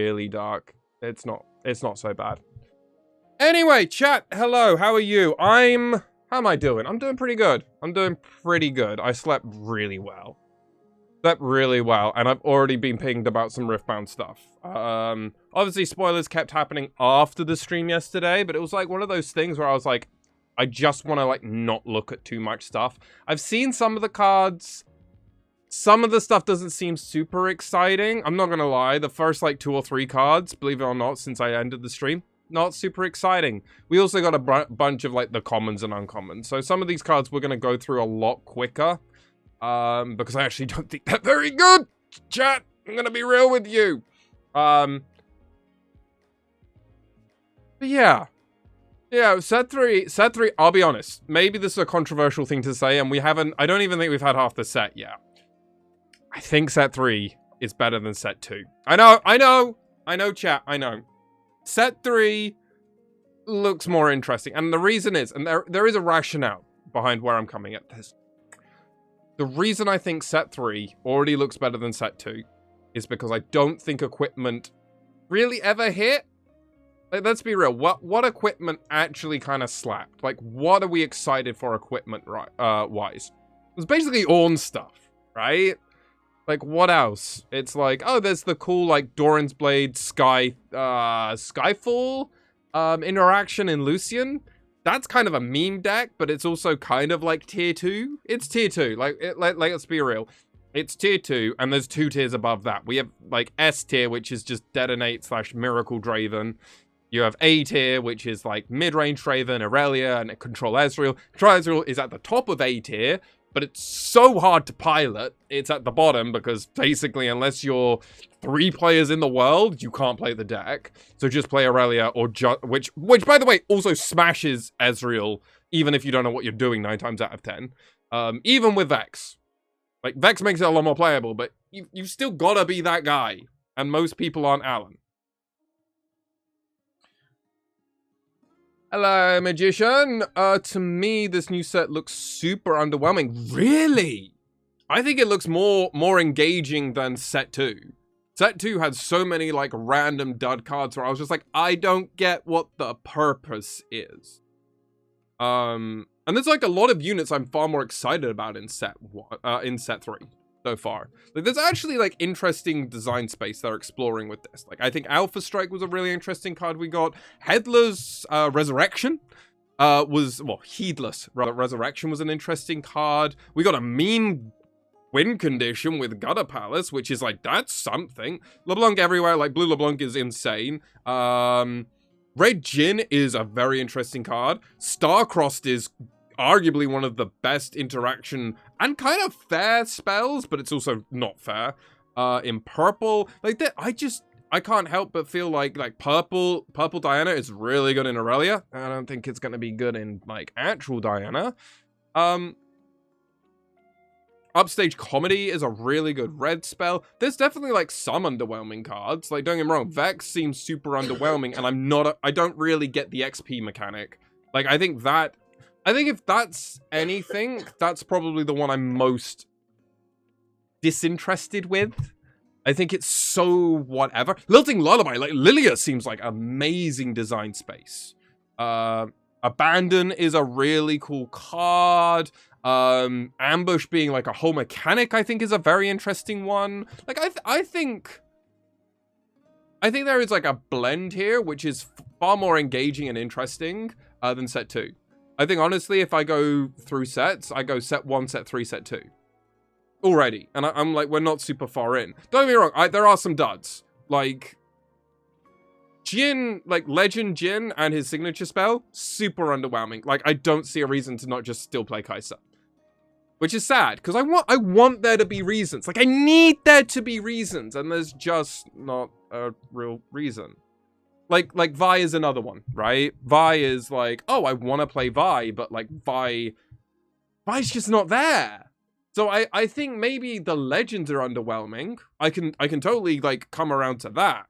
really dark. It's not so bad. Anyway, chat, hello, how are you? How am I doing? I'm doing pretty good. I slept really well. And I've already been pinged about some Riftbound stuff. Obviously, spoilers kept happening after the stream yesterday, but it was like one of those things where I was like, I just want to like not look at too much stuff. I've seen some of the cards. Some of the stuff doesn't seem super exciting. I'm not gonna lie, the first like 2 or 3 cards, believe it or not, since I ended the stream, not super exciting. We also got a bunch of like the commons and uncommons. So some of these cards we're gonna go through a lot quicker. Because I actually don't think they're very good, chat. I'm gonna be real with you. But yeah. Yeah, set 3, I'll be honest. Maybe this is a controversial thing to say, and I don't even think we've had half the set yet. I think set 3 is better than set 2. I know, chat, I know. Set 3 looks more interesting, and the reason is, and there is a rationale behind where I'm coming at this. The reason I think set 3 already looks better than set 2 is because I don't think equipment really ever hit. Like, let's be real, what equipment actually kind of slapped? Like, what are we excited for equipment wise? It's basically Ornn stuff, right? Like, what else? It's like, oh, there's the cool, like, Doran's Blade Skyfall interaction in Lucian. That's kind of a meme deck, but it's also kind of like tier 2. It's tier 2. Like, let's be real. It's tier 2, and there's 2 tiers above that. We have, like, S tier, which is just Detonate / Miracle Draven. You have A tier, which is, like, mid-range Draven, Aurelia, and Control Ezreal. Control Ezreal is at the top of A tier, but it's so hard to pilot. It's at the bottom, because basically, unless you're 3 players in the world, you can't play the deck. So just play Aurelia, or which by the way, also smashes Ezreal, even if you don't know what you're doing 9 times out of 10. Even with Vex. Like, Vex makes it a lot more playable, but you've still gotta be that guy. And most people aren't Alan. Hello, Magician. To me, this new set looks super underwhelming. Really? I think it looks more engaging than set 2. Set 2 had so many, like, random dud cards where I was just like, I don't get what the purpose is. And there's, like, a lot of units I'm far more excited about in set 3 so far. Like, there's actually, like, interesting design space they're exploring with this. Like, I think Alpha Strike was a really interesting card we got. Headless Resurrection Heedless Resurrection was an interesting card. We got a meme win condition with Gutter Palace, which is like, that's something. LeBlanc everywhere, like, Blue LeBlanc is insane. Red Jhin is a very interesting card. Starcrossed is arguably one of the best interaction and kind of fair spells, but it's also not fair. In purple, like that, I can't help but feel like purple Diana is really good in Aurelia. I don't think it's gonna be good in like actual Diana. Upstage Comedy is a really good red spell. There's definitely like some underwhelming cards. Like, don't get me wrong, Vex seems super underwhelming, and I don't really get the XP mechanic. Like, I think if that's anything, that's probably the one I'm most disinterested with. I think it's so whatever. Lilting Lullaby, like, Lilia seems like amazing design space. Abandon is a really cool card. Ambush being like a whole mechanic, I think, is a very interesting one. Like, I think there is like a blend here, which is far more engaging and interesting than set 2. I think, honestly, if I go through sets, I go set 1, set 3, set 2. Already. And I'm like, we're not super far in. Don't get me wrong, there are some duds. Like, Jhin, like, Legend Jhin and his signature spell, super underwhelming. Like, I don't see a reason to not just still play Kai'Sa. Which is sad, because I want there to be reasons. Like, I need there to be reasons, and there's just not a real reason. Like Vi is another one, right? Vi is like, oh, I want to play Vi, but like Vi's just not there. So I think maybe the legends are underwhelming. I can totally like come around to that.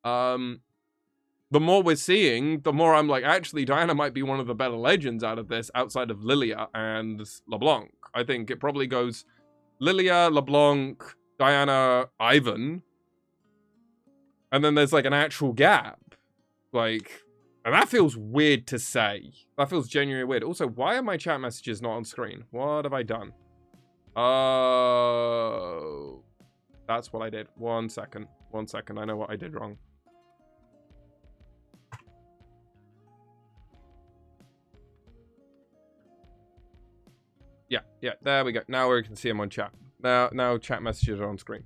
The more we're seeing, the more I'm like, actually, Diana might be one of the better legends out of this, outside of Lilia and LeBlanc. I think it probably goes Lilia, LeBlanc, Diana, Ivern. And then there's like an actual gap. Like, and that feels weird to say. That feels genuinely weird. Also, why are my chat messages not on screen? What have I done? Oh, that's what I did. 1 second. 1 second. I know what I did wrong. Yeah, there we go. Now we can see them on chat. Now chat messages are on screen.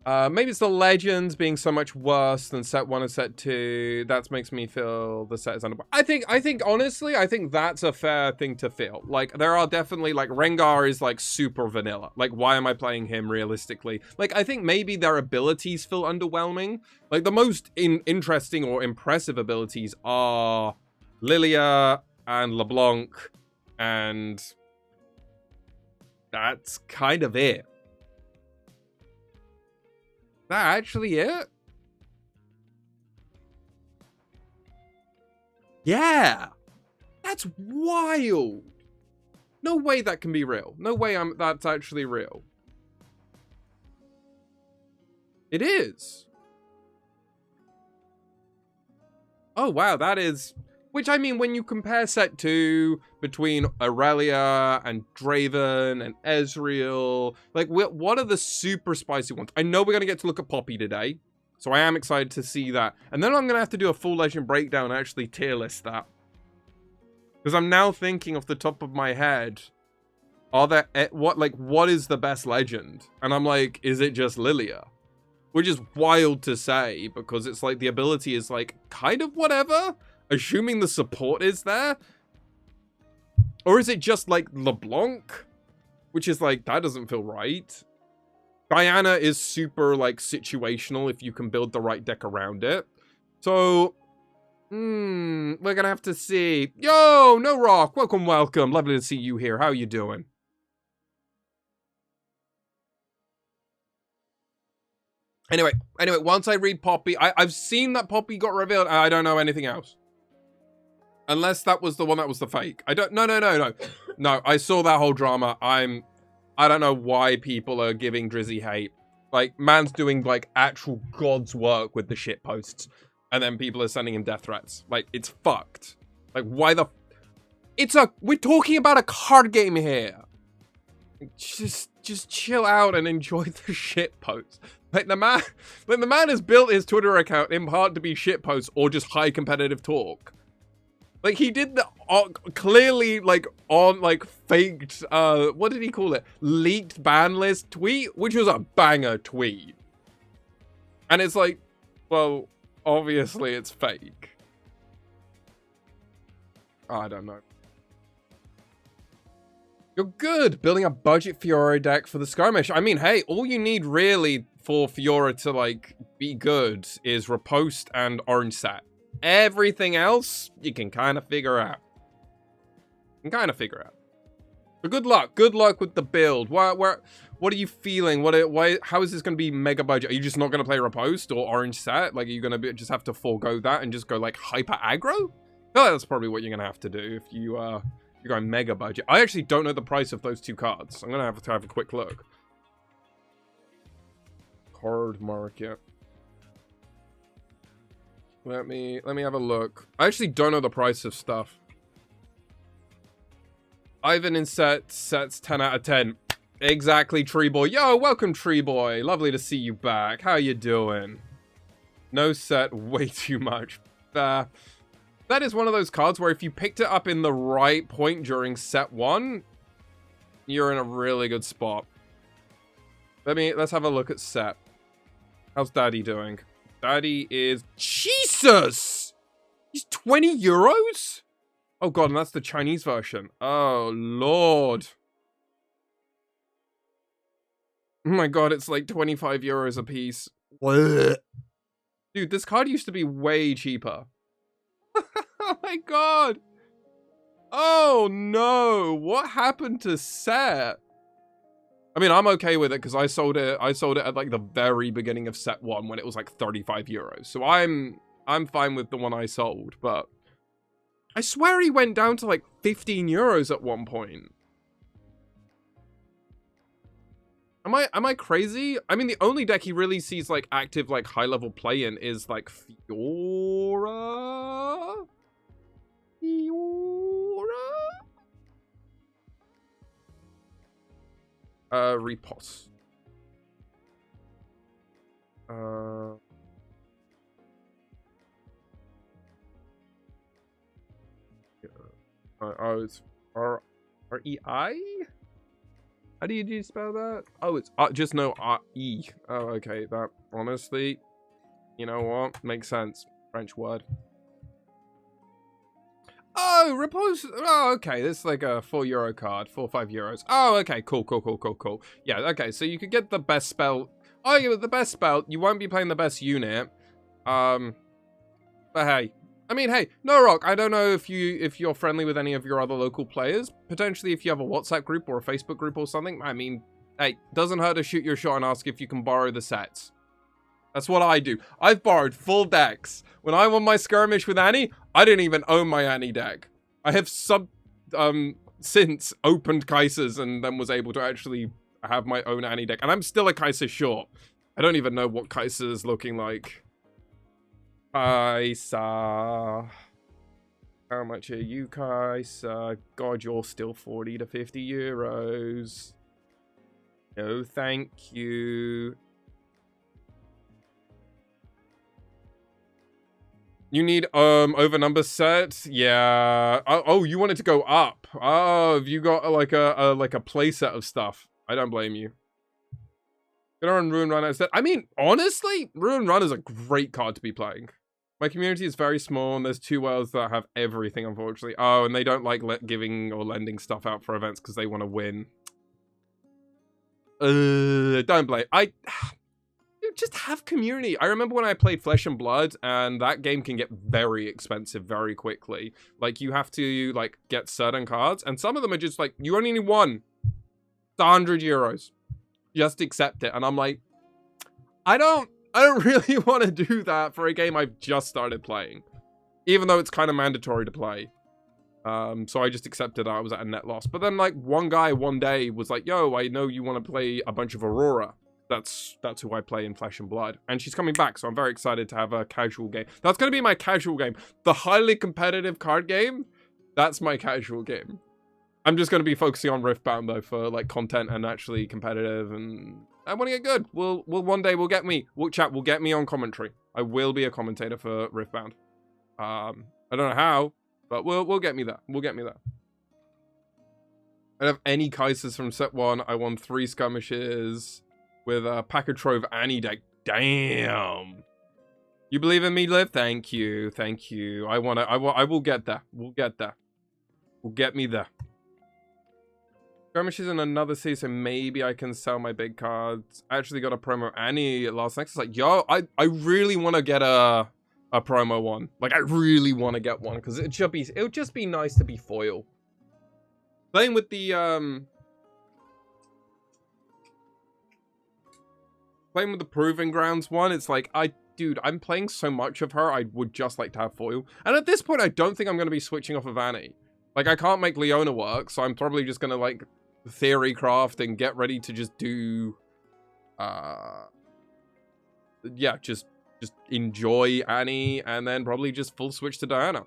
Maybe it's the legends being so much worse than set 1 and set 2. That makes me feel the set is under. I think honestly, I think that's a fair thing to feel. Like, there are definitely, like, Rengar is like super vanilla. Like, why am I playing him realistically? Like, I think maybe their abilities feel underwhelming. Like, the most interesting or impressive abilities are Lilia and LeBlanc, and that's kind of it. That actually it? Yeah. That's wild. No way that can be real. No way that's actually real. It is. Oh, wow, that is... Which, I mean, when you compare set 2 between Aurelia and Draven and Ezreal, like, what are the super spicy ones? I know we're going to get to look at Poppy today, so I am excited to see that. And then I'm going to have to do a full legend breakdown and actually tier list that. Because I'm now thinking off the top of my head, are there, what is the best legend? And I'm like, is it just Lilia? Which is wild to say, because it's like the ability is like, kind of whatever. Assuming the support is there? Or is it just like LeBlanc? Which is like, that doesn't feel right. Diana is super like situational if you can build the right deck around it. So, we're gonna have to see. Yo, No Rock, welcome. Lovely to see you here. How are you doing? Anyway, once I read Poppy, I've seen that Poppy got revealed, and I don't know anything else. Unless that was the one that was the fake. I don't... No. No, I saw that whole drama. I don't know why people are giving Drizzy hate. Like, man's doing, like, actual God's work with the shit posts. And then people are sending him death threats. Like, it's fucked. Like, why the... We're talking about a card game here. Just chill out and enjoy the shit posts. Like, the man has built his Twitter account in part to be shit posts or just high competitive talk. Like, he did the clearly, like, on, like, faked, what did he call it? Leaked ban list tweet, which was a banger tweet. And it's like, well, obviously it's fake. I don't know. You're good. Building a budget Fiora deck for the skirmish. I mean, hey, all you need really for Fiora to, like, be good is Riposte and Orange Sat. Everything else, you can kind of figure out. But good luck. Good luck with the build. What are you feeling? How is this going to be mega budget? Are you just not going to play Riposte or Orange Sat? Like, are you going to just have to forego that and just go, like, hyper aggro? Oh, that's probably what you're going to have to do if you're going mega budget. I actually don't know the price of those two cards. I'm going to have a quick look. Card market. Let me have a look. I actually don't know the price of stuff. Ivan in sets 10 out of 10. Exactly, Tree Boy. Yo, welcome, Tree Boy. Lovely to see you back. How you doing? No set, way too much. That is one of those cards where if you picked it up in the right point during set 1, you're in a really good spot. Let's have a look at set. How's Daddy doing? Daddy is... Jesus! He's 20 euros? Oh god, and that's the Chinese version. Oh, Lord. Oh my god, it's like 25 euros a piece. Dude, this card used to be way cheaper. Oh my god. Oh no, what happened to set? I mean, I'm okay with it because I sold it at like the very beginning of set 1 when it was like 35 euros. So I'm fine with the one I sold, but I swear he went down to like 15 euros at one point. Am I crazy? I mean, the only deck he really sees like active, like high level play in is like Fiora. Repos. Oh, it's R-E-I? How do you spell that? Oh, it's just no R-E. Oh, okay. That, honestly, you know what? Makes sense. French word. Oh, repose. Oh, okay. This is like a €4 card. 4 or 5 euros. Oh, okay. Cool. Yeah, okay. So you could get the best spell. Oh, yeah, the best spell. You won't be playing the best unit. But hey. I mean, hey, No Rock, I don't know if you're friendly with any of your other local players. Potentially if you have a WhatsApp group or a Facebook group or something. I mean, hey, doesn't hurt to shoot your shot and ask if you can borrow the sets. That's what I do. I've borrowed full decks. When I won my skirmish with Annie, I didn't even own my Annie deck. I have since opened Kaisers and then was able to actually have my own Annie deck. And I'm still a Kaiser short. I don't even know what Kaiser is looking like. Kaiser. How much are you, Kaiser? God, you're still 40 to 50 euros. No, thank you. You need overnumber set? Yeah. Oh, you wanted to go up. Oh, have you got like a play set of stuff? I don't blame you. Gonna run Ruin Run instead. I mean, honestly, Ruin Run is a great card to be playing. My community is very small, and there's 2 worlds that have everything, unfortunately. Oh, and they don't like giving or lending stuff out for events because they want to win. Don't blame. Just have community. I remember when I played Flesh and Blood, and that game can get very expensive very quickly. Like, you have to, like, get certain cards, and some of them are just like, you only need one. It's 100 euros. Just accept it. And I'm like, I don't really want to do that for a game I've just started playing. Even though it's kind of mandatory to play. So I just accepted that I was at a net loss. But then, like, one guy one day was like, yo, I know you want to play a bunch of Aurora. That's who I play in Flesh and Blood. And she's coming back, so I'm very excited to have a casual game. That's going to be my casual game. The highly competitive card game, that's my casual game. I'm just going to be focusing on Riftbound, though, for, like, content and actually competitive, and I want to get good. One day, get me on commentary. I will be a commentator for Riftbound. I don't know how, but we'll get me there. We'll get me there. I don't have any Kaisers from set 1. I won 3 skirmishes with a Pack-a-Trove Annie deck. Damn. You believe in me, Liv? Thank you. Thank you. I will get there. We'll get there. We'll get me there. Skirmishes in another city, so maybe I can sell my big cards. I actually got a promo Annie last night. It's like, yo, I really want to get a promo one. Like, I really want to get one, because it would just be nice to be foil. Playing with the Proving Grounds one, it's like, dude, I'm playing so much of her, I would just like to have foil. And at this point, I don't think I'm going to be switching off of Annie. Like, I can't make Leona work, so I'm probably just going to, like, theory craft and get ready to just do, yeah, just enjoy Annie, and then probably just full switch to Diana.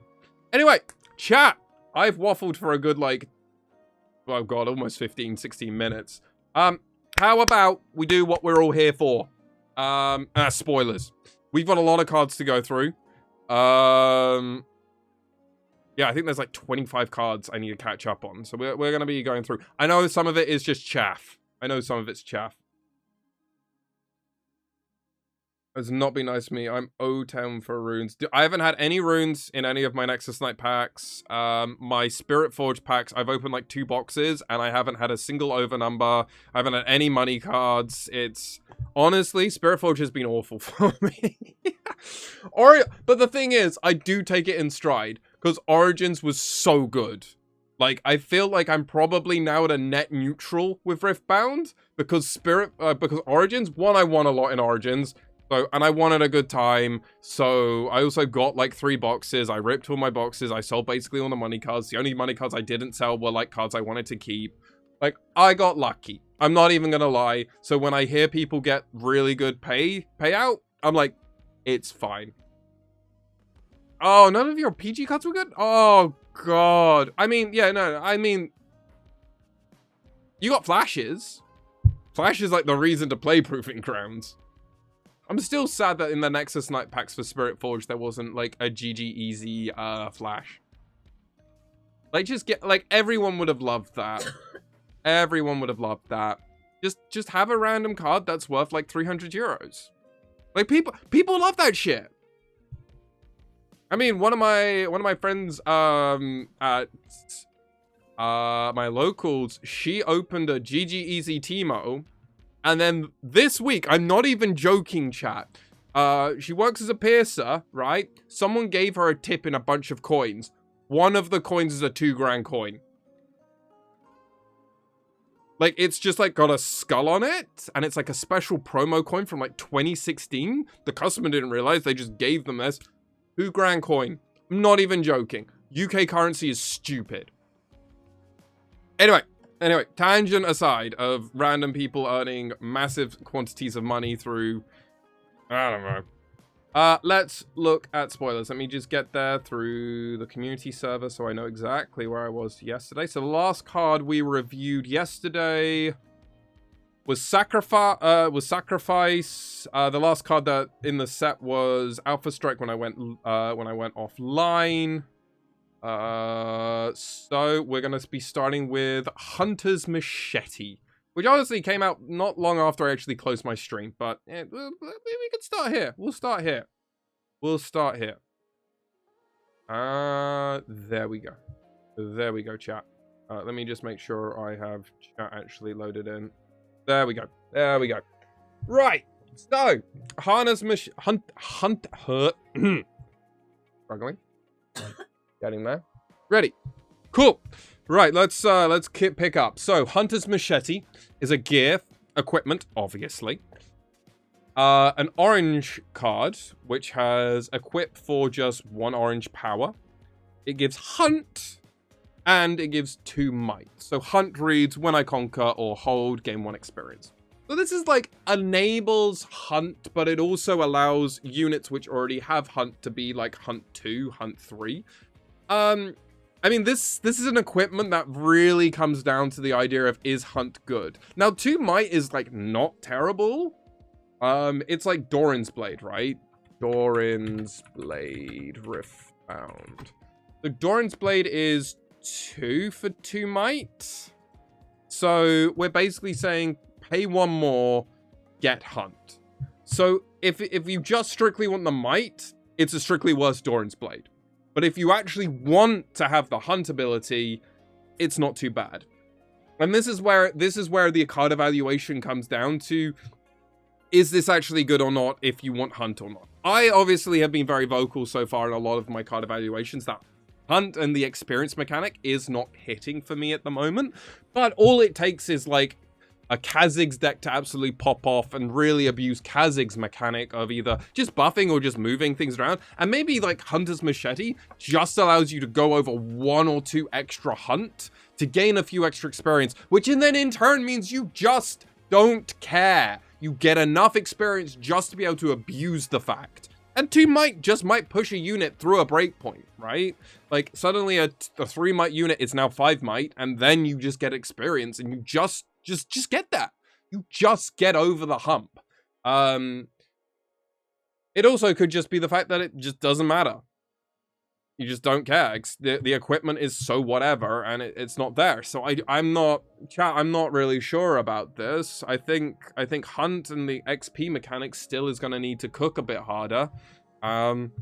Anyway, chat! I've waffled for a good, like, oh god, almost 15, 16 minutes. How about we do what we're all here for? Spoilers. We've got a lot of cards to go through. Yeah, I think there's like 25 cards I need to catch up on. So we're going to be going through. I know some of it is just chaff. I know some of it's chaff. It's not been nice to me. I'm O10 for runes. I haven't had any runes in any of my Nexus Knight packs. My Spirit Forge packs, I've opened like 2 boxes and I haven't had a single overnumber. I haven't had any money cards. It's honestly, Spirit Forge has been awful for me. But the thing is, I do take it in stride because Origins was so good. Like, I feel like I'm probably now at a net neutral with Riftbound because because Origins, one, I won a lot in Origins. So, and I wanted a good time, so I also got like 3 boxes. I ripped all my boxes. I sold basically all the money cards. The only money cards I didn't sell were like cards I wanted to keep. Like, I got lucky. I'm not even gonna lie. So when I hear people get really good payout, I'm like, it's fine. Oh, none of your PG cards were good? Oh, God. I mean, yeah, no, I mean, you got flashes. Flash is like the reason to play Proving Grounds. I'm still sad that in the Nexus Knight packs for Spirit Forge, there wasn't like a GG easy flash. Like, just get, like, everyone would have loved that. Everyone would have loved that. Just have a random card that's worth like 300 euros. Like, people love that shit. I mean, one of my friends at my locals, she opened a GG Easy Teemo, and then this week, I'm not even joking, chat. She works as a piercer, right? Someone gave her a tip in a bunch of coins. One of the coins is a 2 grand coin. Like, it's just like got a skull on it, and it's like a special promo coin from like 2016. The customer didn't realize, they just gave them this 2 grand coin. I'm not even joking. UK currency is stupid. Anyway, tangent aside of random people earning massive quantities of money through, I don't know. Let's look at spoilers. Let me just get there through the community server so I know exactly where I was yesterday. So the last card we reviewed yesterday was Sacrifice. The last card that in the set was Alpha Strike when I went offline. So we're gonna be starting with Hunter's Machete, which honestly came out not long after I actually closed my stream, but we could start here. We'll start here. There we go. There we go, chat. Let me just make sure I have chat actually loaded in. There we go. There we go. Right. So, Struggling. Getting there. Ready. Cool. Right, let's pick up. So, Hunter's Machete is a gear, equipment, obviously. An orange card, which has equip for just 1 orange power. It gives Hunt, and it gives 2 might. So Hunt reads, when I conquer or hold, gain 1 experience. So this is like, enables Hunt, but it also allows units which already have Hunt to be like Hunt 2, Hunt 3. I mean, this is an equipment that really comes down to the idea of, is Hunt good? Now, 2 might is like not terrible. It's like Doran's Blade, right? Doran's Blade Riftbound. So Doran's Blade is 2 for 2 might. So we're basically saying pay 1 more, get Hunt. So if you just strictly want the might, it's a strictly worse Doran's Blade. But if you actually want to have the Hunt ability, it's not too bad. And this is where the card evaluation comes down to, is this actually good or not if you want Hunt or not? I obviously have been very vocal so far in a lot of my card evaluations that Hunt and the experience mechanic is not hitting for me at the moment. But all it takes is like a Kha'Zix deck to absolutely pop off and really abuse Kha'Zix mechanic of either just buffing or just moving things around. And maybe like Hunter's Machete just allows you to go over 1 or 2 extra Hunt to gain a few extra experience, which then in turn means you just don't care. You get enough experience just to be able to abuse the fact. And 2 might push a unit through a breakpoint, right? Like suddenly a 3 might unit is now 5 might, and then you just get experience and you just get that. You just get over the hump. It also could just be the fact that it just doesn't matter. You just don't care. The equipment is so whatever, and it's not there. So I'm not really sure about this. I think Hunt and the XP mechanic still is going to need to cook a bit harder. And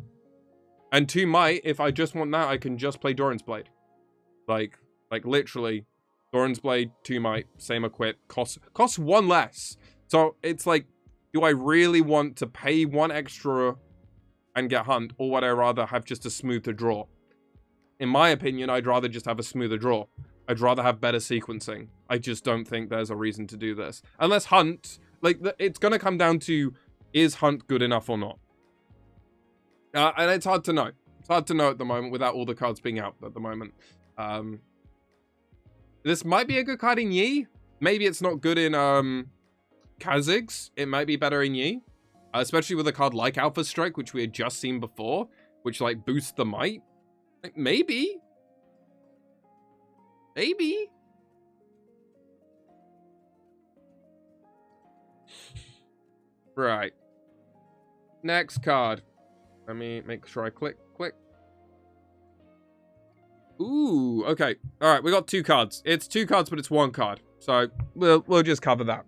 2 might, if I just want that, I can just play Doran's Blade. Like literally, Doran's Blade, 2 might, same equip, costs 1 less. So it's like, do I really want to pay 1 extra and get Hunt, or would I rather have just a smoother draw? In my opinion, I'd rather just have a smoother draw. I'd rather have better sequencing. I just don't think there's a reason to do this. Unless Hunt, like, it's going to come down to, is Hunt good enough or not? And it's hard to know. It's hard to know at the moment without all the cards being out at the moment. This might be a good card in Yi. Maybe it's not good in Kha'Zix. It might be better in Yi. Especially with a card like Alpha Strike, which we had just seen before, which like boosts the might. Like, maybe. Maybe. Right. Next card. Let me make sure I click. Ooh, okay. All right, we got 2 cards. It's 2 cards, but it's 1 card. So we'll just cover that.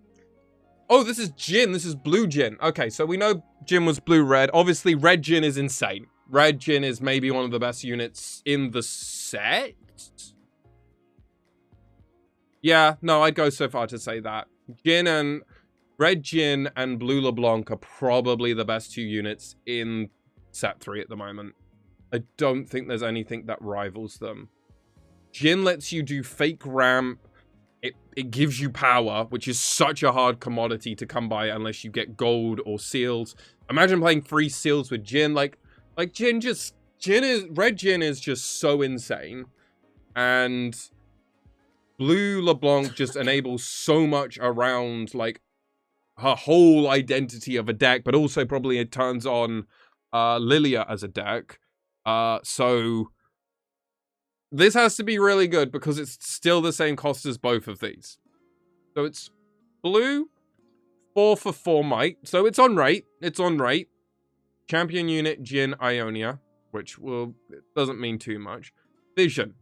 Oh, this is Jhin. This is blue Jhin. Okay, so we know Jhin was blue-red. Obviously, red Jhin is insane. Red Jhin is maybe one of the best units in the set. Yeah, no, I'd go so far to say that. Red Jhin and blue LeBlanc are probably the best 2 units in set 3 at the moment. I don't think there's anything that rivals them. Jhin lets you do fake ramp. It gives you power, which is such a hard commodity to come by unless you get gold or seals. Imagine playing 3 seals with Jhin. Like red Jhin is just so insane. And blue LeBlanc just enables so much around like her whole identity of a deck, but also probably it turns on Lilia as a deck. So this has to be really good because it's still the same cost as both of these. So it's blue, 4 for 4 might. So it's on rate. It's on rate. Champion unit, Jhin Ionia, which it doesn't mean too much. Vision.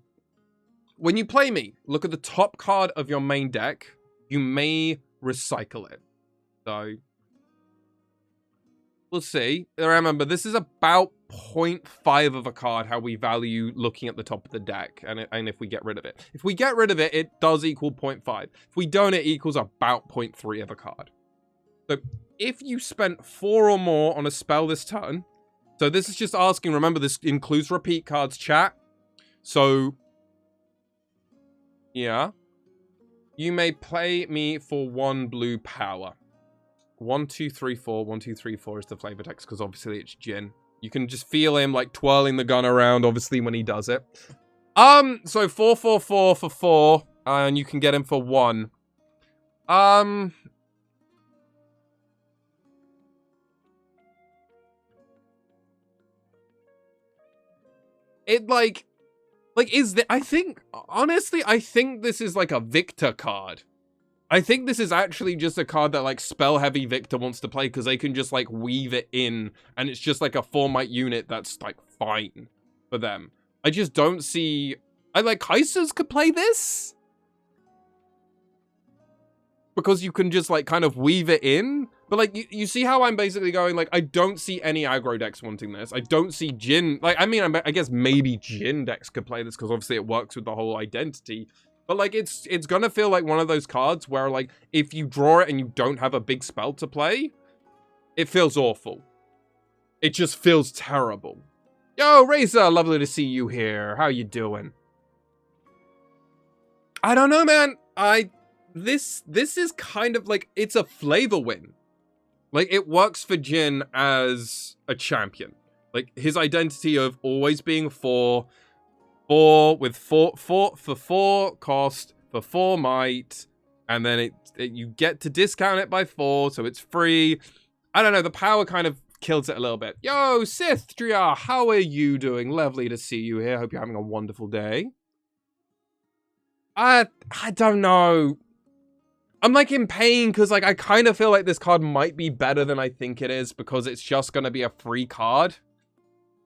When you play me, look at the top card of your main deck. You may recycle it. So we'll see. Remember, this is about 0.5 of a card, how we value looking at the top of the deck, and if we get rid of it. If we get rid of it, it does equal 0.5. If we don't, it equals about 0.3 of a card. So if you spent 4 or more on a spell this turn, so this is just asking, remember, this includes repeat cards, chat. So, yeah. You may play me for 1 blue power. 1, 2, 3, 4. 1, 2, 3, 4 is the flavor text because obviously it's Jhin. You can just feel him like twirling the gun around, obviously, when he does it. So 4, 4, 4 for 4, and you can get him for 1. Honestly, I think this is like a Victor card. I think this is actually just a card that, like, spell-heavy Victor wants to play because they can just, like, weave it in, and it's just, like, a 4-might unit that's, like, fine for them. I just don't see... Kaisers could play this? Because you can just, like, kind of weave it in? But, like, you see how I'm basically going, like, I don't see any aggro decks wanting this. I don't see Jhin... Like, I mean, I guess maybe Jhin decks could play this because, obviously, it works with the whole identity. But, like, it's gonna feel like one of those cards where, like, if you draw it and you don't have a big spell to play, it feels awful. It just feels terrible. Yo, Razor, lovely to see you here. How you doing? I don't know, man. This is kind of, like, it's a flavor win. Like, it works for Jhin as a champion. Like, his identity of always being 4 with 4 for 4 cost for 4 might, and then you get to discount it by 4, so it's free. I don't know, the power kind of kills it a little bit. Yo, Sithria, how are you doing? Lovely to see you here. Hope you're having a wonderful day. I don't know. I'm like in pain because like I kind of feel like this card might be better than I think it is because it's just going to be a free card.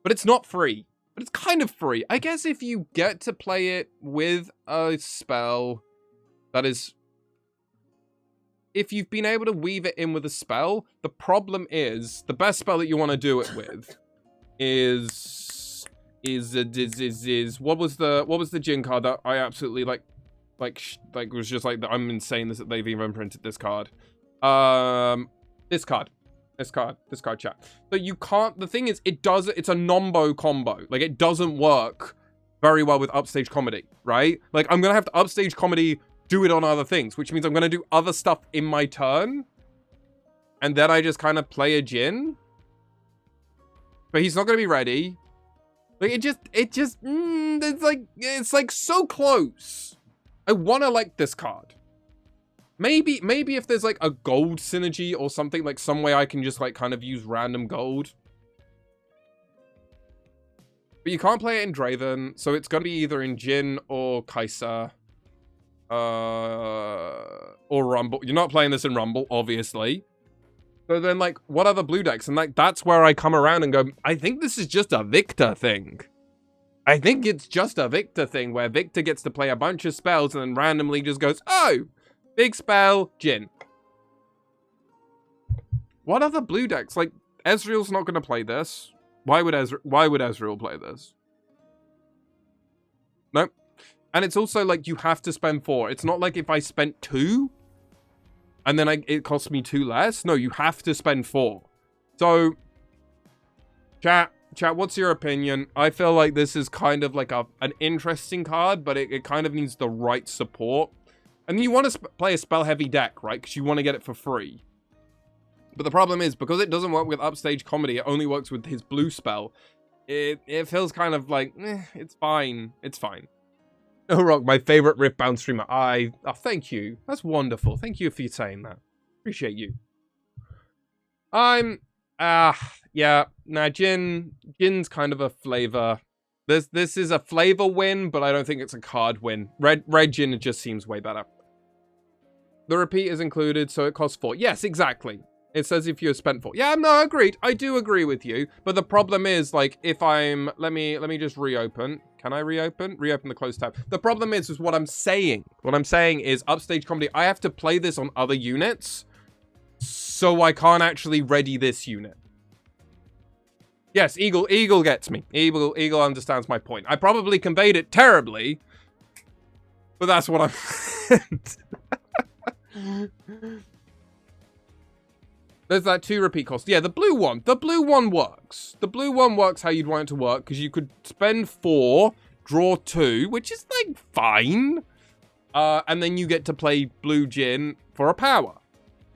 But it's not free. But it's kind of free. I guess if you get to play it with a spell that is... If you've been able to weave it in with a spell, the problem is the best spell that you want to do it with is what was the Jhin card that I absolutely like was just like I'm insane that they've even printed this card. This card chat. So you can't, the thing is, it's a nombo combo. Like, it doesn't work very well with Upstage Comedy, right? Like, I'm gonna have to Upstage Comedy, do it on other things, which means I'm gonna do other stuff in my turn. And then I just kind of play a Jhin. But he's not gonna be ready. Like, it's like so close. I wanna like this card. Maybe if there's like a gold synergy or something, like some way I can just like kind of use random gold. But you can't play it in Draven, so it's gonna be either in Jhin or Kai'Sa. Or Rumble. You're not playing this in Rumble, obviously. So then, like, what other blue decks? And, like, that's where I come around and go, I think this is just a Victor thing. I think it's just a Victor thing where Victor gets to play a bunch of spells and then randomly just goes, oh, big spell, Jhin. What other blue decks? Like, Ezreal's not going to play this. Why would Ezreal play this? Nope. And it's also like you have to spend 4. It's not like if I spent 2 and then it costs me 2 less. No, you have to spend 4. So, chat, what's your opinion? I feel like this is kind of like an interesting card, but it kind of needs the right support. And you want to play a spell-heavy deck, right? Because you want to get it for free. But the problem is, because it doesn't work with Upstage Comedy, it only works with his blue spell. It feels kind of like, it's fine. It's fine. Oh, Rock, my favorite Riftbound streamer. Oh, thank you. That's wonderful. Thank you for saying that. Appreciate you. Yeah. Nah, Jin's kind of a flavor. This is a flavor win, but I don't think it's a card win. Red Jhin just seems way better. The repeat is included, so it costs 4. Yes, exactly. It says if you spent 4. Yeah, no, agreed. I do agree with you. But the problem is, like, if I'm... Let me just reopen. Can I reopen? Reopen the closed tab. The problem is what I'm saying. What I'm saying is, Upstage Comedy, I have to play this on other units, so I can't actually ready this unit. Yes, Eagle gets me. Eagle understands my point. I probably conveyed it terribly, but that's what I'm... There's that 2 repeat cost. Yeah, the blue one. The blue one works. The blue one works how you'd want it to work, because you could spend 4, draw 2, which is, like, fine. And then you get to play blue Jhin for a power.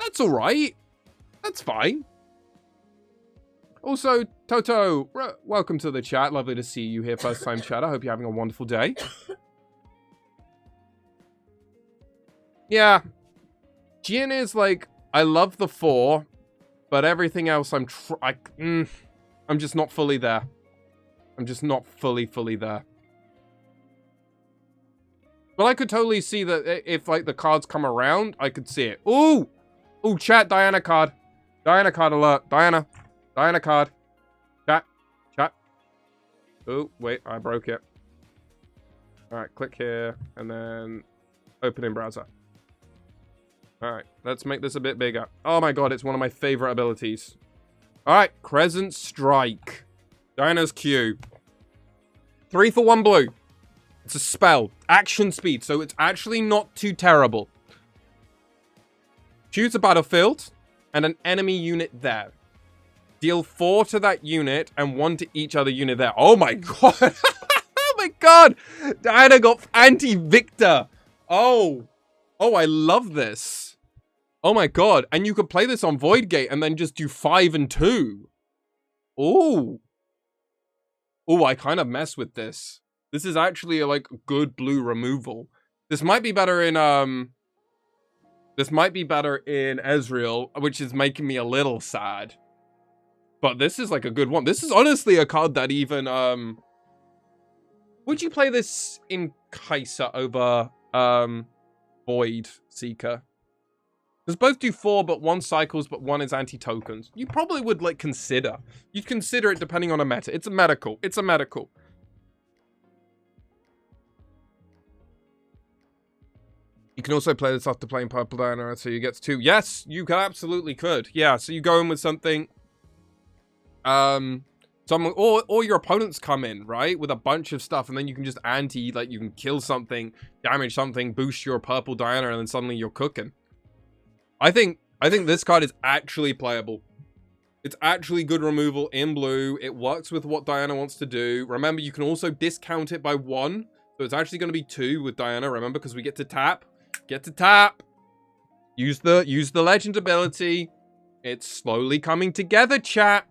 That's alright. That's fine. Also, Toto, welcome to the chat. Lovely to see you here, first time chat. I hope you're having a wonderful day. Yeah. Jhin is, like, I love the 4. But everything else, I'm just not fully there. I'm just not fully there. But I could totally see that if, like, the cards come around, I could see it. Ooh! Ooh, chat, Diana card. Diana card alert. Diana card. Chat. Ooh, wait, I broke it. Alright, click here, and then open in browser. Alright, let's make this a bit bigger. Oh my god, it's one of my favorite abilities. Alright, Crescent Strike. Diana's Q. 3 for 1 blue. It's a spell. Action speed, so it's actually not too terrible. Choose a battlefield and an enemy unit there. Deal 4 to that unit and 1 to each other unit there. Oh my god! Oh my god! Diana got anti-Victor. Oh, I love this. Oh my god. And you could play this on Void Gate and then just do 5 and 2. Ooh. Ooh, I kind of mess with this. This is actually a, like, good blue removal. This might be better in, Ezreal, which is making me a little sad. But this is, like, a good one. This is honestly a card that even, would you play this in Kai'Sa over, Void Seeker? Because both do 4, but 1 cycles, but 1 is anti-tokens. You probably would, like, consider. You'd consider it depending on a meta. It's a medical. It's a medical. You can also play this after playing Purple Diana, so you get to 2. Yes, you absolutely could. Yeah, so you go in with something... Someone, or your opponents come in, right, with a bunch of stuff, and then you can just like, you can kill something, damage something, boost your Purple Diana, and then suddenly you're cooking. I think this card is actually playable. It's actually good removal in blue. It works with what Diana wants to do. Remember, you can also discount it by 1, so it's actually going to be 2 with Diana. Remember, because we get to tap. Get to tap. Use the legend ability. It's slowly coming together, chat.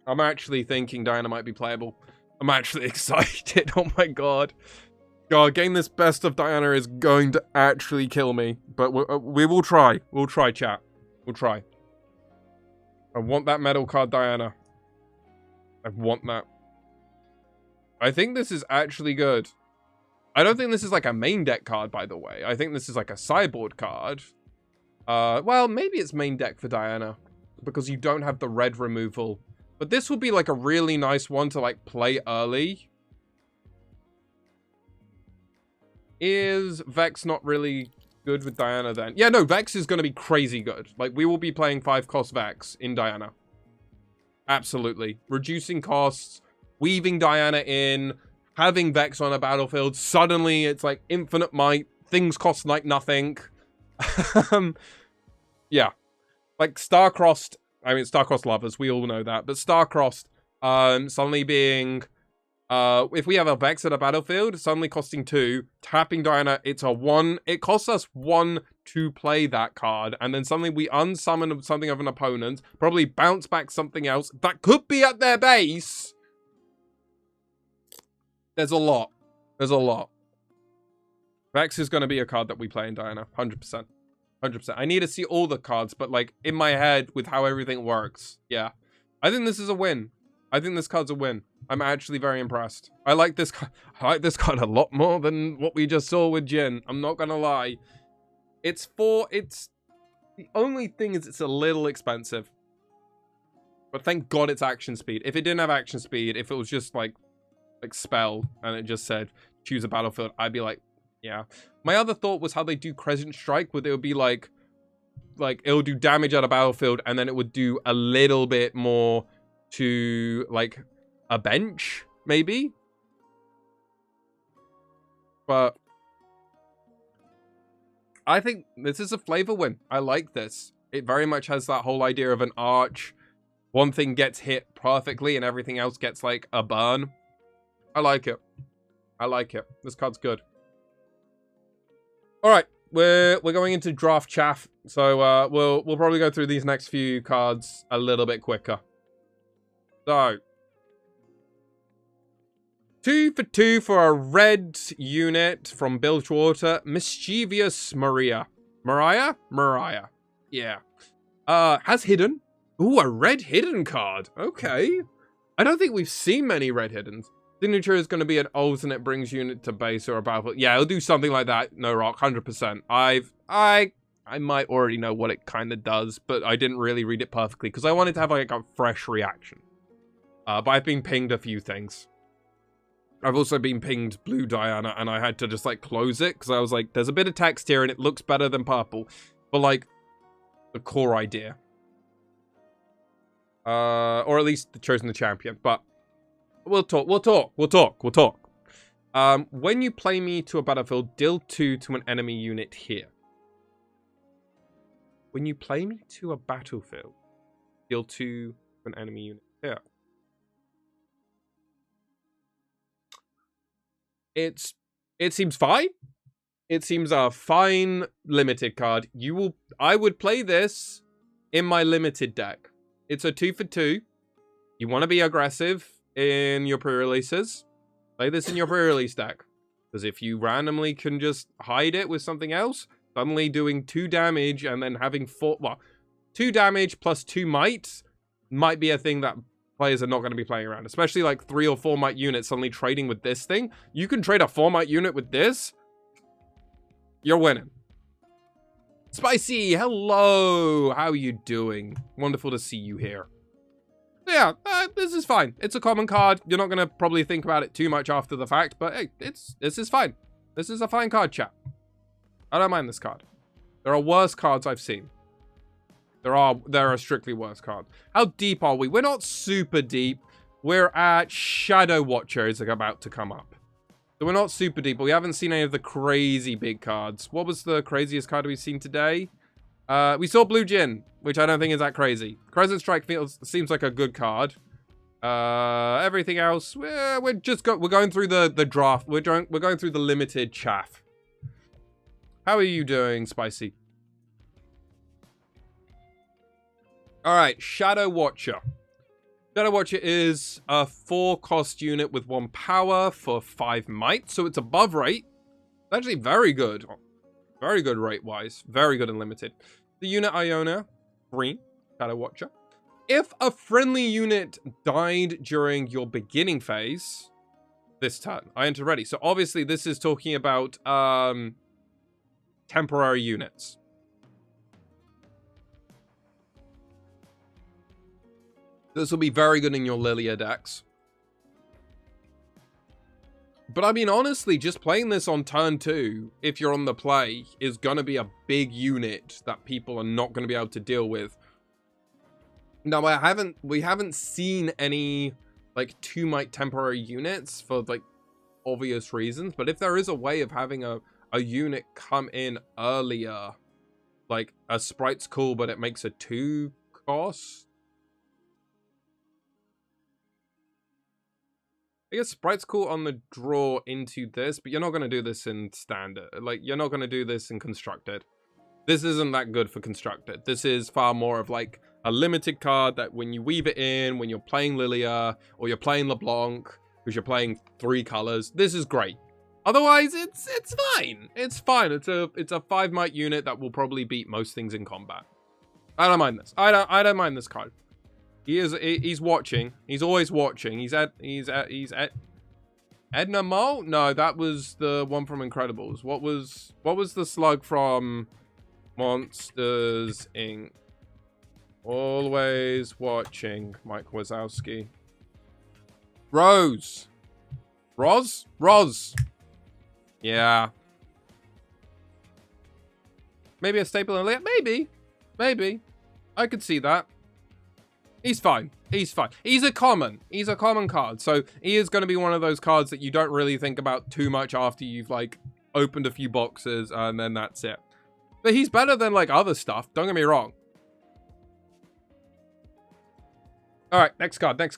I'm actually thinking Diana might be playable. I'm actually excited. Oh my god. God, getting this best of Diana is going to actually kill me. But we will try. We'll try, chat. We'll try. I want that medal card, Diana. I want that. I think this is actually good. I don't think this is like a main deck card, by the way. I think this is like a sideboard card. Well, maybe it's main deck for Diana. Because you don't have the red removal. But this would be like a really nice one to like play early. Is Vex not really good with Diana then? Yeah, no, Vex is going to be crazy good. Like, we will be playing 5-cost Vex in Diana. Absolutely. Reducing costs, weaving Diana in, having Vex on a battlefield. Suddenly, it's like infinite might. Things cost like nothing. Yeah. Like, Star-Crossed, I mean, Star-Crossed lovers, we all know that. But Star-Crossed, suddenly being... if we have a Vex at a battlefield, suddenly costing 2, tapping Diana, it's a 1. It costs us 1 to play that card, and then suddenly we unsummon something of an opponent, probably bounce back something else that could be at their base. There's a lot. There's a lot. Vex is going to be a card that we play in Diana, 100%. 100%. I need to see all the cards, but like in my head with how everything works, yeah. I think this is a win. I think this card's a win. I'm actually very impressed. I like this card a lot more than what we just saw with Jhin. I'm not gonna lie. It's the only thing is it's a little expensive. But thank God it's action speed. If it didn't have action speed, if it was just like spell and it just said choose a battlefield, I'd be like, yeah. My other thought was how they do Crescent Strike, where it would be like it'll do damage at a battlefield and then it would do a little bit more to like a bench, maybe. But I think this is a flavor win. I like this. It very much has that whole idea of an arch. One thing gets hit perfectly and everything else gets like a burn. I like it. I like it. This card's good. All right, we're going into draft chaff, so we'll probably go through these next few cards a little bit quicker. So, 2 for 2 for a red unit from Bilgewater, Mischievous Maria. Mariah? Yeah. Has hidden. Ooh, a red hidden card. Okay. I don't think we've seen many red hiddens. Signature is going to be an alternate brings unit to base or a battlefield. Yeah, it'll do something like that. No rock, 100%. I might already know what it kind of does, but I didn't really read it perfectly because I wanted to have like a fresh reaction. But I've been pinged a few things. I've also been pinged Blue Diana, and I had to just like close it because I was like, there's a bit of text here and it looks better than purple. But like, the core idea. Or at least the chosen the champion. But we'll talk. When you play me to a battlefield, deal 2 to an enemy unit here. When you play me to a battlefield, deal 2 to an enemy unit here. It seems fine. It seems a fine limited card. I would play this in my limited deck. It's a 2 for 2. You want to be aggressive in your pre-releases. Play this in your pre-release deck. Because if you randomly can just hide it with something else, suddenly doing 2 damage and then having 2 damage plus 2 might be a thing that players are not going to be playing around. Especially like 3 or 4 might units suddenly trading with this thing. You can trade a 4 might unit with this. You're winning. Spicy, hello. How are you doing? Wonderful to see you here. Yeah, this is fine. It's a common card. You're not going to probably think about it too much after the fact, but hey, this is fine. This is a fine card, chat. I don't mind this card. There are worse cards I've seen. There are strictly worse cards. How deep are we? We're not super deep. We're at Shadow Watcher is about to come up. So we're not super deep, but we haven't seen any of the crazy big cards. What was the craziest card we've seen today? We saw Blue Jhin, which I don't think is that crazy. Crescent Strike seems like a good card. Everything else, we're going through the draft. We're going through the limited chaff. How are you doing, Spicy? All right, Shadow Watcher. Shadow Watcher is a 4-cost unit with 1 power for 5 might, so it's above rate. It's actually very good. Very good rate-wise. Very good and limited. The unit Iona, green, Shadow Watcher. If a friendly unit died during your beginning phase, this turn, I enter ready. So obviously this is talking about temporary units. This will be very good in your Lilia decks. But I mean, honestly, just playing this on turn 2, if you're on the play, is going to be a big unit that people are not going to be able to deal with. Now, we haven't seen any, like, 2-might temporary units for, like, obvious reasons. But if there is a way of having a unit come in earlier, like, a Sprite's cool, but it makes a 2 cost. I guess Sprite's cool on the draw into this, but you're not going to do this in Standard. Like, you're not going to do this in Constructed. This isn't that good for Constructed. This is far more of, like, a limited card that when you weave it in, when you're playing Lilia, or you're playing LeBlanc, because you're playing 3 colors, this is great. Otherwise, it's fine. It's fine. It's a 5-might unit that will probably beat most things in combat. I don't mind this. I don't mind this card. He's watching. He's always watching. He's at Edna Mole? No, that was the one from Incredibles. What was the slug from Monsters Inc? Always watching, Mike Wazowski. Rose. Roz. Yeah. Maybe a staple in Lilia? Maybe. I could see that. He's fine. He's a common card. So he is going to be one of those cards that you don't really think about too much after you've, like, opened a few boxes and then that's it. But he's better than, like, other stuff. Don't get me wrong. All right, next card. I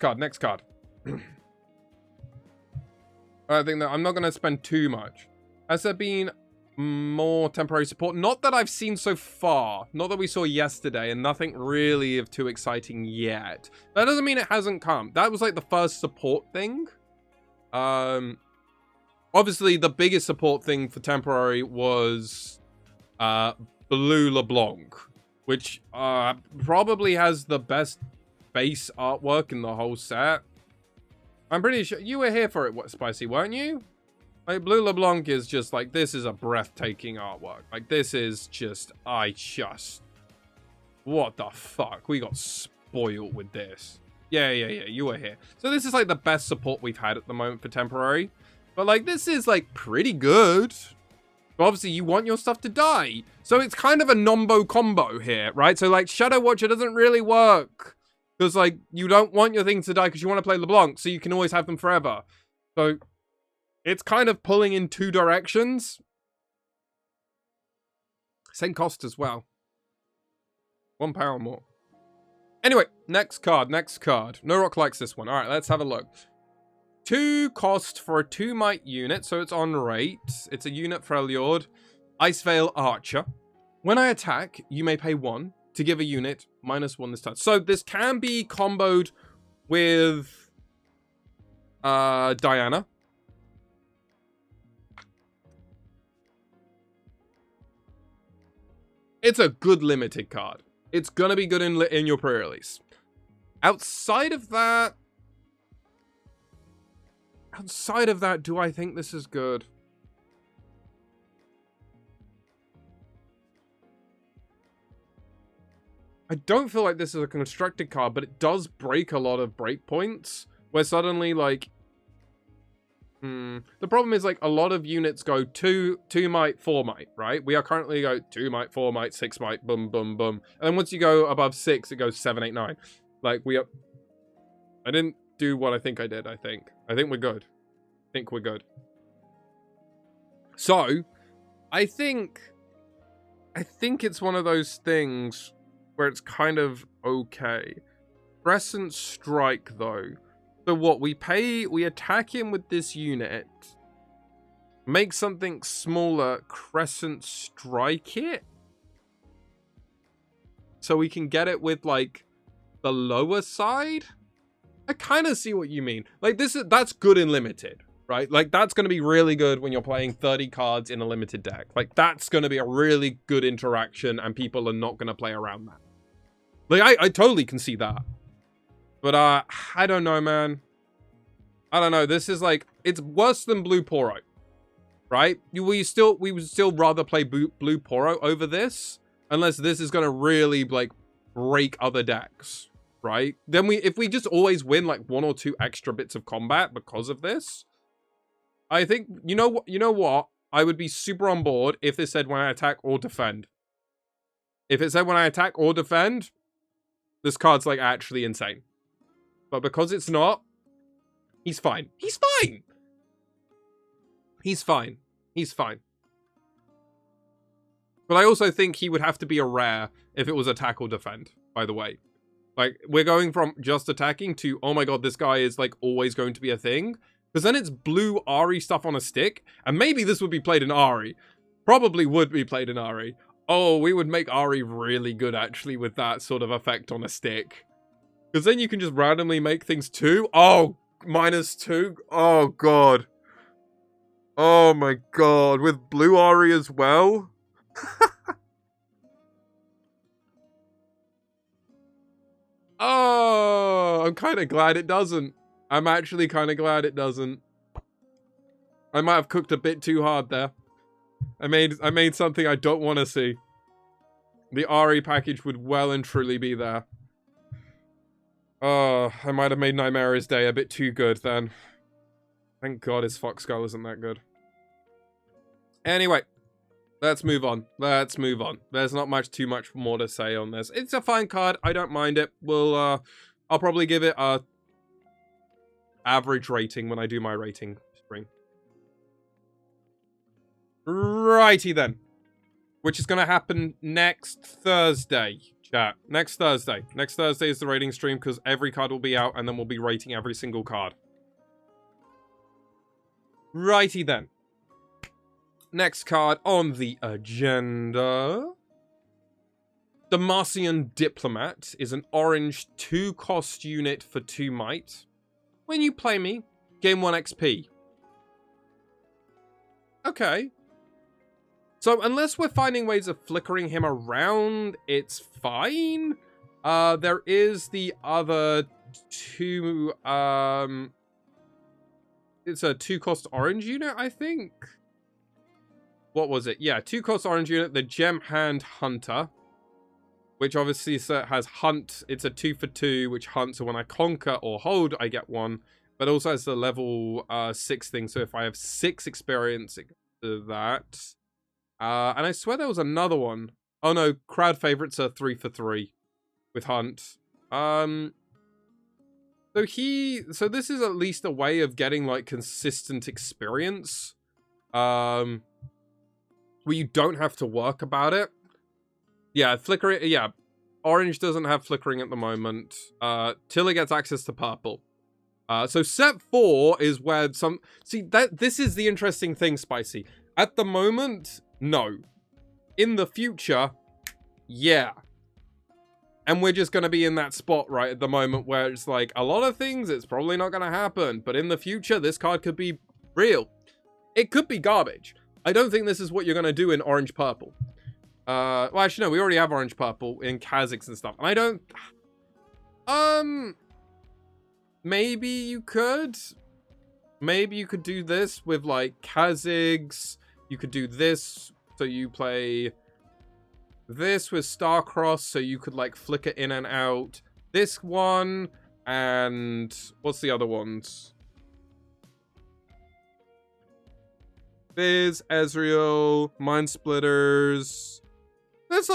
think that I'm not going to spend too much. Has there been more temporary support? Not that I've seen so far. Not that we saw yesterday, and nothing really of too exciting yet. That doesn't mean it hasn't come. That was like the first support thing. Obviously the biggest support thing for temporary was Blue LeBlanc, which probably has the best base artwork in the whole set. I'm pretty sure you were here for it, Spicy, weren't you? Like, Blue LeBlanc is just like, this is a breathtaking artwork. Like, this is just, what the fuck? We got spoiled with this. Yeah, you were here. So this is like the best support we've had at the moment for temporary. But like, this is like pretty good. But obviously you want your stuff to die. So it's kind of a nombo combo here, right? So like, Shadow Watcher doesn't really work. Because like, you don't want your things to die because you want to play LeBlanc. So you can always have them forever. So it's kind of pulling in 2 directions. Same cost as well. 1 power more. Anyway, next card. No Rock likes this one. All right, let's have a look. 2 cost for a 2-might unit, so it's on rate. It's a unit for Freljord. Iceveil Archer. When I attack, you may pay 1 to give a unit -1 this turn. So this can be comboed with Diana. It's a good limited card. It's gonna be good in your pre-release. Outside of that, do I think this is good? I don't feel like this is a constructed card, but it does break a lot of breakpoints where suddenly, like, the problem is, like, a lot of units go 2 might, 4 might, right? We are currently go 2 might, 4 might, 6 might, boom, boom, boom. And then once you go above 6, it goes 7, 8, 9. Like, I didn't do what I think I did, I think. I think we're good. So, I think it's one of those things where it's kind of okay. Crescent Strike, though. So what, we attack him with this unit, make something smaller, Crescent Strike it, so we can get it with, like, the lower side? I kind of see what you mean. Like, that's good in limited, right? Like, that's going to be really good when you're playing 30 cards in a limited deck. Like, that's going to be a really good interaction, and people are not going to play around that. Like, I totally can see that. But, I don't know, man. I don't know. This is like, it's worse than Blue Poro, right? We would still rather play Blue Poro over this, unless this is going to really, like, break other decks, right? Then if we just always win, like, 1 or 2 extra bits of combat because of this, I think, you know what? I would be super on board if it said when I attack or defend. If it said when I attack or defend, this card's, like, actually insane. But because it's not, he's fine. He's fine! He's fine. He's fine. But I also think he would have to be a rare if it was attack or defend, by the way. Like, we're going from just attacking to, oh my god, this guy is, like, always going to be a thing. Because then it's blue Ahri stuff on a stick. And maybe this would be played in Ahri. Probably would be played in Ahri. Oh, we would make Ahri really good, actually, with that sort of effect on a stick. Because then you can just randomly make things 2. Oh, -2. Oh, god. Oh, my god. With blue Ahri as well? Oh, I'm kind of glad it doesn't. I'm actually kind of glad it doesn't. I might have cooked a bit too hard there. I made something I don't want to see. The Ahri package would well and truly be there. Oh, I might have made Nightmare's Day a bit too good then. Thank God his Foxgull isn't that good. Anyway, let's move on. Let's move on. There's not too much more to say on this. It's a fine card. I don't mind it. I'll probably give it a average rating when I do my rating spring. Righty then. Which is going to happen next Thursday, chat. Next Thursday. Next Thursday is the rating stream because every card will be out and then we'll be rating every single card. Righty then. Next card on the agenda. Demacian Diplomat is an orange 2-cost unit for 2 might. When you play me, gain 1 XP. Okay. So, unless we're finding ways of flickering him around, it's fine. There is the other 2, it's a 2-cost orange unit, I think. What was it? Yeah, 2-cost orange unit, the Gem Hand Hunter. Which obviously has Hunt. It's a 2 for 2, which hunts, so when I conquer or hold, I get 1. But also has the level 6 thing, so if I have 6 experience, it goes to that. And I swear there was another one. Oh no, crowd favorites are 3 for 3 with Hunt. So this is at least a way of getting like consistent experience. Where you don't have to work about it. Yeah, flickering. Yeah, orange doesn't have flickering at the moment. Till it gets access to purple. So set 4 is where some. See this is the interesting thing, Spicy. At the moment, no. In the future, yeah. And we're just gonna be in that spot right at the moment where it's like a lot of things. It's probably not gonna happen, but in the future, this card could be real. It could be garbage. I don't think this is what you're gonna do in orange purple. Well, actually, no, we already have orange purple in Kha'Zix and stuff. And I don't... Maybe you could. Maybe you could do this with, like, Kha'Zix. You could do this, so you play this with Starcross, so you could, like, flicker in and out. This one, and... what's the other ones? Fizz, Ezreal, Mind Splitters... That's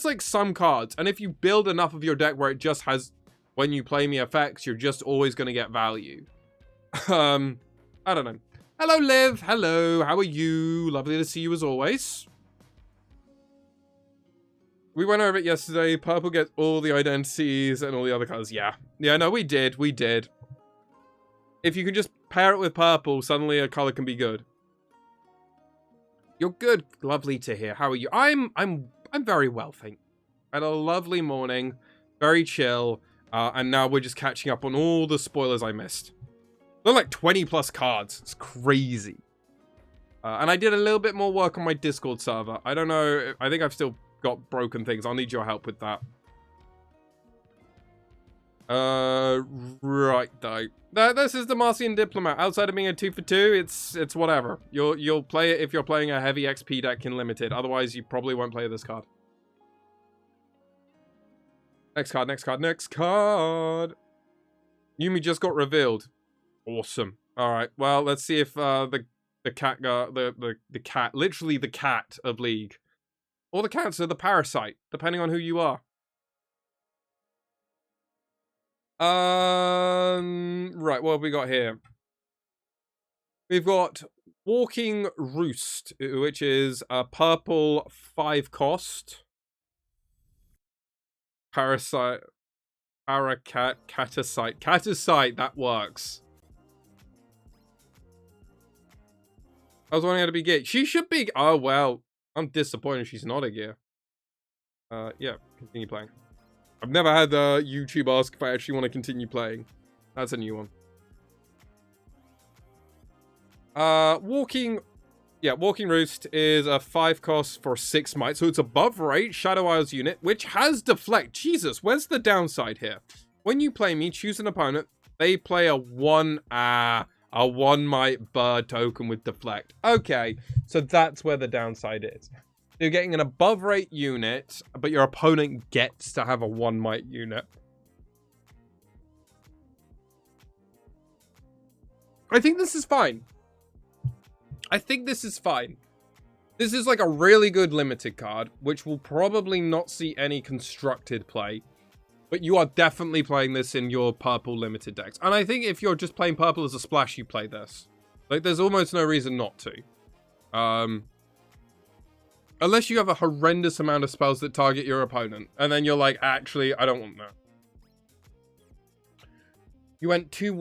like some cards. And if you build enough of your deck where it just has, when you play me effects, you're just always going to get value. I don't know. Hello, Liv. Hello. How are you? Lovely to see you as always. We went over it yesterday. Purple gets all the identities and all the other colors. Yeah. Yeah, no, we did. We did. If you could just pair it with purple, suddenly a color can be good. You're good. Lovely to hear. How are you? I'm very well, thank you. Had a lovely morning, very chill. And now we're just catching up on all the spoilers I missed. There are like 20 plus cards. It's crazy. And I did a little bit more work on my Discord server. I don't know. I think I've still got broken things. I'll need your help with that. Right though. This is the Martian Diplomat. Outside of being a 2 for 2, it's whatever. You'll play it if you're playing a heavy XP deck in limited. Otherwise, you probably won't play this card. Next card, next card, next card. Yuumi just got revealed. Awesome. All right. Well, let's see if the cat the cat, literally the cat of League, or the cancer, the parasite, depending on who you are. Right, what have we got here? We've got Walking Roost, which is a purple 5-cost. Parasite. Catasite. Catasite, that works. I was wanting her to be gear. She should be. Oh, well. I'm disappointed she's not a gear. Yeah, continue playing. I've never had YouTube ask if I actually want to continue playing. That's a new one. Walking Roost is a 5-cost for 6 might, so it's above rate Shadow Isles unit, which has deflect. Jesus, where's the downside here? When you play me, choose an opponent. They play a 1 might bird token with deflect. Okay, so that's where the downside is. You're getting an above rate unit, but your opponent gets to have a 1 might unit. I think this is fine. This is like a really good limited card, which will probably not see any constructed play. But you are definitely playing this in your purple limited decks. And I think if you're just playing purple as a splash, you play this. Like, there's almost no reason not to. Unless you have a horrendous amount of spells that target your opponent. And then you're like, actually, I don't want that. You went to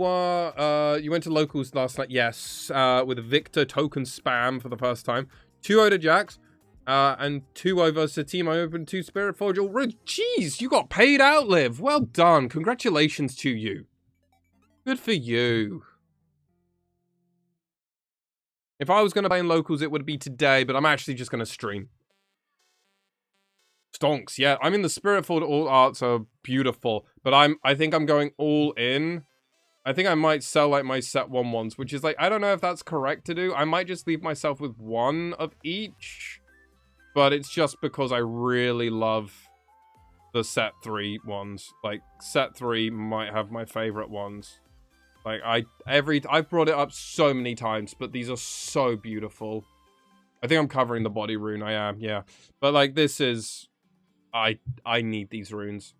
locals last night, yes, with a Victor token spam for the first time. 2 Oda Jacks, and 2 over Satima opened 2 Spirit Forge. Jeez, you got paid Outlive. Well done. Congratulations to you. Good for you. If I was going to play in locals, it would be today, but I'm actually just going to stream. Stonks, yeah. I mean, the Spirit Forge all arts are beautiful, but I think I'm going all in. I think I might sell like my set 1/1s, which is like, I don't know if that's correct to do. I might just leave myself with 1 of each, but it's just because I really love the set 3 ones. Like, set 3 might have my favorite ones. Like, I've brought it up so many times, but these are so beautiful. I think I'm covering the body rune. I am, yeah. But like, this is, I need these runes.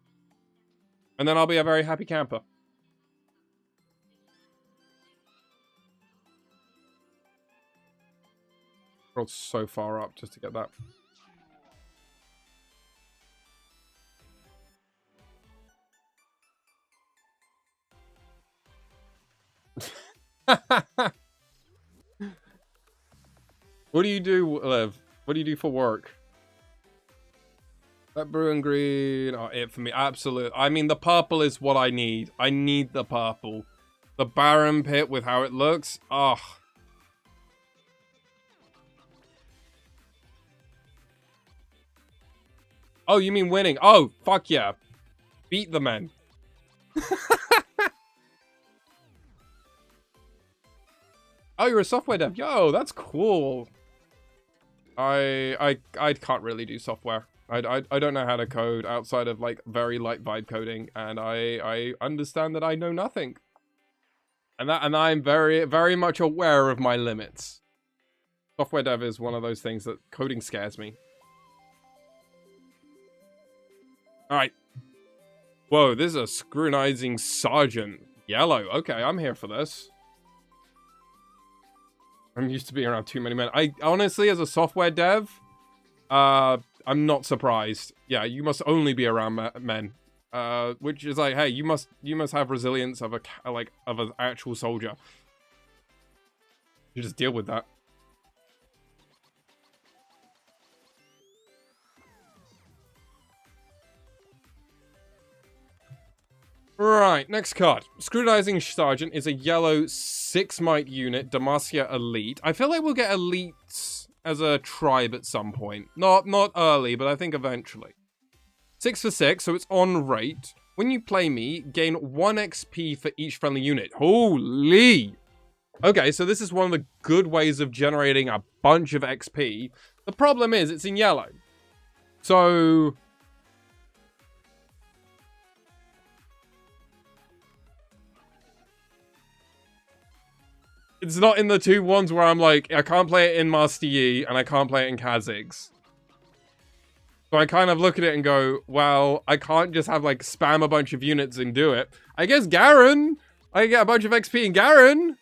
And then I'll be a very happy camper. Rolled so far up just to get that. What do you do, Lev? What do you do for work? That blue and green are it for me. Absolute. I mean, the purple is what I need. I need the purple. The Baron Pit with how it looks. Ugh. Oh, you mean winning? Oh, fuck yeah. Beat the men. Oh, you're a software dev. Yo, that's cool. I can't really do software. I don't know how to code outside of like very light vibe coding, and I understand that I know nothing. And I'm very much aware of my limits. Software dev is one of those things that coding scares me. Alright. Whoa, this is a scrutinizing sergeant. Yellow. Okay, I'm here for this. I'm used to being around too many men. I honestly, as a software dev, I'm not surprised. Yeah, you must only be around men. Which is like, hey, you must have resilience of an actual soldier. You just deal with that. Right, next card. Scrutinizing Sergeant is a yellow 6 might unit, Demacia Elite. I feel like we'll get elites as a tribe at some point. Not early, but I think eventually. 6 for 6, so it's on rate. When you play me, gain 1 XP for each friendly unit. Holy! Okay, so this is one of the good ways of generating a bunch of XP. The problem is, it's in yellow. So... it's not in the two ones where I'm like, I can't play it in Master Yi, and I can't play it in Kha'Zix. So I kind of look at it and go, well, I can't just have, like, spam a bunch of units and do it. I guess Garen! I can get a bunch of XP in Garen!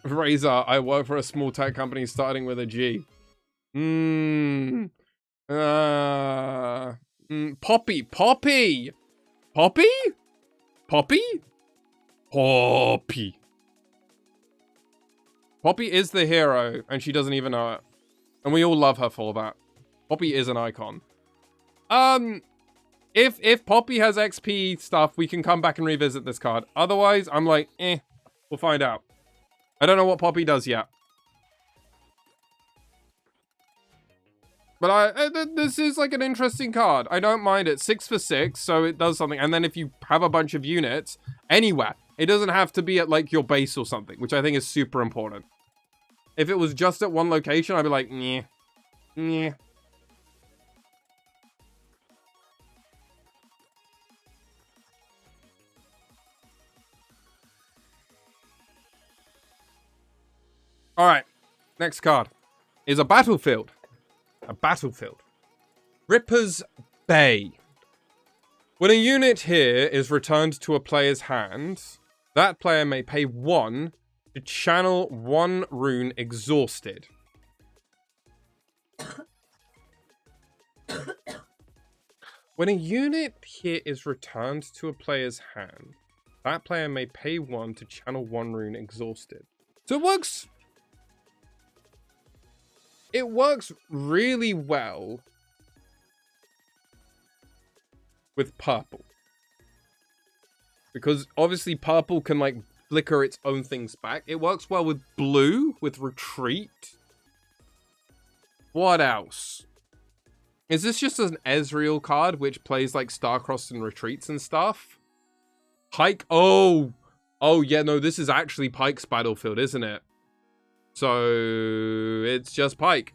Razor, I work for a small tech company starting with a G. Poppy! Poppy! Poppy? Poppy? Poppy. Poppy is the hero, and she doesn't even know it. And we all love her for that. Poppy is an icon. If Poppy has XP stuff, we can come back and revisit this card. Otherwise, I'm like, we'll find out. I don't know what Poppy does yet. But this is like an interesting card. I don't mind it. 6 for 6, so it does something. And then if you have a bunch of units anywhere, it doesn't have to be at like your base or something, which I think is super important. If it was just at one location, I'd be like, nyeh. Nyeh. Alright, next card is a battlefield. A battlefield. Ripper's Bay. When a unit here is returned to a player's hand, that player may pay 1 to channel 1 rune exhausted. When a unit here is returned to a player's hand, that player may pay 1 to channel 1 rune exhausted. So it works... it works really well with purple. Because obviously purple can like flicker its own things back. It works well with blue, with retreat. What else? Is this just an Ezreal card which plays like Starcrossed and retreats and stuff? Pyke? Oh yeah, no, this is actually Pyke's battlefield, isn't it? So it's just Pyke.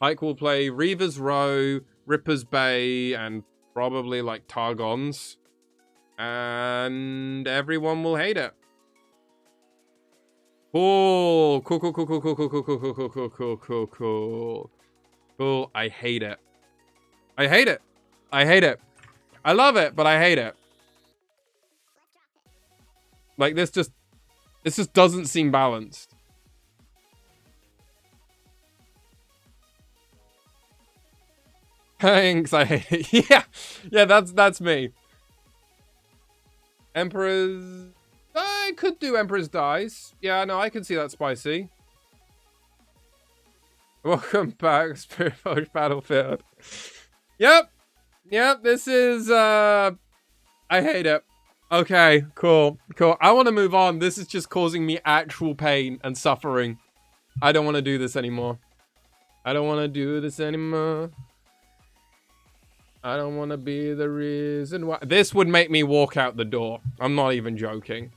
Pyke will play Reaver's Row, Ripper's Bay, and probably like Targon's. And everyone will hate it. Cool. Cool. I hate it. I hate it. I hate it. I love it, but I hate it. Like this just doesn't seem balanced. Thanks, I hate it. Yeah, that's me. Emperor's... I could do Emperor's Dies. Yeah, no, I can see that spicy. Welcome back, Spirit Forge Battlefield. Yep, this is, I hate it. Okay, cool. I want to move on. This is just causing me actual pain and suffering. I don't want to do this anymore. I don't want to do this anymore. I don't want to be the reason why. This would make me walk out the door. I'm not even joking.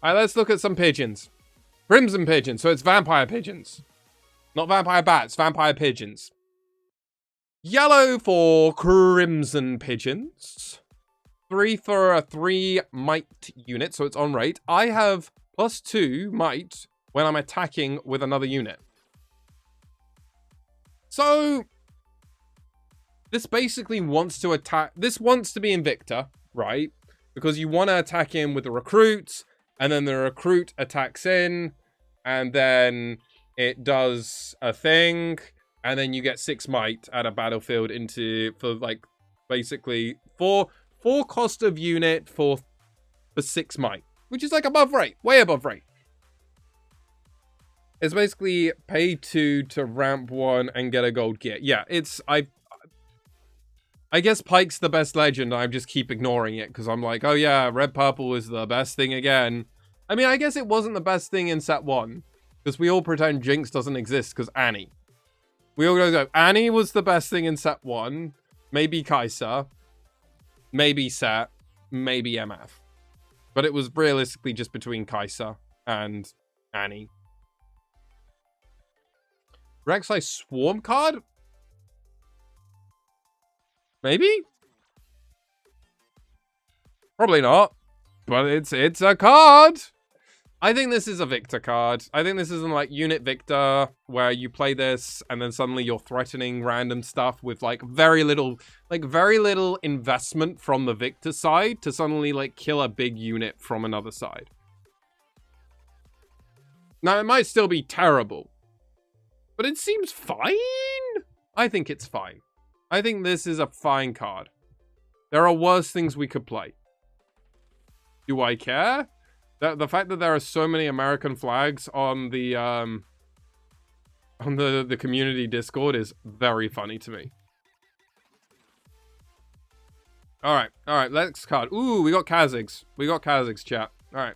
Alright, let's look at some pigeons. Crimson pigeons, so it's vampire pigeons. Not vampire bats, vampire pigeons. Yellow for crimson pigeons. 3 for a 3 might unit, so it's on rate. I have +2 might when I'm attacking with another unit. So... this basically wants to attack... this wants to be Invicta, right? Because you want to attack in with the recruit, and then the recruit attacks in, and then it does a thing, and then you get 6 might at a battlefield for like basically 4 cost of unit for 6 might, which is like above rate, way above rate. It's basically pay 2 to ramp 1 and get a gold gear. Yeah, I guess Pike's the best legend. I just keep ignoring it because I'm like, oh yeah, red purple is the best thing again. I mean, I guess it wasn't the best thing in set 1 because we all pretend Jinx doesn't exist because Annie. We all go, Annie was the best thing in set 1. Maybe Kai'Sa. Maybe Set. Maybe MF. But it was realistically just between Kai'Sa and Annie. Rek'Sai Swarm card? Maybe? Probably not. But it's a card! I think this is a Victor card. I think this isn't like Unit Victor, where you play this and then suddenly you're threatening random stuff with like very little investment from the Victor side to suddenly like kill a big unit from another side. Now, it might still be terrible, but it seems fine. I think it's fine. I think this is a fine card. There are worse things we could play. Do I care? The fact that there are so many American flags on the community Discord is very funny to me. All right, next card. Ooh, we got Kha'Zix. We got Kha'Zix, chat. All right.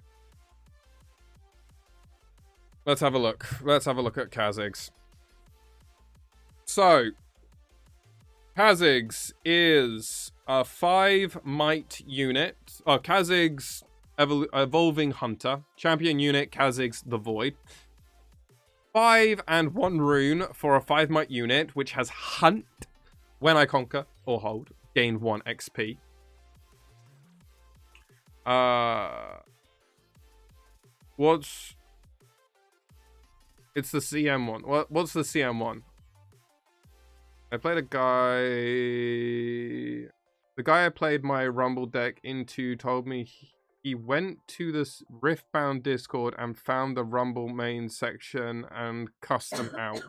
Let's have a look. Let's have a look at Kha'Zix. So, Kha'Zix is a 5 might unit. Oh, Kha'Zix Evolving Hunter. Champion unit, Kha'Zix the Void. 5 and 1 rune for a 5 might unit, which has Hunt. When I conquer or hold, gain 1 XP. It's the CM one. What's the CM one? I played a guy... The guy I played my Rumble deck into told me he went to this Riftbound Discord and found the Rumble main section and custom out.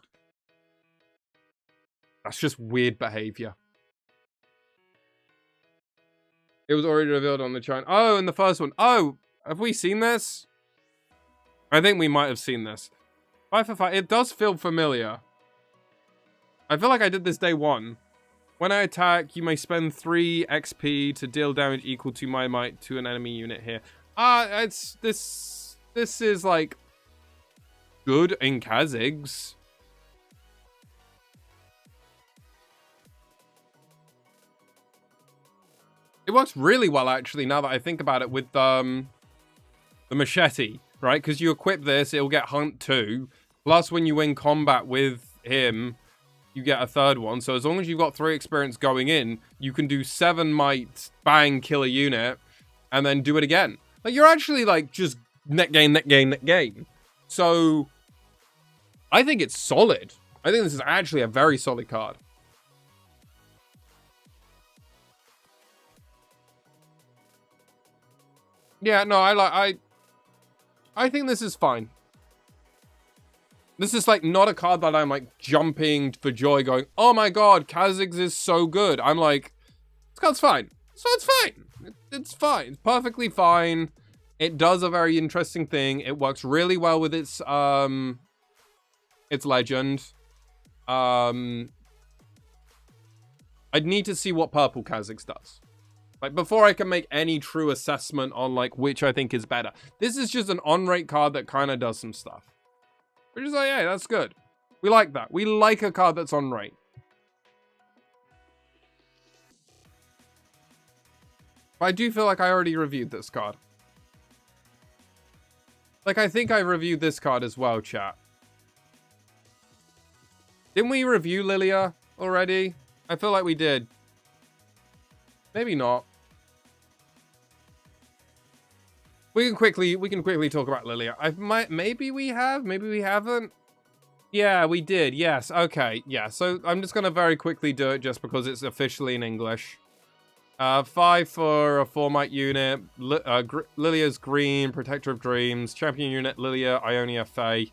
That's just weird behavior. It was already revealed on the channel. Oh, in the first one. Oh, have we seen this? I think we might have seen this. 5 for 5. It does feel familiar. I feel like I did this day 1. When I attack, you may spend 3 XP to deal damage equal to my might to an enemy unit here. This is like good in Kha'Zix. It works really well actually now that I think about it with the machete, right? Because you equip this, it'll get Hunt 2. Plus when you win combat with him, you get a 3rd one. So as long as you've got 3 experience going in, you can do 7 might, bang, kill a unit, and then do it again. Like, you're actually, like, just net gain, net gain, net gain. So, I think it's solid. I think this is actually a very solid card. Yeah, no, I think this is fine. This is, like, not a card that I'm, like, jumping for joy going, oh my god, Kha'Zix is so good. I'm like, this card's fine. So it's fine. It's fine. It's perfectly fine. It does a very interesting thing. It works really well with its legend. I'd need to see what purple Kha'Zix does. Like, before I can make any true assessment on, like, which I think is better. This is just an on-rate card that kind of does some stuff. Which is like, hey, that's good. We like that. We like a card that's on rate. But I do feel like I already reviewed this card. Like, I think I reviewed this card as well, chat. Didn't we review Lilia already? I feel like we did. Maybe not. We can quickly talk about Lilia. Maybe we have, maybe we haven't. Yeah, we did. Yes. Okay. Yeah. So I'm just gonna very quickly do it just because it's officially in English. 5 for a 4 might unit. Lilia's green, Protector of Dreams, champion unit Lilia, Ionia Fae.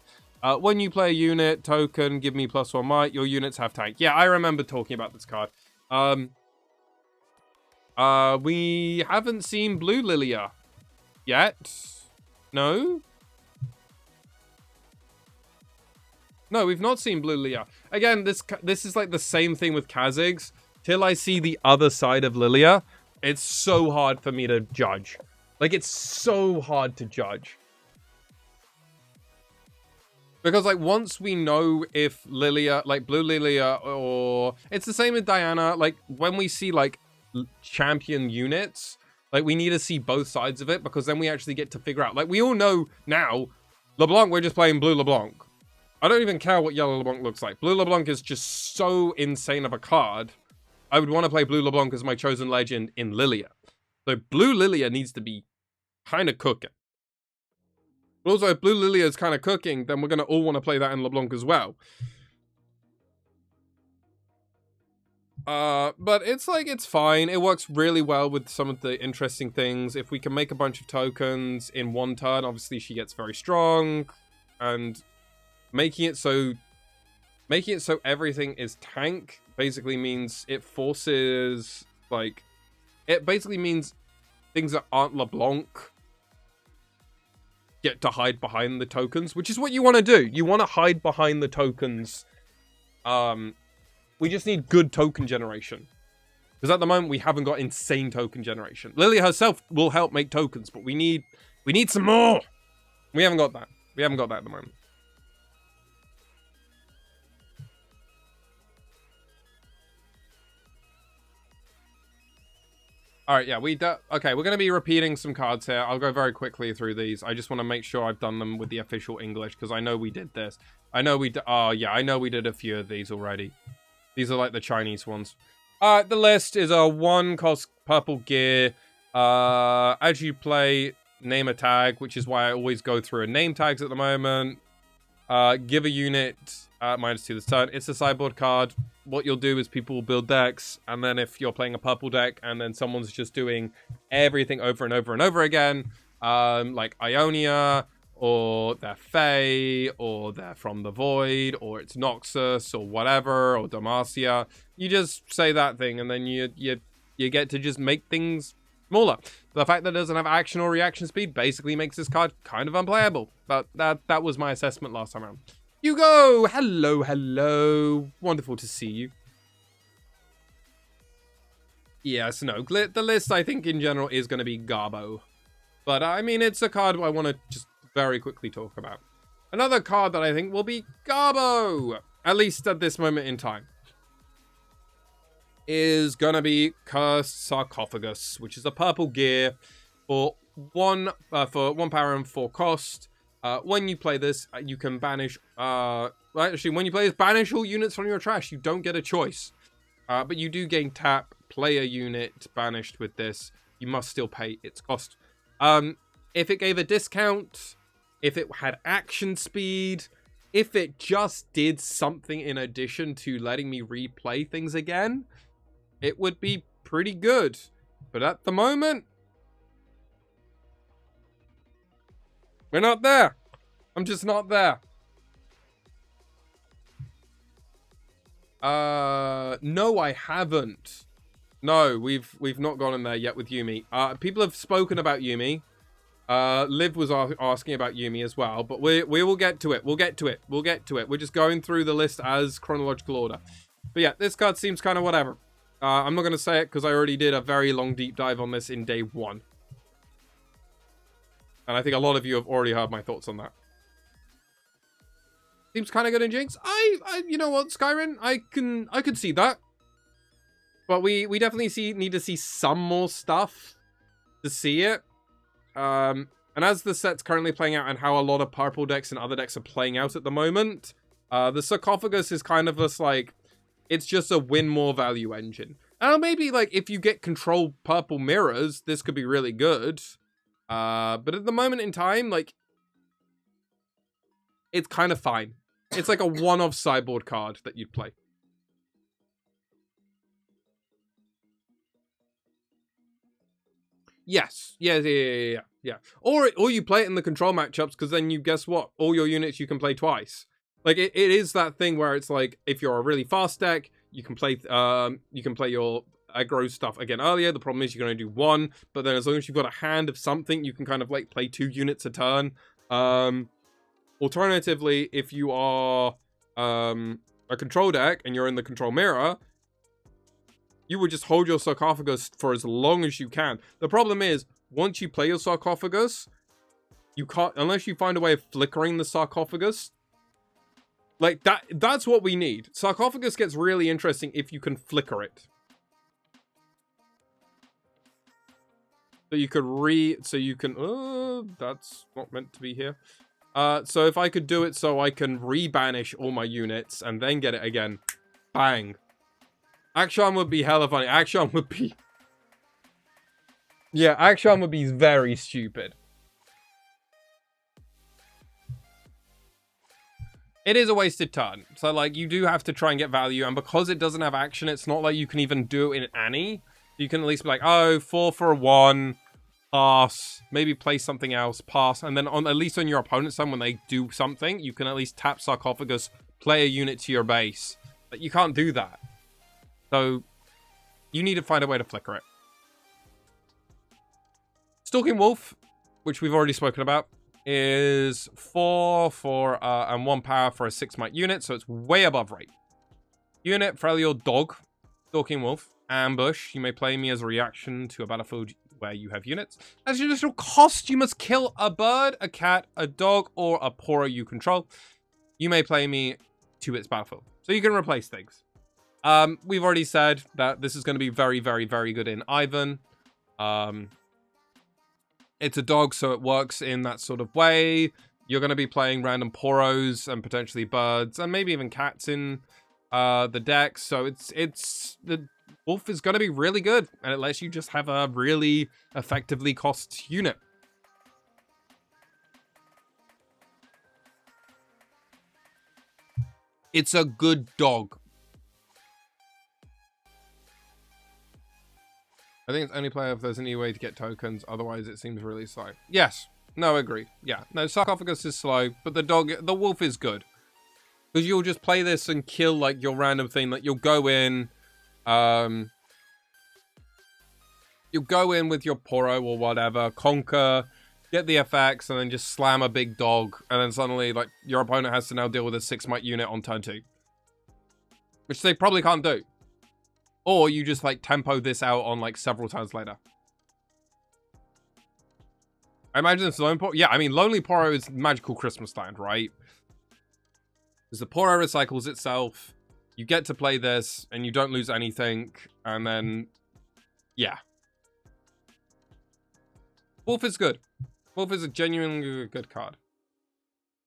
When you play a unit token, give me +1 might. Your units have tank. Yeah, I remember talking about this card. We haven't seen blue Lilia yet. No? No, we've not seen blue Lilia. Again, this is like the same thing with Kha'Zix. till I see the other side of Lilia, it's so hard for me to judge. Like, it's so hard to judge. Because, like, once we know if Lilia, like, Blue Lilia, or... It's the same with Diana. Like, when we see, like, champion units, like, we need to see both sides of it, because then we actually get to figure out. Like, we all know now, LeBlanc, we're just playing Blue LeBlanc. I don't even care what Yellow LeBlanc looks like. Blue LeBlanc is just so insane of a card. I would want to play Blue LeBlanc as my chosen legend in Lilia. So Blue Lilia needs to be kind of cooking. But also, if Blue Lilia is kind of cooking, then we're going to all want to play that in LeBlanc as well. But it's like, it's fine. It works really well with some of the interesting things. If we can make a bunch of tokens in one turn, obviously she gets very strong. And making it so everything is tank basically means it forces, like, it basically means things that aren't LeBlanc get to hide behind the tokens, which is what you want to do. You want to hide behind the tokens. We just need good token generation. Because at the moment, we haven't got insane token generation. Lilia herself will help make tokens, but we need some more. We haven't got that. We haven't got that at the moment. All right, yeah, okay, we're going to be repeating some cards here. I'll go very quickly through these. I just want to make sure I've done them with the official English, because I know we did this. I know we did a few of these already. These are like the Chinese ones. The list is a 1 cost purple gear. As you play, name a tag, which is why I always go through name tags at the moment. Give a unit -2 this turn. It's a sideboard card. What you'll do is people will build decks, and then if you're playing a purple deck and then someone's just doing everything over and over and over again, like Ionia, or they're Fae, or they're From the Void, or it's Noxus, or whatever, or Demacia, you just say that thing, and then you get to just make things smaller. The fact that it doesn't have action or reaction speed basically makes this card kind of unplayable, but that was my assessment last time around. Hugo! Hello, hello. Wonderful to see you. Yes, no. The list, I think, in general, is going to be Garbo. But, I mean, it's a card I want to just very quickly talk about. Another card that I think will be Garbo, at least at this moment in time, is going to be Cursed Sarcophagus, which is a purple gear for 1 power and 4 cost. When you play this, you can banish, actually, when you play this, banish all units from your trash. You don't get a choice. But you do gain tap, play a unit banished with this. You must still pay its cost. If it gave a discount, if it had action speed, if it just did something in addition to letting me replay things again, it would be pretty good. But at the moment, we're not there. I'm just not there. No, I haven't. No, we've not gone in there yet with Yuumi. People have spoken about Yuumi. Liv was asking about Yuumi as well, but we will get to it. We'll get to it. We're just going through the list as chronological order. But yeah, this card seems kind of whatever. I'm not going to say it because I already did a very long deep dive on this in day 1. And I think a lot of you have already heard my thoughts on that. Seems kind of good in Jinx. You know what, Skyrim? I can see that. But we definitely need to see some more stuff to see it. And as the set's currently playing out and how a lot of purple decks and other decks are playing out at the moment, the Sarcophagus is kind of just like, it's just a win more value engine. And maybe like if you get control purple mirrors, this could be really good. But at the moment in time, like, it's kind of fine. It's like a one-off sideboard card that you'd play. Yes. Yeah. Or you play it in the control matchups, because then you, guess what? All your units you can play twice. Like, it is that thing where it's like, if you're a really fast deck, you can play your aggro stuff again earlier. The problem is you're going to do 1, but then as long as you've got a hand of something, you can kind of like play 2 units a turn. Alternatively, if you are a control deck and you're in the control mirror, you would just hold your sarcophagus for as long as you can. The problem is, once you play your sarcophagus, you can't, unless you find a way of flickering the sarcophagus. Like, that's what we need. Sarcophagus gets really interesting if you can flicker it. So you could that's not meant to be here. So if I could do it so I can rebanish all my units and then get it again. Bang. Akshan would be hella funny. Akshan would be... Yeah, Akshan would be very stupid. It is a wasted turn. So, like, you do have to try and get value. And because it doesn't have action, it's not like you can even do it in Annie. You can at least be like, oh, 4 for a 1. Pass. Maybe play something else. Pass. And then at least on your opponent's turn, when they do something, you can at least tap Sarcophagus, play a unit to your base. But you can't do that. So, you need to find a way to flicker it. Stalking Wolf, which we've already spoken about, is 4 for and 1 power for a 6 might unit, so it's way above rate. Unit, Freljord Dog, Stalking Wolf, Ambush. You may play me as a reaction to a battlefield where you have units. As your additional cost, you must kill a bird, a cat, a dog, or a Poro you control. You may play me to its battlefield. So you can replace things. We've already said that this is going to be very, very, very good in Ivan. It's a dog, so it works in that sort of way. You're going to be playing random Poros and potentially birds and maybe even cats in the deck. So the wolf is going to be really good, and it lets you just have a really effectively cost unit. It's a good dog. I think it's only play if there's any way to get tokens, otherwise it seems really slow. Yes. No, agreed. Yeah. No, Sarcophagus is slow, but the wolf is good. Because you'll just play this and kill, like, your random thing. Like, you'll go in with your Poro or whatever, conquer, get the effects, and then just slam a big dog, and then suddenly, like, your opponent has to now deal with a 6 might unit on turn 2. Which they probably can't do. Or you just, like, tempo this out on, like, several turns later. I imagine it's Lone Poro. Yeah, I mean, Lonely Poro is Magical Christmas Land, right? Because the Poro recycles itself. You get to play this, and you don't lose anything. And then, yeah. Wolf is good. Wolf is a genuinely good card.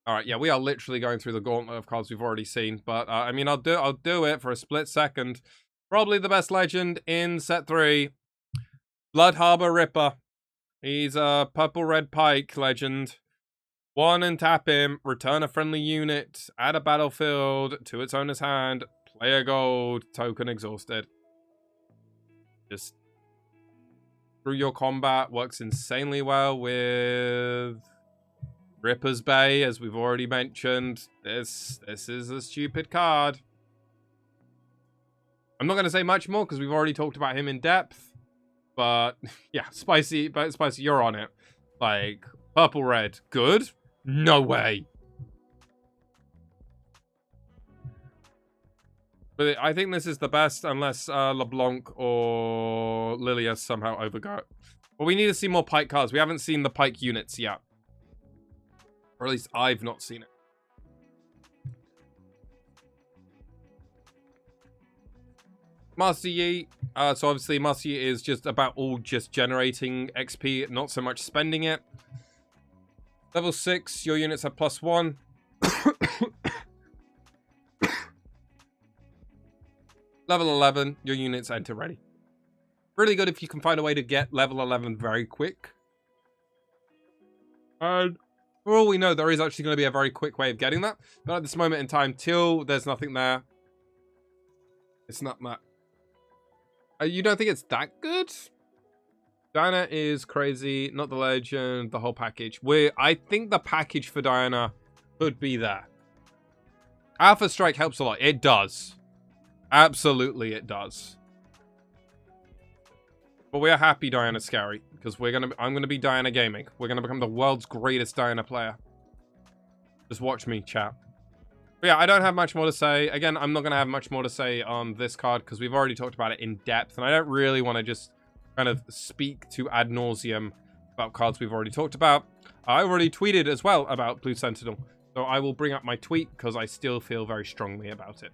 Alright, yeah, we are literally going through the gauntlet of cards we've already seen. But, I mean, I'll do it for a split second. Probably the best legend in set 3. Blood Harbor Ripper. He's a purple-red pike legend. 1 and tap him. Return a friendly unit. Add a battlefield to its owner's hand. Play a gold. Token exhausted. Just through your combat. Works insanely well with Ripper's Bay, as we've already mentioned. This is a stupid card. I'm not going to say much more because we've already talked about him in depth. But, yeah, Spicy, you're on it. Like, purple red, good? No way. But I think this is the best unless LeBlanc or Lilia somehow overgo it. But we need to see more pike cards. We haven't seen the pike units yet. Or at least I've not seen it. Master Yi. So obviously Master Yi is just about all just generating XP, not so much spending it. Level 6, your units have +1. Level 11, your units enter ready. Really good if you can find a way to get level 11 very quick. And for all we know, there is actually going to be a very quick way of getting that. But at this moment in time, till there's nothing there, it's not that. You don't think it's that good? Diana is crazy, not the legend, the whole package. I think the package for Diana could be there. Alpha Strike helps a lot. It does. Absolutely it does. But we are happy Diana's scary, because I'm gonna be Diana Gaming. We're gonna become the world's greatest Diana player. Just watch me, chat. But yeah, I don't have much more to say. Again, I'm not going to have much more to say on this card because we've already talked about it in depth. And I don't really want to just kind of speak to ad nauseum about cards we've already talked about. I already tweeted as well about Blue Sentinel. So I will bring up my tweet because I still feel very strongly about it.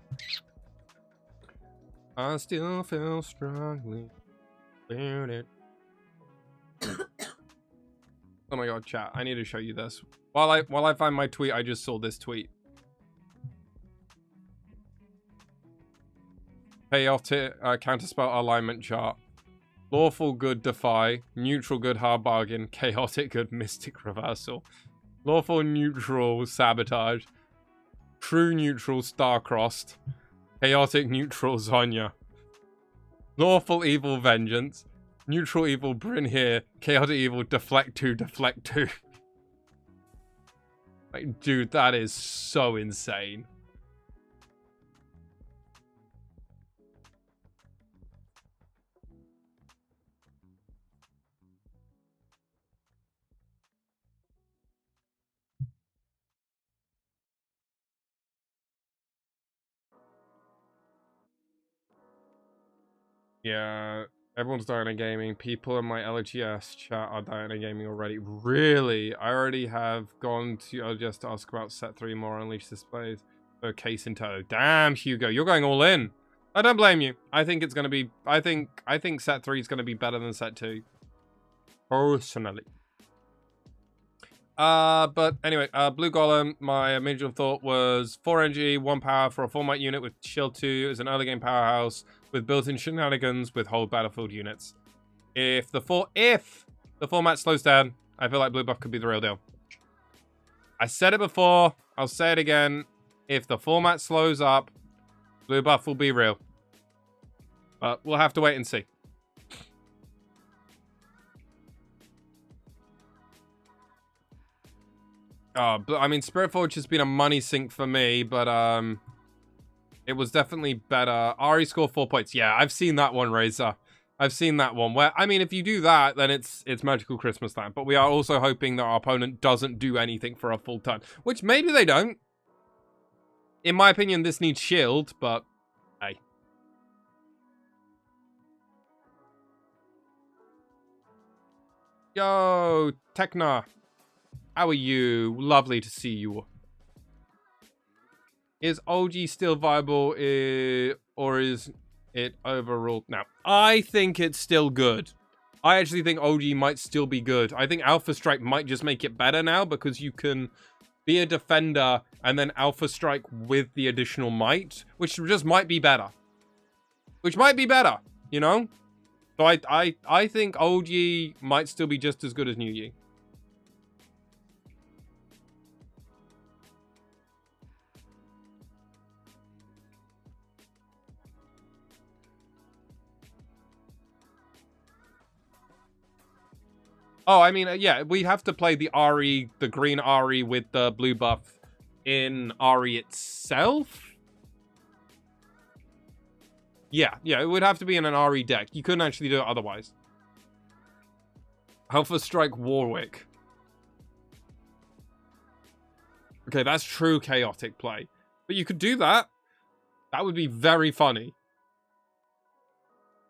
I still feel strongly about it. Oh my god, chat. I need to show you this. While I find my tweet, I just saw this tweet. Chaotic counterspell alignment chart. Lawful good defy. Neutral good hard bargain. Chaotic good mystic reversal. Lawful neutral sabotage. True neutral star-crossed. Chaotic neutral Zonya. Lawful evil vengeance. Neutral evil Bryn here. Chaotic evil deflect 2, deflect 2. Like, dude, that is so insane. Yeah, everyone's Diana Gaming. People in my LGS chat are Diana Gaming already. Really? I already have gone to LGS to ask about set 3 more Unleashed displays. So case in tow. Damn, Hugo, you're going all in. I don't blame you. I think it's gonna be. I think set 3 is gonna be better than set 2. Personally. But anyway, Blue Golem, my original thought was 4 energy, 1 power for a 4-might unit with Shield 2 as an early game powerhouse with built-in shenanigans with whole battlefield units. If the format slows down, I feel like Blue Buff could be the real deal. I said it before, I'll say it again. If the format slows up, Blue Buff will be real. But we'll have to wait and see. But I mean, Spirit Forge has been a money sink for me, but it was definitely better. Ari scored 4 points. Yeah, I've seen that one, Razor. I've seen that one. Where I mean, if you do that, then it's Magical Christmas Land. But we are also hoping that our opponent doesn't do anything for a full turn, which maybe they don't. In my opinion, this needs shield, but hey. Yo, Tekna. How are you? Lovely to see you. Is OG still viable, or is it overruled now? I think it's still good. I actually think OG might still be good. I think Alpha Strike might just make it better now because you can be a defender and then Alpha Strike with the additional might, which just might be better. Which might be better, you know? So I think OG might still be just as good as New Yi. Oh, I mean, yeah, we have to play the Ahri, the green Ahri with the blue buff in Ahri itself. Yeah, it would have to be in an Ahri deck. You couldn't actually do it otherwise. Alpha Strike Warwick. Okay, that's true chaotic play. But you could do that. That would be very funny.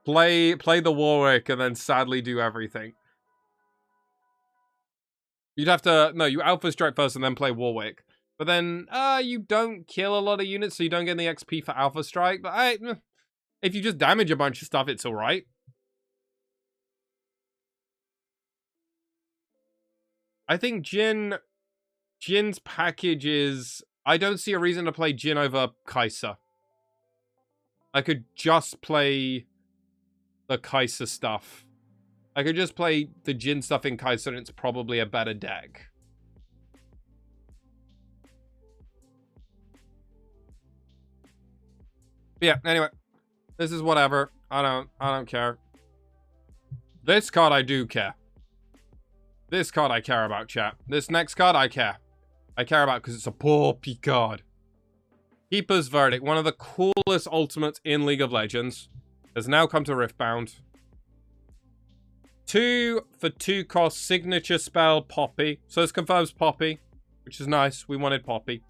Play the Warwick and then sadly do everything. You'd have to... No, you Alpha Strike first and then play Warwick. But then, you don't kill a lot of units, so you don't get the XP for Alpha Strike. But if you just damage a bunch of stuff, it's alright. I think Jhin's package is... I don't see a reason to play Jhin over Kai'Sa. I could just play the Kai'Sa stuff. I could just play the Jhin stuff in Kai'Sa and it's probably a better deck. But yeah, anyway. This is whatever. I don't care. This card I do care. This card I care about, chat. This next card I care. I care about because it's a poppy card. Keeper's Verdict, one of the coolest ultimates in League of Legends, has now come to Riftbound. 2 for 2 cost signature spell Poppy. So this confirms Poppy, which is nice. We wanted Poppy.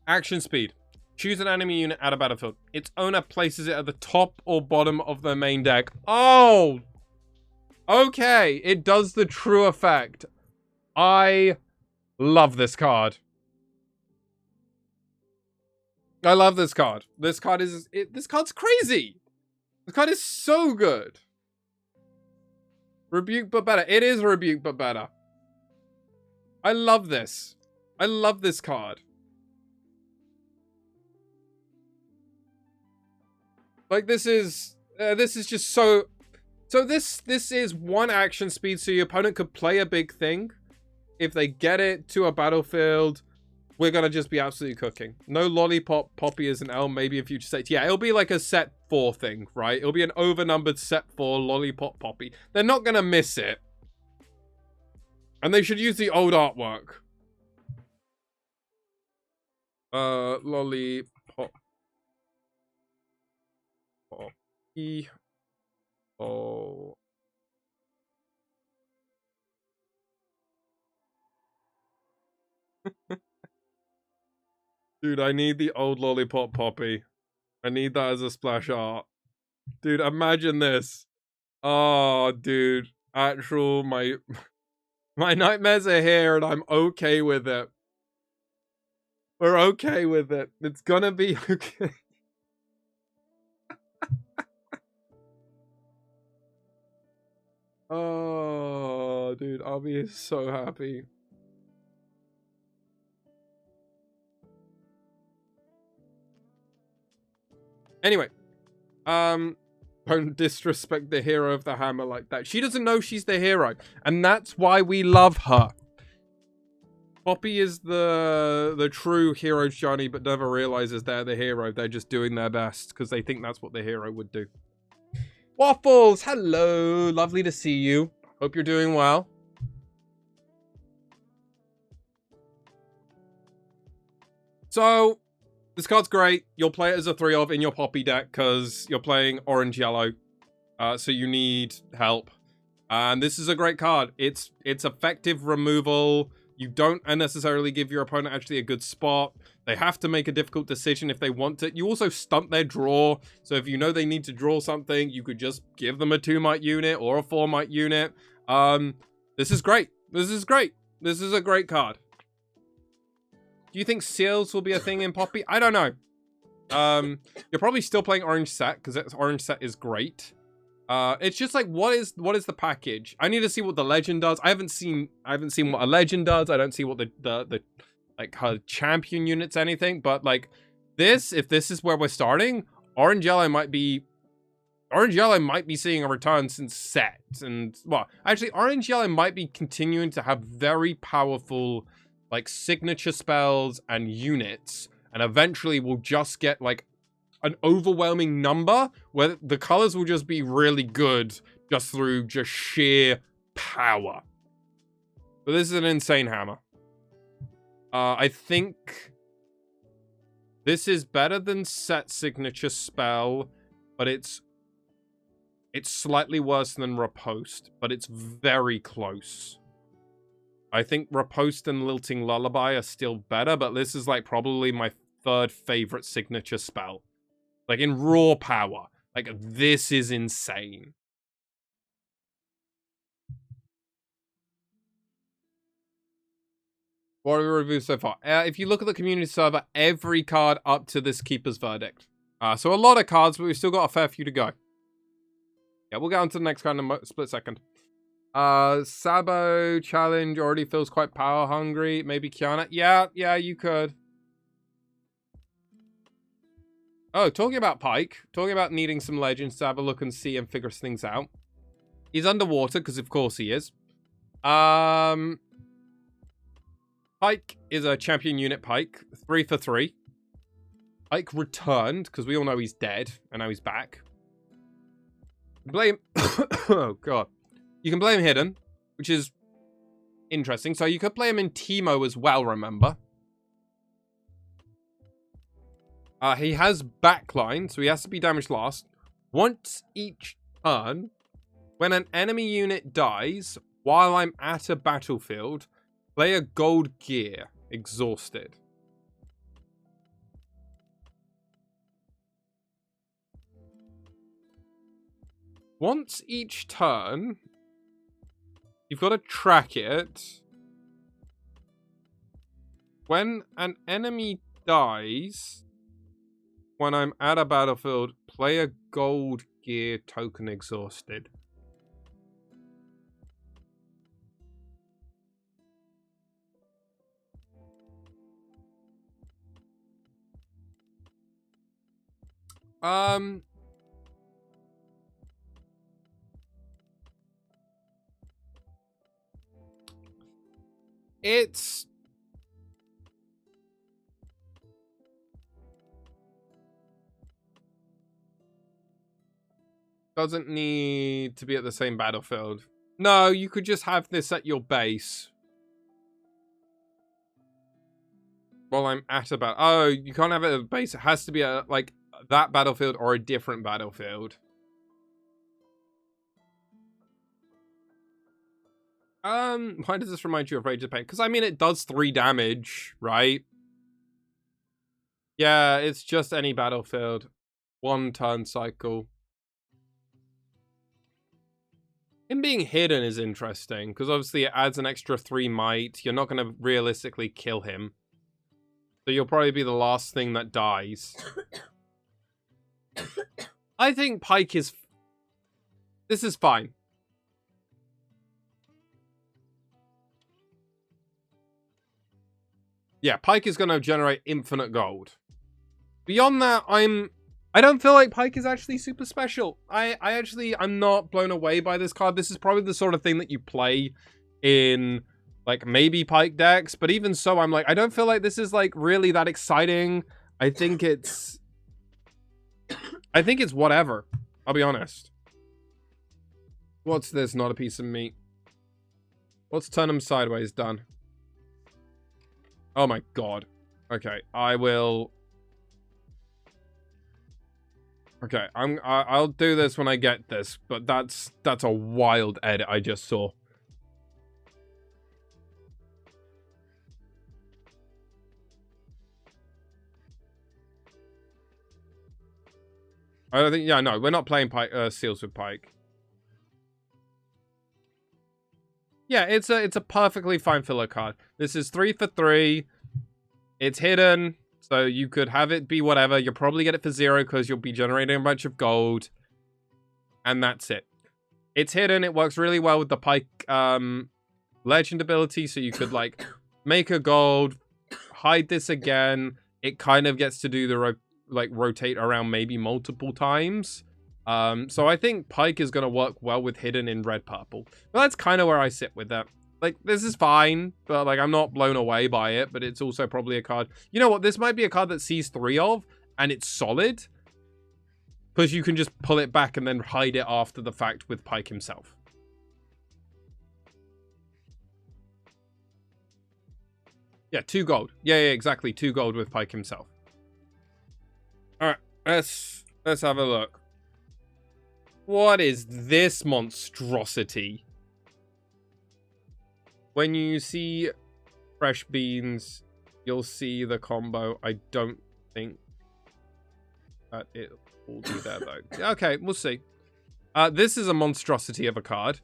Action speed. Choose an enemy unit at a battlefield. Its owner places it at the top or bottom of their main deck. Oh! Okay, it does the true effect. I love this card. I love this card. This card is... this card's crazy. This card is so good. Rebuke but better. It is rebuke but better. I love this. I love this card. Like, this is just so... So this is one action speed, so your opponent could play a big thing. If they get it to a battlefield, we're gonna just be absolutely cooking. No Lollipop Poppy is an L, maybe a future state. Yeah, it'll be like a set 4 thing, right? It'll be an overnumbered set 4 Lollipop Poppy. They're not gonna miss it. And they should use the old artwork. Lollipop Poppy. Oh. Dude, I need the old Lollipop Poppy. I need that as a splash art. Dude, imagine this. Oh, dude. Actual, my nightmares are here and I'm okay with it. We're okay with it. It's gonna be okay. Oh, dude, I'll be so happy. Anyway, don't disrespect the hero of the hammer like that. She doesn't know she's the hero, and that's why we love her. Poppy is the true hero's journey, but never realizes they're the hero. They're just doing their best because they think that's what the hero would do. Waffles, hello. Lovely to see you. Hope you're doing well. So, this card's great. You'll play it as a 3-of in your Poppy deck because you're playing orange-yellow. So you need help. And this is a great card. It's effective removal. You don't unnecessarily give your opponent actually a good spot. They have to make a difficult decision if they want it. You also stunt their draw. So if you know they need to draw something, you could just give them a 2-might unit or a 4-might unit. This is great. This is great. This is a great card. Do you think seals will be a thing in Poppy? I don't know. You're probably still playing Orange Set because that Orange Set is great. It's just like, what is the package? I need to see what the legend does. I haven't seen what a legend does. I don't see what the like her champion units, anything. But like this, if this is where we're starting, Orange Yellow might be seeing a return since Set. And well, actually, Orange Yellow might be continuing to have very powerful like signature spells and units, and eventually we'll just get like an overwhelming number where the colors will just be really good just through just sheer power. But this is an insane hammer. I think this is better than Set signature spell, but it's slightly worse than Riposte, but it's very close. I think Riposte and Lilting Lullaby are still better, but this is like probably my 3rd favorite signature spell. Like in raw power. Like this is insane. What are we reviewing so far? If you look at the community server, every card up to this Keeper's Verdict. So a lot of cards, but we've still got a fair few to go. Yeah, we'll get on to the next card in a split second. Sabo challenge already feels quite power hungry. Maybe Kiana. Yeah, you could. Oh, talking about Pyke. Talking about needing some legends to have a look and see and figure things out. He's underwater, because of course he is. Pyke is a champion unit Pyke. 3 for 3. Pyke returned, because we all know he's dead, and now he's back. Blame... oh, God. You can play him hidden, which is interesting. So you could play him in Teemo as well, remember? He has backline, so he has to be damaged last. Once each turn, when an enemy unit dies while I'm at a battlefield, play a gold gear, exhausted. once each turn, you've got to track it. When an enemy dies, when I'm at a battlefield, play a gold gear token exhausted. It's doesn't need to be at the same battlefield. No, you could just have this at your base. While I'm at a battle. Oh, you can't have it at a base. It has to be a, like, that battlefield or a different battlefield. Why does this remind you of Rage of Pain? Because, I mean, it does 3 damage, right? Yeah, it's just any battlefield. 1 turn cycle. Him being hidden is interesting, because obviously it adds an extra 3 might. You're not going to realistically kill him. So you'll probably be the last thing that dies. I think Pike is... This is fine. Yeah, Pike is going to generate infinite gold. Beyond that, I don't feel like Pike is actually super special. I'm not blown away by this card. This is probably the sort of thing that you play in, like, maybe Pike decks. But even so, I'm like, I don't feel like this is, like, really that exciting. I think it's whatever. I'll be honest. What's this? Not a piece of meat. Let's turn him sideways. Done. Oh my god. Okay, I will... Okay, I'll do this when I get this, but that's a wild edit I just saw. I don't think... Yeah, no, we're not playing Pike, Seals with Pike. Yeah, it's a perfectly fine filler card. This is 3 for 3. It's hidden, so you could have it be whatever. You'll probably get it for 0 because you'll be generating a bunch of gold. And that's it. It's hidden. It works really well with the Pike legend ability, so you could, like, make a gold, hide this again. It kind of gets to do the, rotate around maybe multiple times. So I think Pike is going to work well with hidden in red-purple. But that's kind of where I sit with that. Like, this is fine, but, like, I'm not blown away by it, but it's also probably a card... You know what? This might be a card that sees 3 of, and it's solid. Because you can just pull it back and then hide it after the fact with Pike himself. Yeah, 2 gold. Yeah, exactly. 2 gold with Pike himself. Alright, let's have a look. What is this monstrosity? When you see fresh beans, you'll see the combo. I don't think that it will be there, though. Okay, we'll see. This is a monstrosity of a card.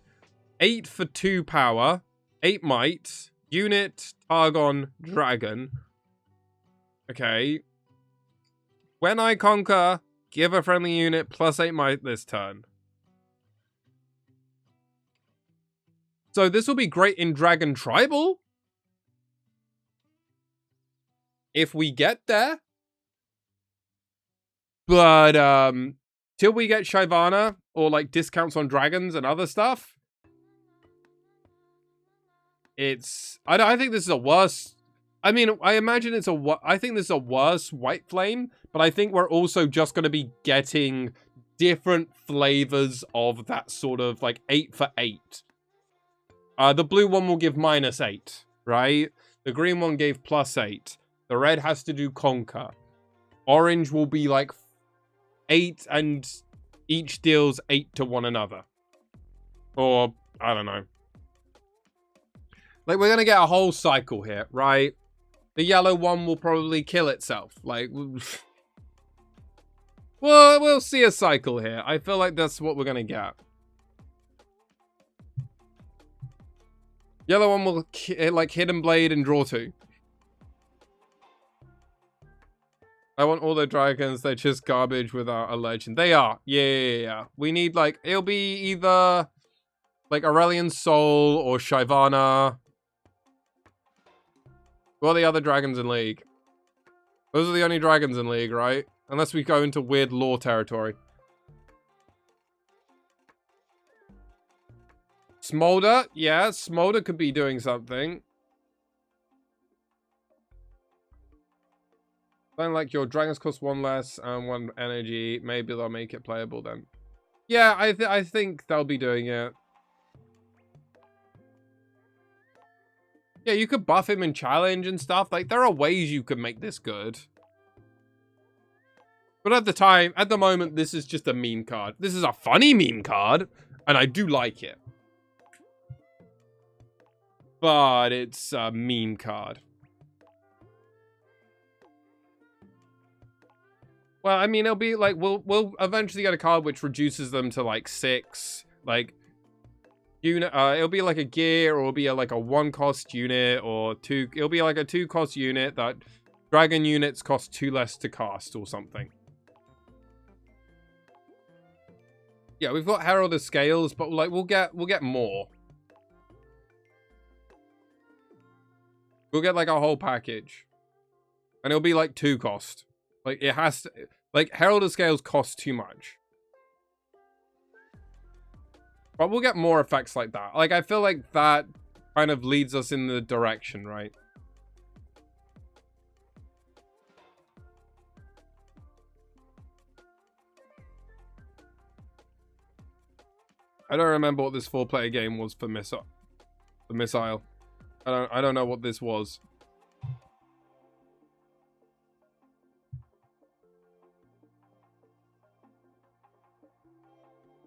8 for 2 power, 8 might, unit, Targon, dragon. Okay. When I conquer, give a friendly unit plus 8 might this turn. So this will be great in Dragon Tribal. If we get there. But, till we get Shyvana, or, like, discounts on dragons and other stuff. It's... I think this is a worse... I mean, I imagine it's a... I think this is a worse White Flame, but I think we're also just going to be getting different flavors of that sort of, like, 8 for 8. The blue one will give -8, right? The green one gave +8. The red has to do Conquer. Orange will be like 8 and each deals 8 to one another. Or, I don't know. Like, we're going to get a whole cycle here, right? The yellow one will probably kill itself. Like, well, we'll see a cycle here. I feel like that's what we're going to get. Yellow one will like Hidden Blade and draw 2. I want all the dragons. They're just garbage without a legend. They are. Yeah. We need like, it'll be either like Aurelion Sol or Shyvana. What are the other dragons in League? Those are the only dragons in League, right? Unless we go into weird lore territory. Smolder? Yeah, Smolder could be doing something. Then like your dragons cost 1 less and 1 energy. Maybe they'll make it playable then. Yeah, I think they'll be doing it. Yeah, you could buff him in challenge and stuff. Like, there are ways you could make this good. But at the moment, this is just a meme card. This is a funny meme card, and I do like it. But it's a meme card. Well, I mean, it'll be like, we'll eventually get a card which reduces them to like 6. Like, unit, it'll be like a gear, or it'll be like a 1-cost unit, or 2. It'll be like a 2-cost unit that dragon units cost 2 less to cast or something. Yeah, we've got Herald of Scales, but like we'll get more. We'll get like a whole package, and it'll be like 2 cost. Like it has to, like Herald of Scales costs too much. But we'll get more effects like that. Like, I feel like that kind of leads us in the direction, right? I don't remember what this 4-player game was for Missile. The Missile. I don't know what this was.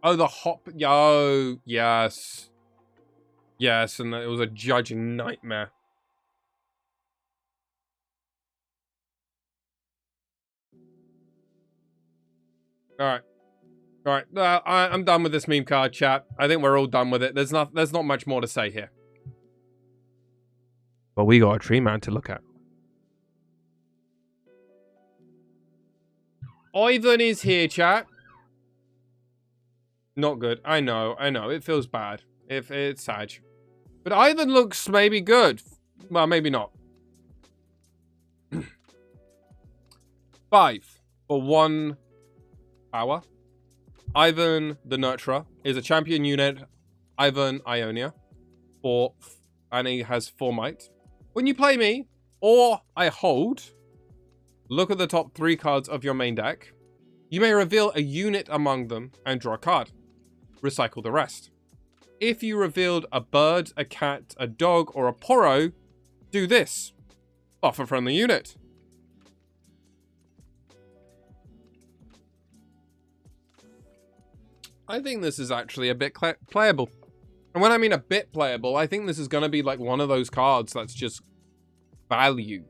Oh, the hop. Yo, yes. Yes, and it was a judging nightmare. Alright. Alright, I'm done with this meme card, chat. I think we're all done with it. There's not much more to say here. But we got a tree man to look at. Ivan is here, chat. Not good. I know. It feels bad. If it's sad. But Ivan looks maybe good. Well, maybe not. 5 for 1 power. Ivan the Nurturer is a champion unit. Ivan Ionia. And he has 4 might. When you play me, or I hold, look at the top 3 cards of your main deck. You may reveal a unit among them and draw a card. Recycle the rest. If you revealed a bird, a cat, a dog, or a Poro, do this. Buff a friendly unit. I think this is actually a bit playable. And when I mean a bit playable, I think this is going to be like one of those cards that's just value,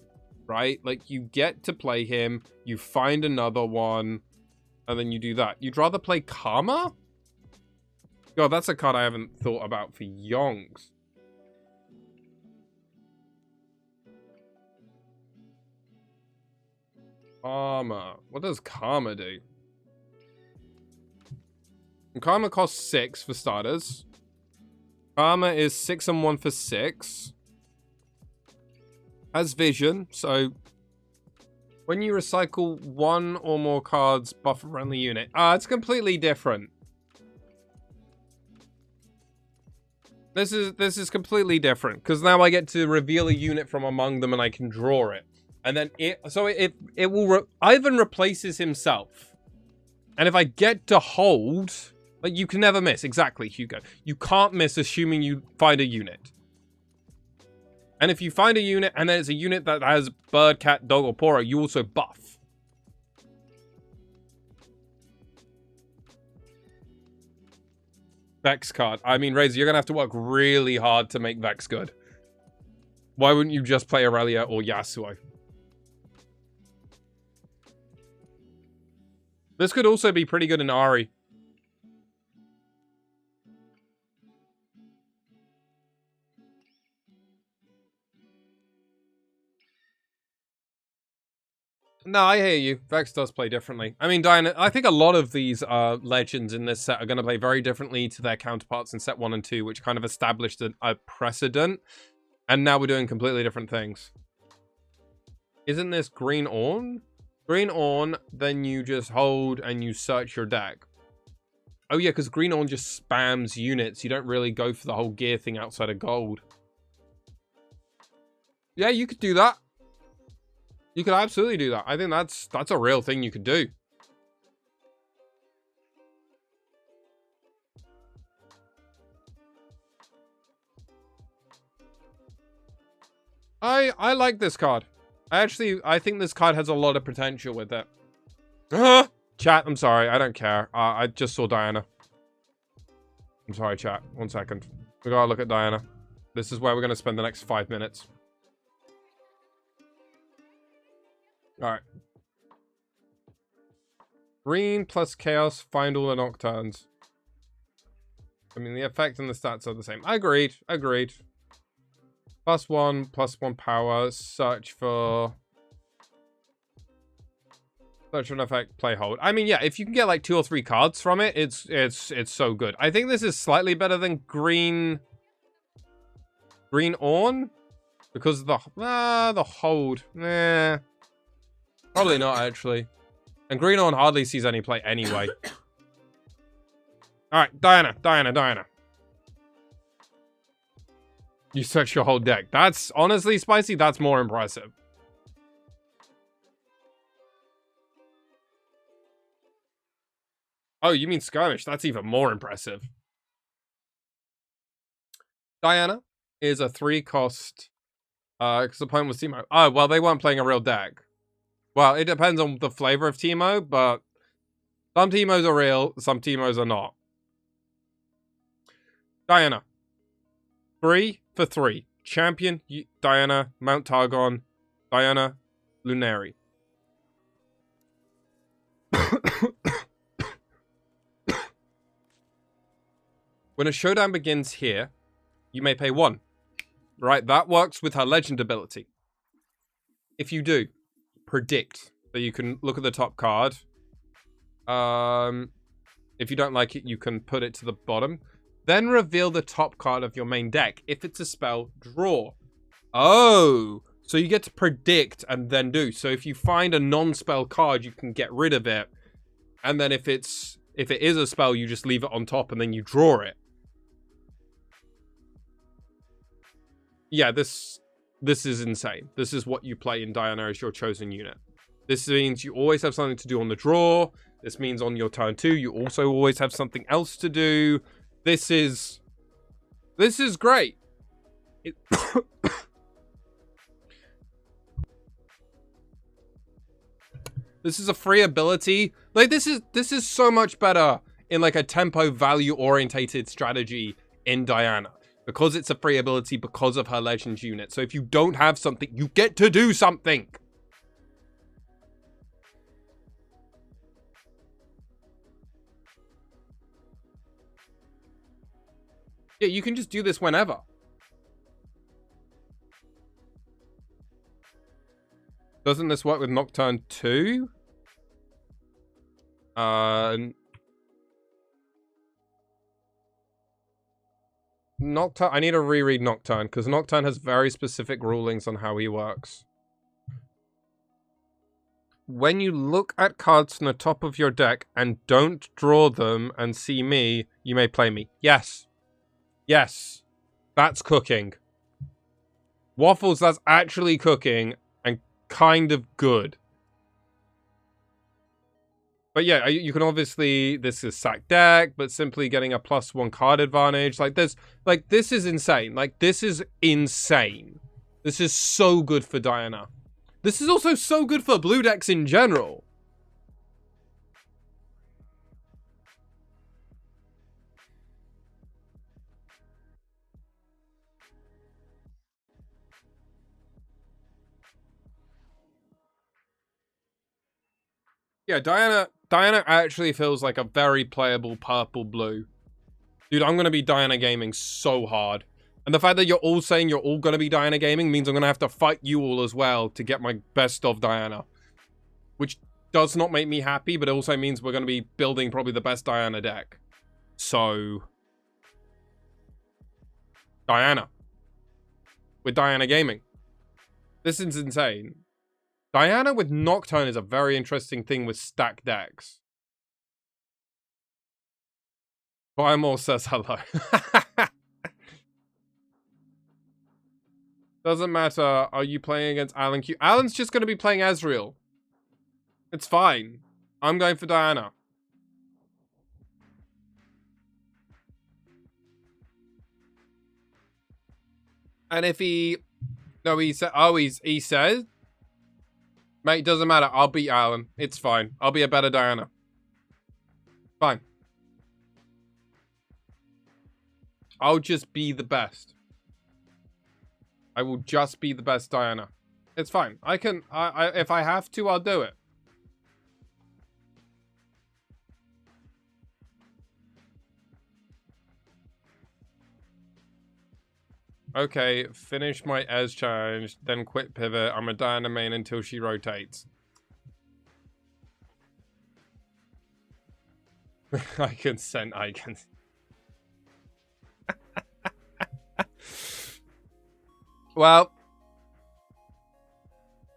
right? Like, you get to play him, you find another one, and then you do that. You'd rather play Karma? God, that's a card I haven't thought about for yonks. Karma. What does Karma do? Karma costs 6 for starters. Karma is 6 and 1 for 6. Has vision, so when you recycle 1 or more cards, buff a friendly unit. It's completely different. This is completely different, because now I get to reveal a unit from among them and I can draw it. And then it will Ivan replaces himself. And if I get to hold, like, you can never miss. Exactly, Hugo. You can't miss assuming you find a unit. And if you find a unit and then it's a unit that has bird, cat, dog, or Poro, you also buff. Vex card. I mean, Razor, you're going to have to work really hard to make Vex good. Why wouldn't you just play Aurelia or Yasuo? This could also be pretty good in Ahri. No, I hear you. Vex does play differently. I mean, Diana, I think a lot of these legends in this set are going to play very differently to their counterparts in set 1 and 2, which kind of established a precedent. And now we're doing completely different things. Isn't this Green Ornn? Green Ornn, then you just hold and you search your deck. Oh yeah, because Green Ornn just spams units. You don't really go for the whole gear thing outside of gold. Yeah, you could do that. You could absolutely do that. I think that's a real thing you could do. I like this card. I think this card has a lot of potential with it. Chat, I'm sorry. I don't care. I just saw Diana. I'm sorry, chat. 1 second. We gotta look at Diana. This is where we're gonna spend the next 5 minutes. Alright. Green plus Chaos, find all the Nocturnes. I mean, the effect and the stats are the same. Agreed. Agreed. +1 power. Search for an effect. Play hold. I mean, yeah, if you can get like 2 or 3 cards from it, it's so good. I think this is slightly better than Green Ornn because of the hold. Nah. Probably not, actually. And Green Ornn hardly sees any play anyway. Alright, Diana. You search your whole deck. That's, honestly, Spicy, that's more impressive. Oh, you mean Skirmish? That's even more impressive. Diana is a 3-cost, because the opponent was Teemo. Oh, well, they weren't playing a real deck. Well, it depends on the flavor of Teemo, but some Teemos are real, some Teemos are not. Diana. 3 for 3. Champion, Diana, Mount Targon, Diana, Lunari. When a showdown begins here, you may pay 1. Right, that works with her legend ability. If you do, predict that you can look at the top card. If you don't like it, you can put it to the bottom. Then reveal the top card of your main deck. If it's a spell, draw. Oh, so you get to predict and then do. So if you find a non-spell card, you can get rid of it. And then if it is a spell, you just leave it on top and then you draw it. Yeah, this is insane. This is what you play in Diana as your chosen unit. This means you always have something to do on the draw. This means on your turn 2, you also always have something else to do. This is great. This is a free ability. Like this is so much better in like a tempo value orientated strategy in Diana. Because it's a free ability because of her Legends unit. So if you don't have something, you get to do something. Yeah, you can just do this whenever. Doesn't this work with Nocturne too? Nocturne, I need to reread Nocturne, because Nocturne has very specific rulings on how he works. When you look at cards from the top of your deck and don't draw them and see me, you may play me. Yes. Yes. That's cooking. Waffles, that's actually cooking and kind of good. But yeah, you can obviously, this is sack deck, but simply getting a +1 card advantage. Like this is insane. Like this is insane. This is so good for Diana. This is also so good for blue decks in general. Yeah, Diana actually feels like a very playable purple-blue. Dude, I'm going to be Diana gaming so hard. And the fact that you're all saying you're all going to be Diana gaming means I'm going to have to fight you all as well to get my best of Diana. which does not make me happy, but it also means we're going to be building probably the best Diana deck. So, Diana. With Diana Gaming. This is insane. Diana with Nocturne is a very interesting thing with stacked decks. Firemore says hello. Doesn't matter. Are you playing against Alan Q? Alan's just going to be playing Ezreal. It's fine. I'm going for Diana. And if he... No, he said... Oh, he says... Mate, doesn't matter. I'll beat Alan. It's fine. I'll be a better Diana. Fine. I'll just be the best. I will just be the best Diana. It's fine. I can... if I have to, I'll do it. Okay, finish my Ez challenge, then quit pivot. I'm a Diana main until she rotates. I consent, I can. Well.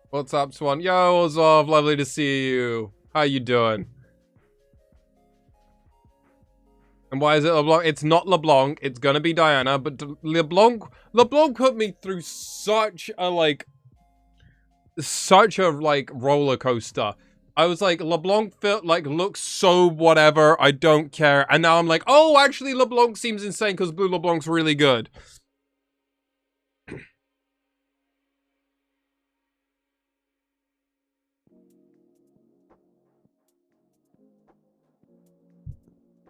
What's up, Swan? Yo, Ozov, lovely to see you. How you doing? And why is it LeBlanc? It's not LeBlanc. It's gonna be Diana, but LeBlanc put me through such a roller coaster. I was like, LeBlanc looks so whatever. I don't care. And now I'm like, oh, actually, LeBlanc seems insane because Blue LeBlanc's really good.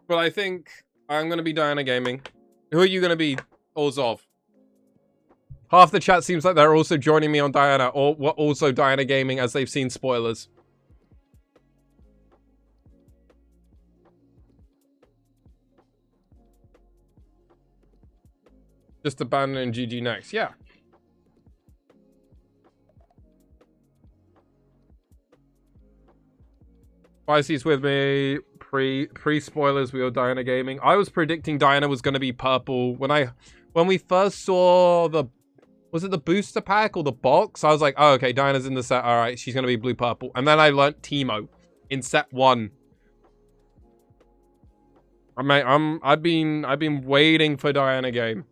But I think I'm going to be Diana Gaming. Who are you going to be, Orzov? Half the chat seems like they're also joining me on Diana, or also Diana Gaming as they've seen spoilers. Just abandon GG next. Yeah. Pisces with me. Pre-spoilers, we were Diana Gaming. I was predicting Diana was going to be purple. When we first saw the... Was it the booster pack or the box? I was like, oh, okay, Diana's in the set. All right, she's going to be blue-purple. And then I learnt Teemo in set 1. I've been waiting for Diana game.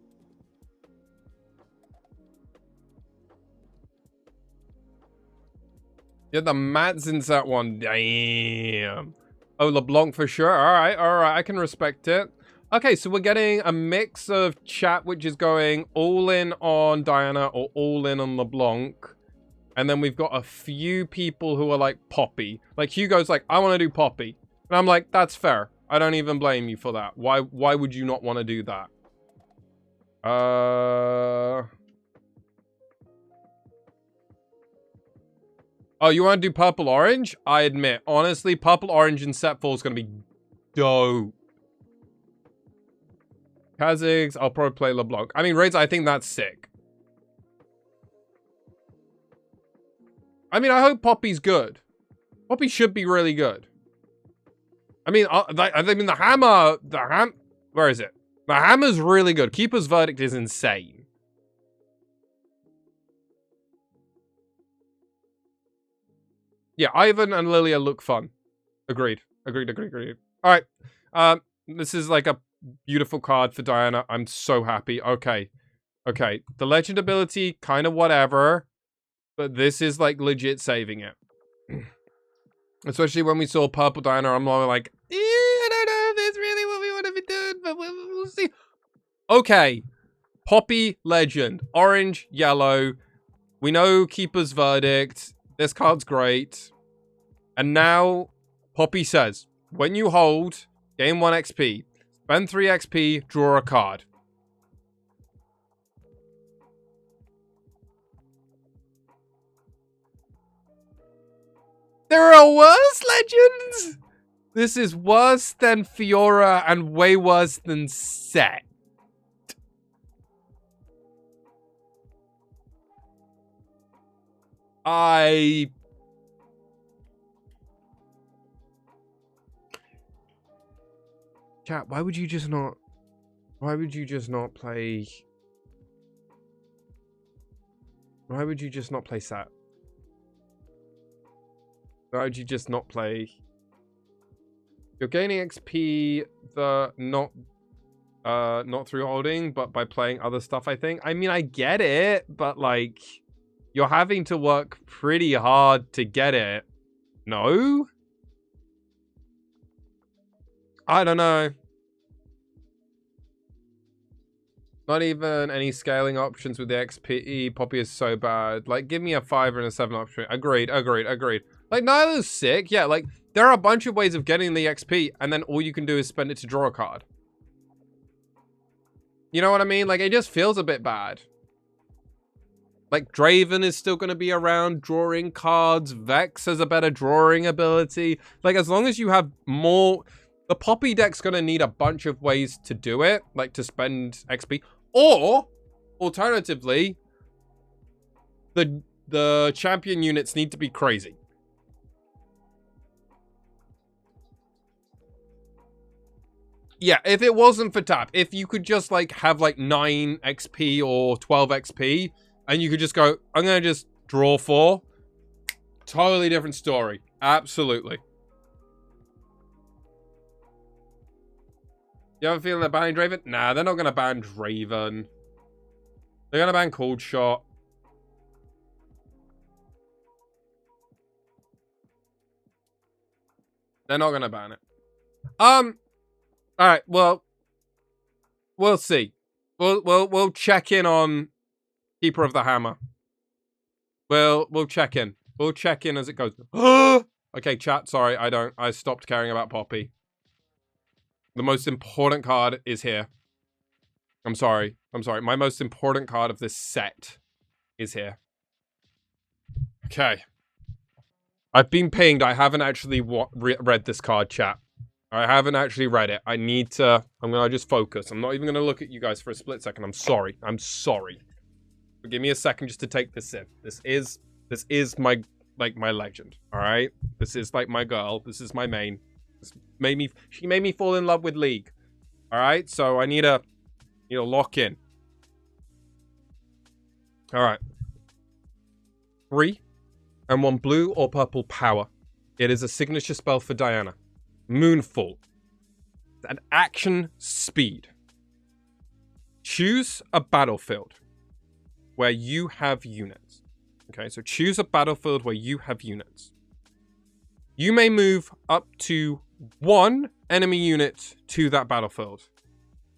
Yeah, the Mats in set 1. Damn. Oh, LeBlanc for sure. All right. I can respect it. Okay, so we're getting a mix of chat, which is going all in on Diana or all in on LeBlanc. And then we've got a few people who are like Poppy. Like Hugo's like, I want to do Poppy. And I'm like, that's fair. I don't even blame you for that. Why would you not want to do that? Oh, you want to do purple orange? I admit, honestly, purple orange in set 4 is going to be dope. Kha'Zix, I'll probably play LeBlanc. I mean, Raids, I think that's sick. I mean, I hope Poppy's good. Poppy should be really good. I mean, the hammer, where is it? The hammer's really good. Keeper's Verdict is insane. Yeah, Ivan and Lilia look fun. Agreed. All right. This is like a beautiful card for Diana. I'm so happy. Okay. The legend ability, kind of whatever. But this is like legit saving it. Especially when we saw Purple Diana, I'm like, I don't know if it's really what we want to be doing, but we'll see. Okay. Poppy, legend. Orange, yellow. We know Keeper's Verdict. This card's great. And now, Poppy says, when you hold, gain 1 XP. Spend 3 XP, draw a card. There are worse legends? This is worse than Fiora and way worse than Set. Chat, why would you just not play... Why would you just not play Sat? Why would you just not play... You're gaining XP not through holding, but by playing other stuff, I think. I mean, I get it, but like, you're having to work pretty hard to get it. No? I don't know. Not even any scaling options with the XP. Poppy is so bad. Like, give me a 5 and a 7 option. Agreed. Like, neither's sick. Yeah, like, there are a bunch of ways of getting the XP, and then all you can do is spend it to draw a card. You know what I mean? Like, it just feels a bit bad. Like, Draven is still going to be around drawing cards. Vex has a better drawing ability. Like, as long as you have more... The Poppy deck's going to need a bunch of ways to do it. Like, to spend XP. Or, alternatively, the champion units need to be crazy. Yeah, if it wasn't for tap, if you could just, like, have, like, 9 XP or 12 XP, and you could just go, I'm going to just draw 4. Totally different story. Absolutely. You have a feeling they're banning Draven? Nah, they're not going to ban Draven. They're going to ban Cold Shot. They're not going to ban it. All right, well, we'll see. We'll check in on Keeper of the Hammer. We'll check in. We'll check in as it goes. Okay, chat, sorry, I stopped caring about Poppy. The most important card is here. I'm sorry. My most important card of this set is here. Okay. I've been pinged. I haven't actually read this card, chat. I haven't actually read it. I'm gonna just focus. I'm not even gonna look at you guys for a split second. I'm sorry. But give me a second just to take this in. This is my legend. All right. This is like my girl. This is my main. She made me fall in love with League. All right. So I need to lock in. All right. 3 and 1 blue or purple power. It is a signature spell for Diana. Moonfall. At action speed. Choose a battlefield where you have units. Okay, so choose a battlefield where you have units. You may move up to 1 enemy unit to that battlefield.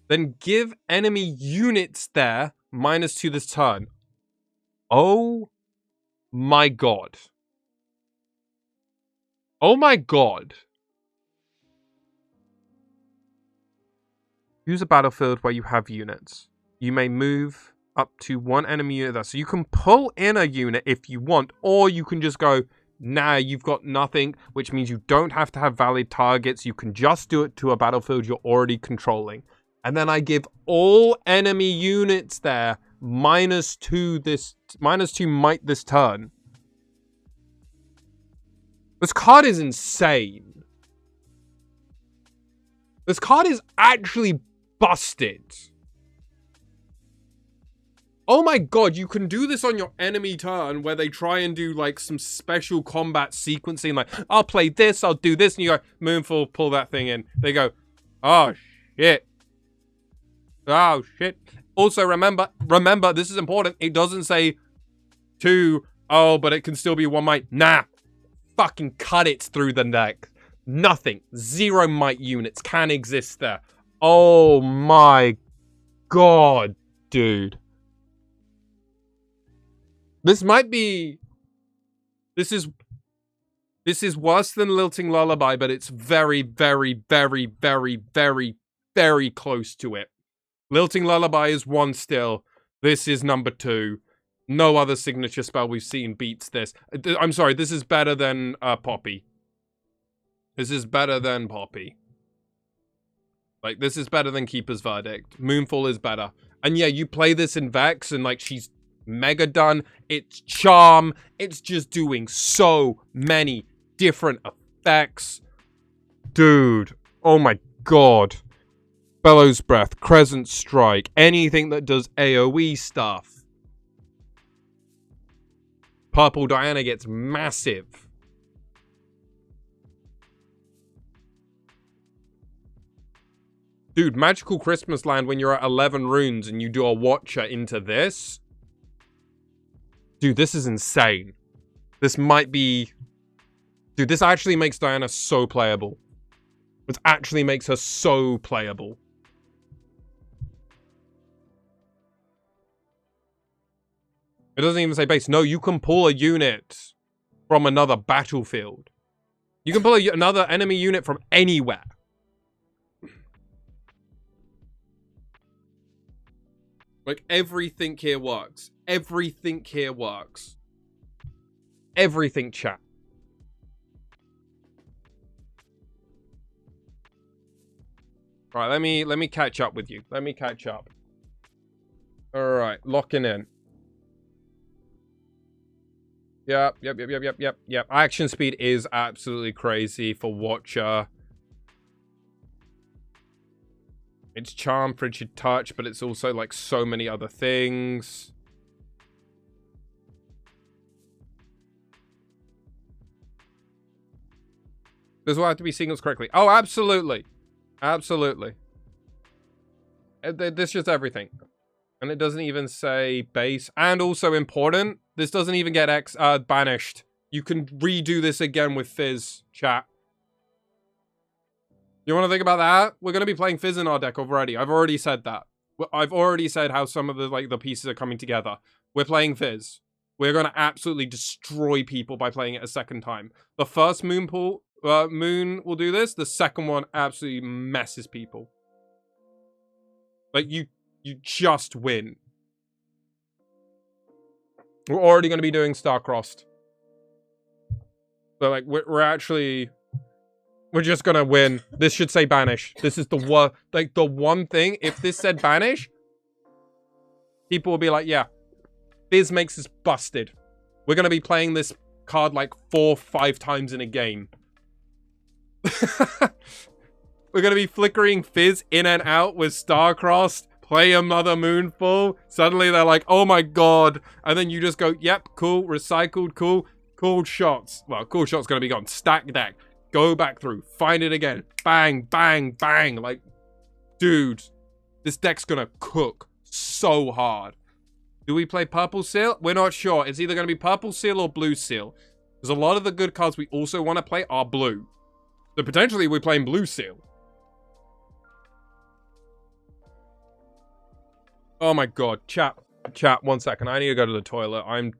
Then give enemy units there -2 this turn. Oh my god. Oh my god. Use a battlefield where you have units. You may move up to 1 enemy unit there. So you can pull in a unit if you want, or you can just go, nah, you've got nothing, which means you don't have to have valid targets. You can just do it to a battlefield you're already controlling. And then I give all enemy units there -2 might this turn. This card is insane. This card is actually busted. Oh my god, you can do this on your enemy turn where they try and do like some special combat sequencing, like, I'll play this, I'll do this, and you go, Moonfall, pull that thing in. They go, oh shit. Oh shit. Also, remember, this is important, it doesn't say 2, oh, but it can still be 1 might. Nah. Fucking cut it through the neck. Nothing. 0 might units can exist there. Oh my god, dude. This might be... This is worse than Lilting Lullaby, but it's very, very, very, very, very, very close to it. Lilting Lullaby is 1 still. This is number 2. No other signature spell we've seen beats this. I'm sorry, this is better than Poppy. This is better than Poppy. Like, this is better than Keeper's Verdict. Moonfall is better. And yeah, you play this in Vex, and like, she's mega done. It's charm. It's just doing so many different effects. Dude. Oh my god. Bellows Breath, Crescent Strike, anything that does AoE stuff. Purple Diana gets massive. Dude, Magical Christmas Land, when you're at 11 runes and you do a Watcher into this. Dude, this is insane. This might be... Dude, this actually makes Diana so playable. It actually makes her so playable. It doesn't even say base. No, you can pull a unit from another battlefield. You can pull another enemy unit from anywhere. Like, everything here works. Everything here works. Everything, chat. Alright, let me catch up with you. Let me catch up. Alright, locking in. Yep. Action speed is absolutely crazy for Watcher. It's Charm, Frigid Touch, but it's also like so many other things. This will have to be signals correctly. Oh, absolutely. Absolutely. This is just everything. And it doesn't even say base. And also important, this doesn't even get banished. You can redo this again with Fizz, chat. You want to think about that? We're going to be playing Fizz in our deck already. I've already said that. I've already said how some of the pieces are coming together. We're playing Fizz. We're going to absolutely destroy people by playing it a second time. The first Moon will do this. The second one absolutely messes people. Like, you just win. We're already going to be doing Starcrossed. So, like, we're actually... We're just gonna win. This should say banish. This is the one thing. If this said banish, people will be like, yeah, Fizz makes us busted. We're gonna be playing this card like 4 or 5 times in a game. We're gonna be flickering Fizz in and out with Starcrossed, play a Mother Moonfall. Suddenly they're like, oh my god. And then you just go, yep, cool, recycled, cool, cool shots. Well, cool shot's gonna be gone. Stack deck. Go back through. Find it again. Bang, bang, bang. Like, dude, this deck's gonna cook so hard. Do we play Purple Seal? We're not sure. It's either gonna be Purple Seal or Blue Seal. Because a lot of the good cards we also want to play are blue. So potentially we're playing Blue Seal. Oh my god. Chat, 1 second. I need to go to the toilet. I'm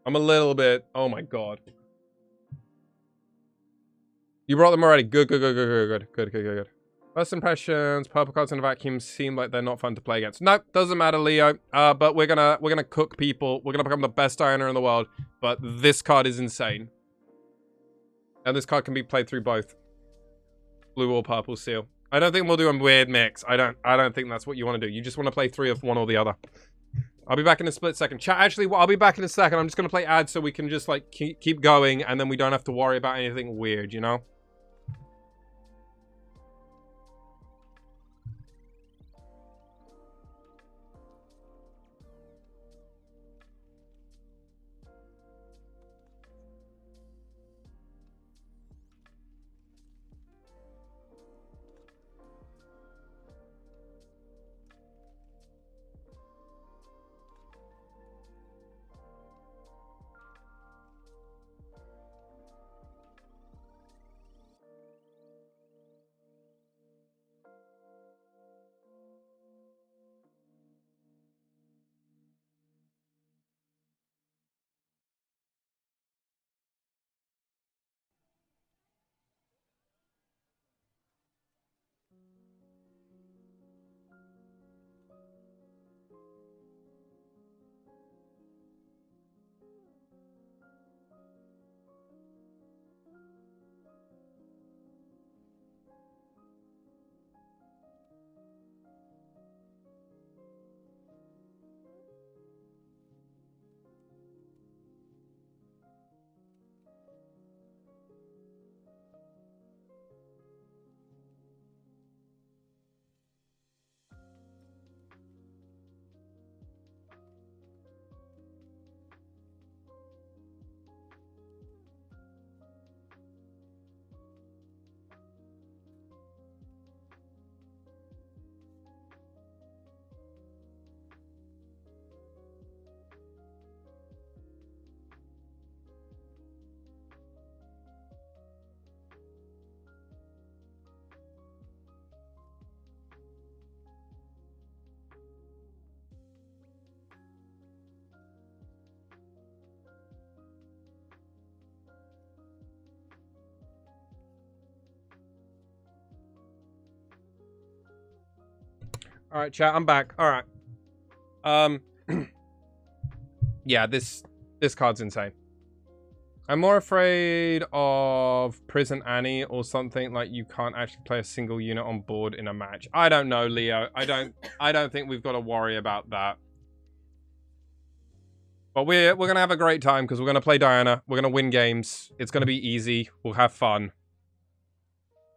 a little bit... Oh my god. You brought them already. Good. First impressions, purple cards in a vacuum seem like they're not fun to play against. Nope, doesn't matter, Leo. But we're gonna cook people. We're gonna become the best Diana in the world. But this card is insane. And this card can be played through both. Blue or Purple Seal. I don't think we'll do a weird mix. I don't think that's what you want to do. You just want to play 3 of one or the other. I'll be back in a split second. Chat, actually, I'll be back in a second. I'm just gonna play ads so we can just like keep going and then we don't have to worry about anything weird, you know? All right, chat. I'm back. All right. Yeah, this card's insane. I'm more afraid of Prison Annie or something like you can't actually play a single unit on board in a match. I don't know, Leo. I don't think we've got to worry about that. But we're gonna have a great time because we're gonna play Diana. We're gonna win games. It's gonna be easy. We'll have fun.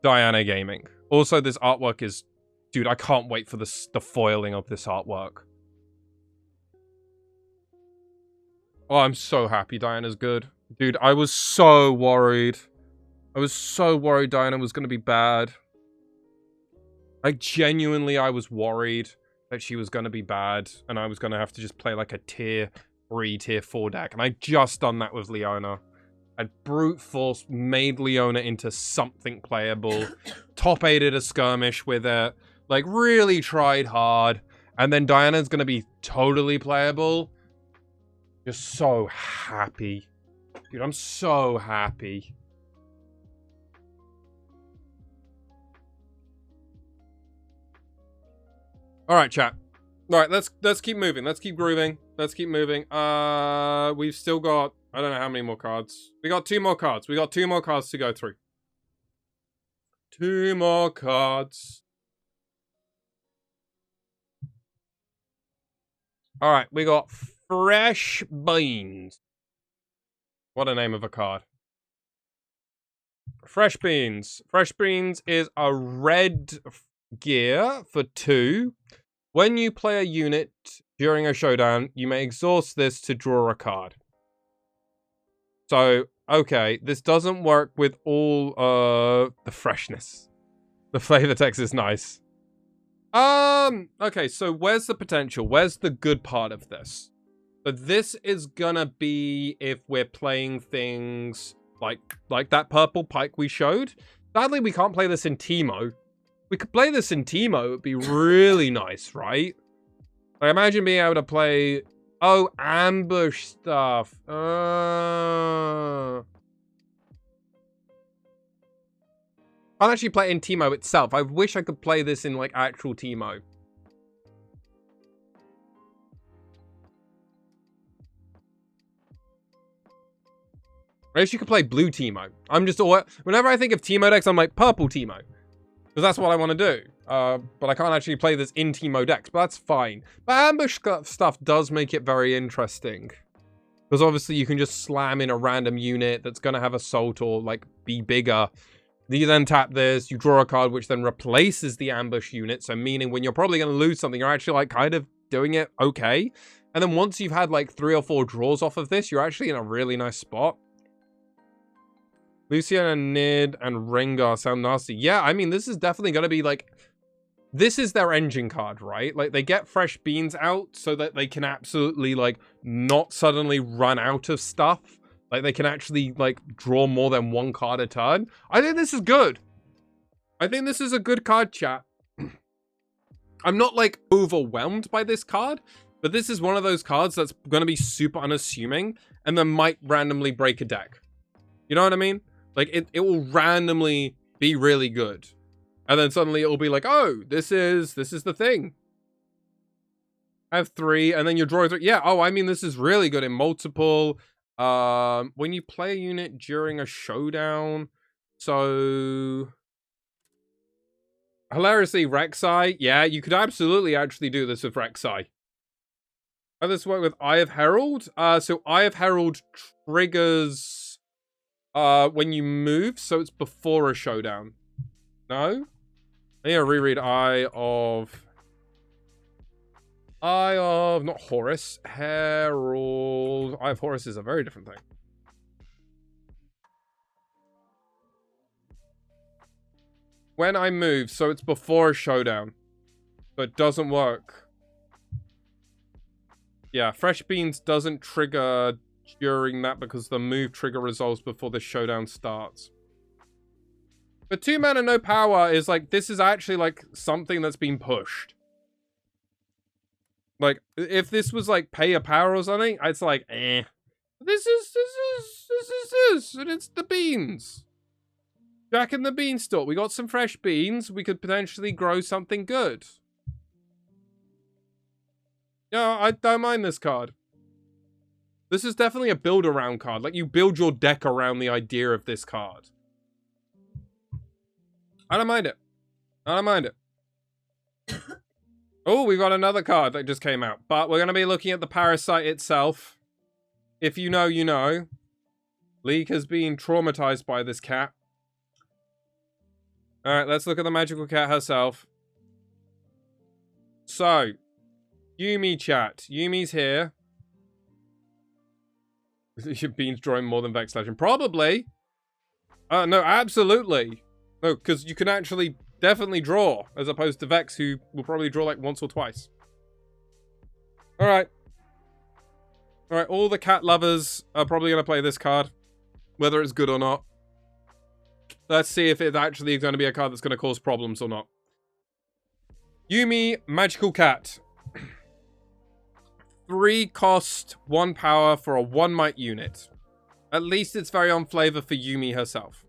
Diana Gaming. Also, this artwork is, dude, I can't wait for the foiling of this artwork. Oh, I'm so happy Diana's good. Dude, I was so worried. I was so worried Diana was going to be bad. Like, genuinely, I was worried that she was going to be bad. And I was going to have to just play, like, a tier 3, tier 4 deck. And I just done that with Leona. I brute force made Leona into something playable. Top 8'd a skirmish with it. Like, really tried hard. And then Diana's going to be totally playable. Just so happy. Dude, I'm so happy. All right, chat. All right, let's keep moving. Let's keep grooving. Let's keep moving. We've still got, I don't know how many more cards. We got 2 more cards. We got 2 more cards to go through. 2 more cards. All right, we got Fresh Beans. What a name of a card. Fresh Beans. Fresh Beans is a red gear for 2. When you play a unit during a showdown, you may exhaust this to draw a card. So, okay, this doesn't work with all the freshness. The flavor text is nice. Okay, so where's the potential? Where's the good part of this? But this is gonna be if we're playing things like that purple pike we showed. Sadly, we can't play this in Teemo. We could play this in Teemo. It would be really nice, right? I imagine being able to play... Oh, ambush stuff. Can't actually play it in Teemo itself. I wish I could play this in, like, actual Teemo. I guess you could play blue Teemo. I'm just... Whenever I think of Teemo decks, I'm like, purple Teemo. Because that's what I want to do. But I can't actually play this in Teemo decks. But that's fine. But ambush stuff does make it very interesting. Because obviously you can just slam in a random unit that's going to have assault or, like, be bigger. You then tap this, you draw a card which then replaces the ambush unit. So meaning when you're probably going to lose something, you're actually, like, kind of doing it okay. And then once you've had, like, 3 or 4 draws off of this, you're actually in a really nice spot. Luciana, Nid, and Rengar sound nasty. Yeah, I mean, this is definitely going to be, like... This is their engine card, right? Like, they get Fresh Beans out so that they can absolutely, like, not suddenly run out of stuff. Like, they can actually, like, draw more than 1 card a turn. I think this is good. I think this is a good card, chat. I'm not, like, overwhelmed by this card, but this is one of those cards that's going to be super unassuming and then might randomly break a deck. You know what I mean? Like, it will randomly be really good. And then suddenly it will be like, oh, this is the thing. I have 3, and then you draw 3. Yeah, oh, I mean, this is really good in multiple. When you play a unit during a showdown. So... Hilariously, Rek'Sai. Yeah, you could absolutely actually do this with Rek'Sai. How does this work with Eye of Herald? So Eye of Herald triggers... when you move, so it's before a showdown. No? I need to reread Eye of, not Horus, Herald. Eye of Horus is a very different thing. When I move, so it's before a showdown. So it doesn't work. Yeah, Fresh Beans doesn't trigger during that because the move trigger resolves before the showdown starts. But 2 mana, no power is like, this is actually like something that's been pushed. Like, if this was like pay a power or something, it's like, eh. This is, and it's the beans. Jack and the Beanstalk. We got some fresh beans. We could potentially grow something good. Yeah, I don't mind this card. This is definitely a build around card. Like, you build your deck around the idea of this card. I don't mind it. I don't mind it. Oh, we got another card that just came out. But we're going to be looking at the Parasite itself. If you know, you know. Leek has been traumatized by this cat. Alright, let's look at the magical cat herself. So, Yuumi chat. Yuumi's here. You've been drawing more than Vex Legend. Probably. No, absolutely. No, because you can actually definitely draw, as opposed to Vex, who will probably draw like once or twice. Alright. Alright, all the cat lovers are probably going to play this card, whether it's good or not. Let's see if it's actually going to be a card that's going to cause problems or not. Yuumi, Magical Cat. 3 cost, 1 power for a 1 might unit. At least it's very on flavor for Yuumi herself.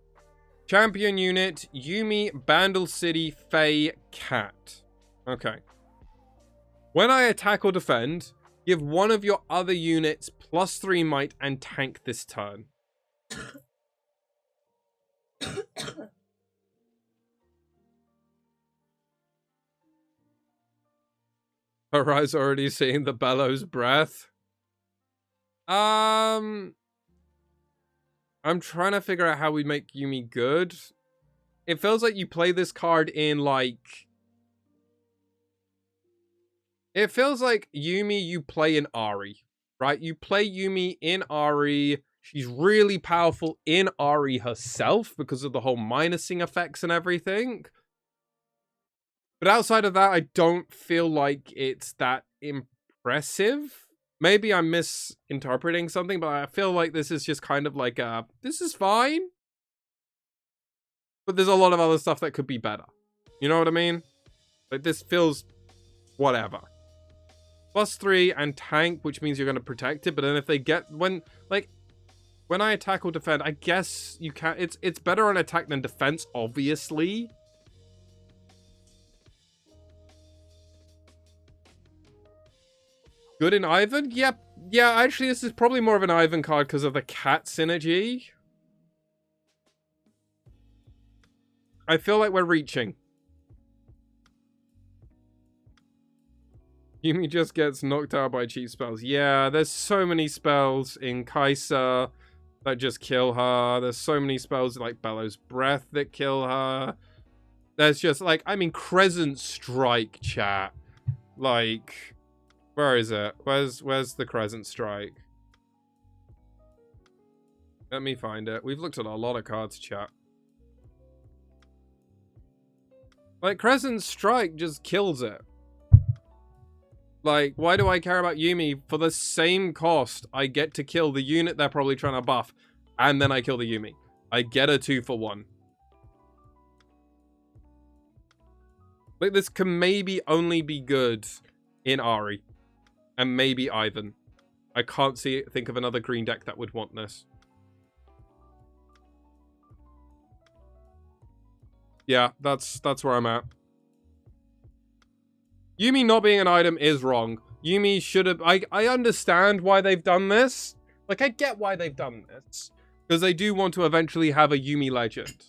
Champion unit, Yuumi, Bandle City, Fae, Cat. Okay. When I attack or defend, give one of your other units +3 might and tank this turn. Arise already seeing the bellows breath. I'm trying to figure out how we make Yuumi good. It feels like you play this card in like... It feels like Yuumi you play in Ahri, right? You play Yuumi in Ahri. She's really powerful in Ahri herself because of the whole minusing effects and everything. But outside of that, I don't feel like it's that impressive. Maybe I'm misinterpreting something, but I feel like this is just kind of like a, this is fine. But there's a lot of other stuff that could be better. You know what I mean? Like, this feels whatever. +3 and tank, which means you're going to protect it. But then if they get, when I attack or defend, I guess you can, it's better on attack than defense, obviously. Good in Ivan? Yep. Yeah, actually, this is probably more of an Ivan card because of the cat synergy. I feel like we're reaching. Yuumi just gets knocked out by cheap spells. Yeah, there's so many spells in Kai'Sa that just kill her. There's so many spells like Bellows Breath that kill her. There's just like, I mean, Crescent Strike, chat. Like, where is it? Where's the Crescent Strike? Let me find it. We've looked at a lot of cards, chat. Like, Crescent Strike just kills it. Like, why do I care about Yuumi? For the same cost, I get to kill the unit they're probably trying to buff, and then I kill the Yuumi. I get a 2-for-1. Like, this can maybe only be good in Ahri. And maybe Ivan. I can't think of another green deck that would want this. Yeah, that's where I'm at. Yuumi not being an item is wrong. Yuumi should have... I understand why they've done this. Like, I get why they've done this. Because they do want to eventually have a Yuumi legend.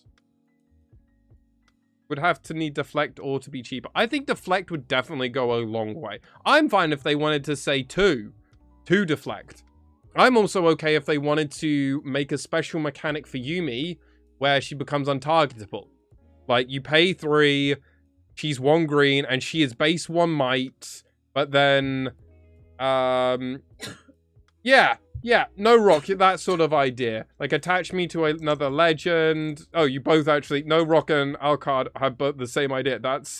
Would have to need Deflect or to be cheaper. I think Deflect would definitely go a long way. I'm fine if they wanted to say 2 Deflect. I'm also okay if they wanted to make a special mechanic for Yuumi where she becomes untargetable. Like, you pay 3... She's 1 green, and she is base 1 might, but then, yeah, no rock, that sort of idea. Like, attach me to another legend. Oh, you both actually, no rock and Alucard have both the same idea. That's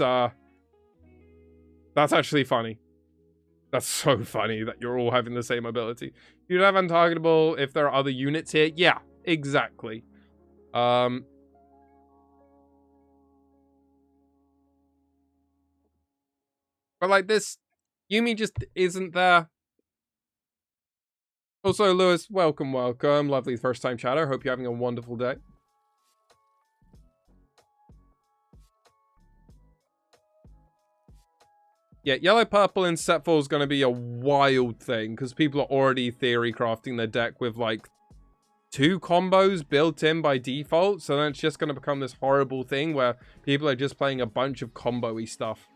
actually funny. That's so funny that you're all having the same ability. You'd have untargetable if there are other units here. Yeah, exactly. But like this, Yuumi just isn't there. Also, Lewis, welcome. Lovely first time chatter. Hope you're having a wonderful day. Yeah, yellow-purple in set 4 is going to be a wild thing because people are already theory crafting their deck with like 2 combos built in by default. So then it's just going to become this horrible thing where people are just playing a bunch of combo-y stuff.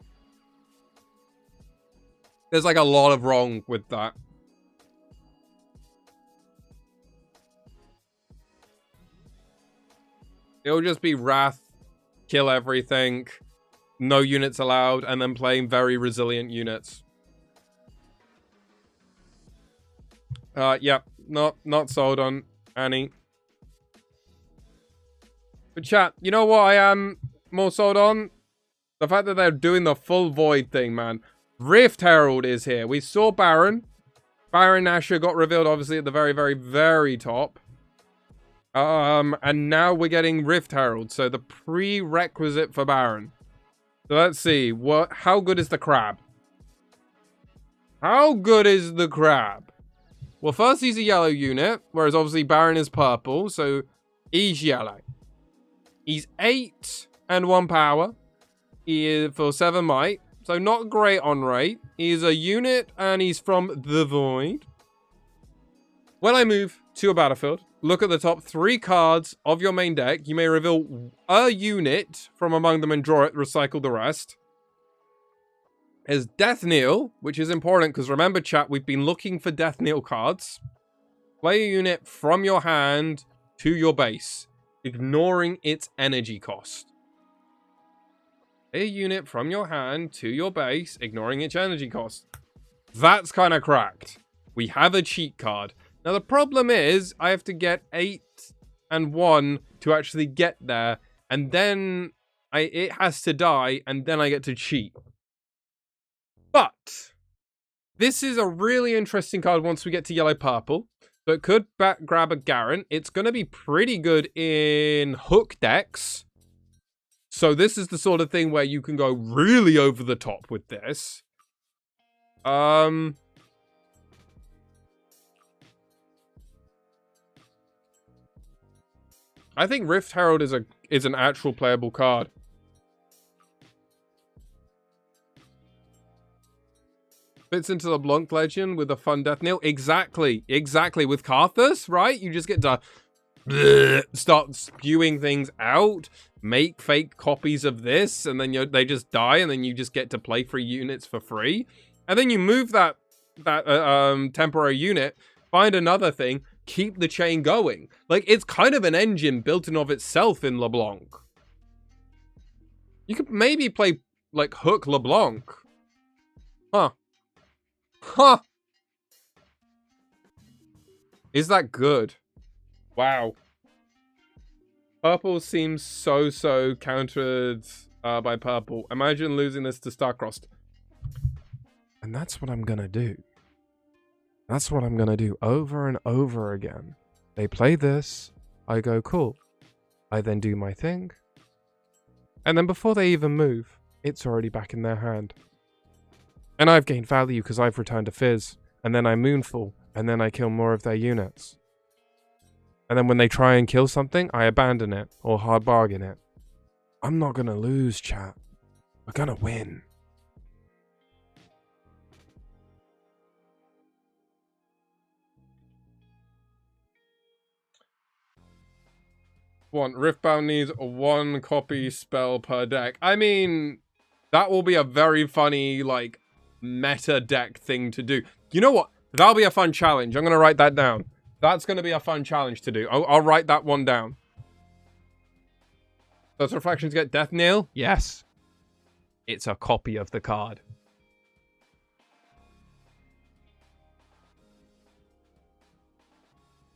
There's like a lot of wrong with that. It'll just be Wrath, kill everything, no units allowed, and then playing very resilient units. Yeah, not sold on Annie. But chat, you know what I am more sold on? The fact that they're doing the full Void thing, man. Rift Herald is here. We saw Baron. Baron Nashor got revealed, obviously, at the very, very, very top. And now we're getting Rift Herald, so the prerequisite for Baron. So let's see, how good is the crab? How good is the crab? Well, first he's a yellow unit, whereas obviously Baron is purple, so he's yellow. He's 8 and 1 power. He is for 7 might, so not great on rate. He's a unit and he's from the Void. When I move to a battlefield, look at the top 3 cards of your main deck. You may reveal a unit from among them and draw it, recycle the rest. There's Death Kneel, which is important because remember, chat, we've been looking for Death Kneel cards. Play a unit from your hand to your base, ignoring its energy cost. Play a unit from your hand to your base, ignoring its energy cost. That's kind of cracked. We have a cheat card. Now, the problem is I have to get 8 and 1 to actually get there, and then it has to die, and then I get to cheat. But this is a really interesting card once we get to yellow-purple. So it could grab a Garen. It's going to be pretty good in hook decks. So this is the sort of thing where you can go really over the top with this. I think Rift Herald is an actual playable card. Fits into the Blanc Legend with a fun Death Kneel. Exactly. With Karthus, right? You just get to start spewing things out, make fake copies of this, and then they just die, and then you just get to play 3 units for free. And then you move that temporary unit, find another thing, keep the chain going. Like, it's kind of an engine built in of itself in LeBlanc. You could maybe play, like, Hook LeBlanc. Huh. Is that good? Wow. Purple seems so countered by purple. Imagine losing this to Starcrossed. And that's what I'm gonna do. That's what I'm gonna do over and over again. They play this, I go, cool. I then do my thing. And then before they even move, it's already back in their hand. And I've gained value because I've returned a Fizz. And then I Moonfall. And then I kill more of their units. And then when they try and kill something, I abandon it. Or hard bargain it. I'm not gonna lose, chat. We're gonna win. Riftbound needs 1 copy spell per deck. I mean, that will be a very funny, like, meta deck thing to do. You know what? That'll be a fun challenge. I'm going to write that down. That's going to be a fun challenge to do. I'll write that one down. Does Reflections get Death Kneel? Yes. It's a copy of the card.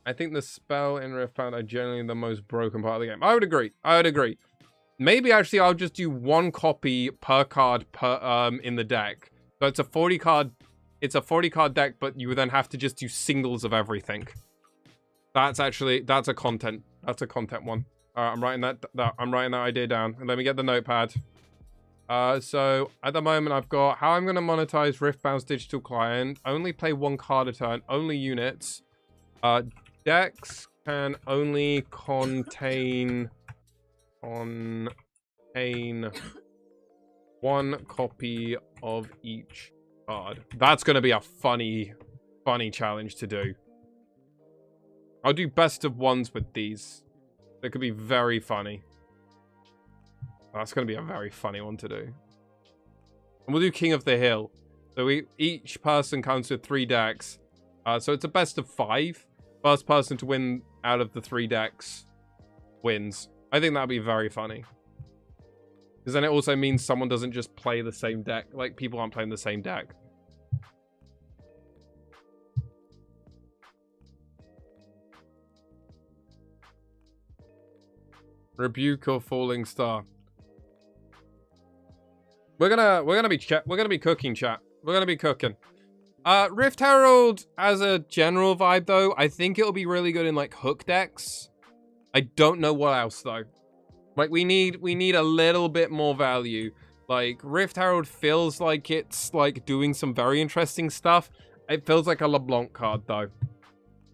I think the spell in Riftbound are generally the most broken part of the game. I would agree. Maybe actually I'll just do 1 copy per card per in the deck. So it's a 40 card deck, but you would then have to just do singles of everything. That's a content one. I'm writing that idea down. And let me get the notepad. So at the moment I've got how I'm going to monetize Riftbound's digital client. Only play 1 card a turn, only units. Decks can only contain 1 copy of each card. That's going to be a funny challenge to do. I'll do best of ones with these. It could be very funny. That's going to be a very funny one to do. And we'll do King of the Hill. So each person comes with 3 decks. So it's a best of 5. First person to win out of the 3 decks wins. I think that'd be very funny. Because then it also means someone doesn't just play the same deck. Like, people aren't playing the same deck. Rebuke or Falling Star. We're gonna be cooking, chat. We're gonna be cooking. Rift Herald as a general vibe though, I think it'll be really good in like hook decks. I don't know what else though. Like we need a little bit more value. Like Rift Herald feels like it's like doing some very interesting stuff. It feels like a LeBlanc card though.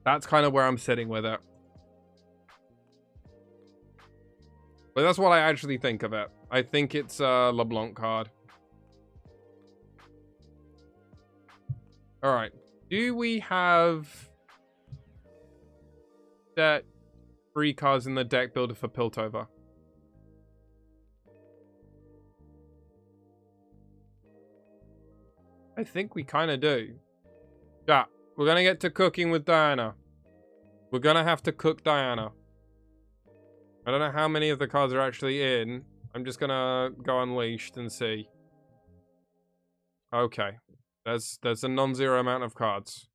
That's kind of where I'm sitting with it. But that's what I actually think of it. I think it's a LeBlanc card. Alright. Do we have that 3 cards in the deck builder for Piltover? I think we kind of do. Yeah, we're going to get to cooking with Diana. We're going to have to cook Diana. I don't know how many of the cards are actually in. I'm just going to go Unleashed and see. Okay. There's a non-zero amount of cards.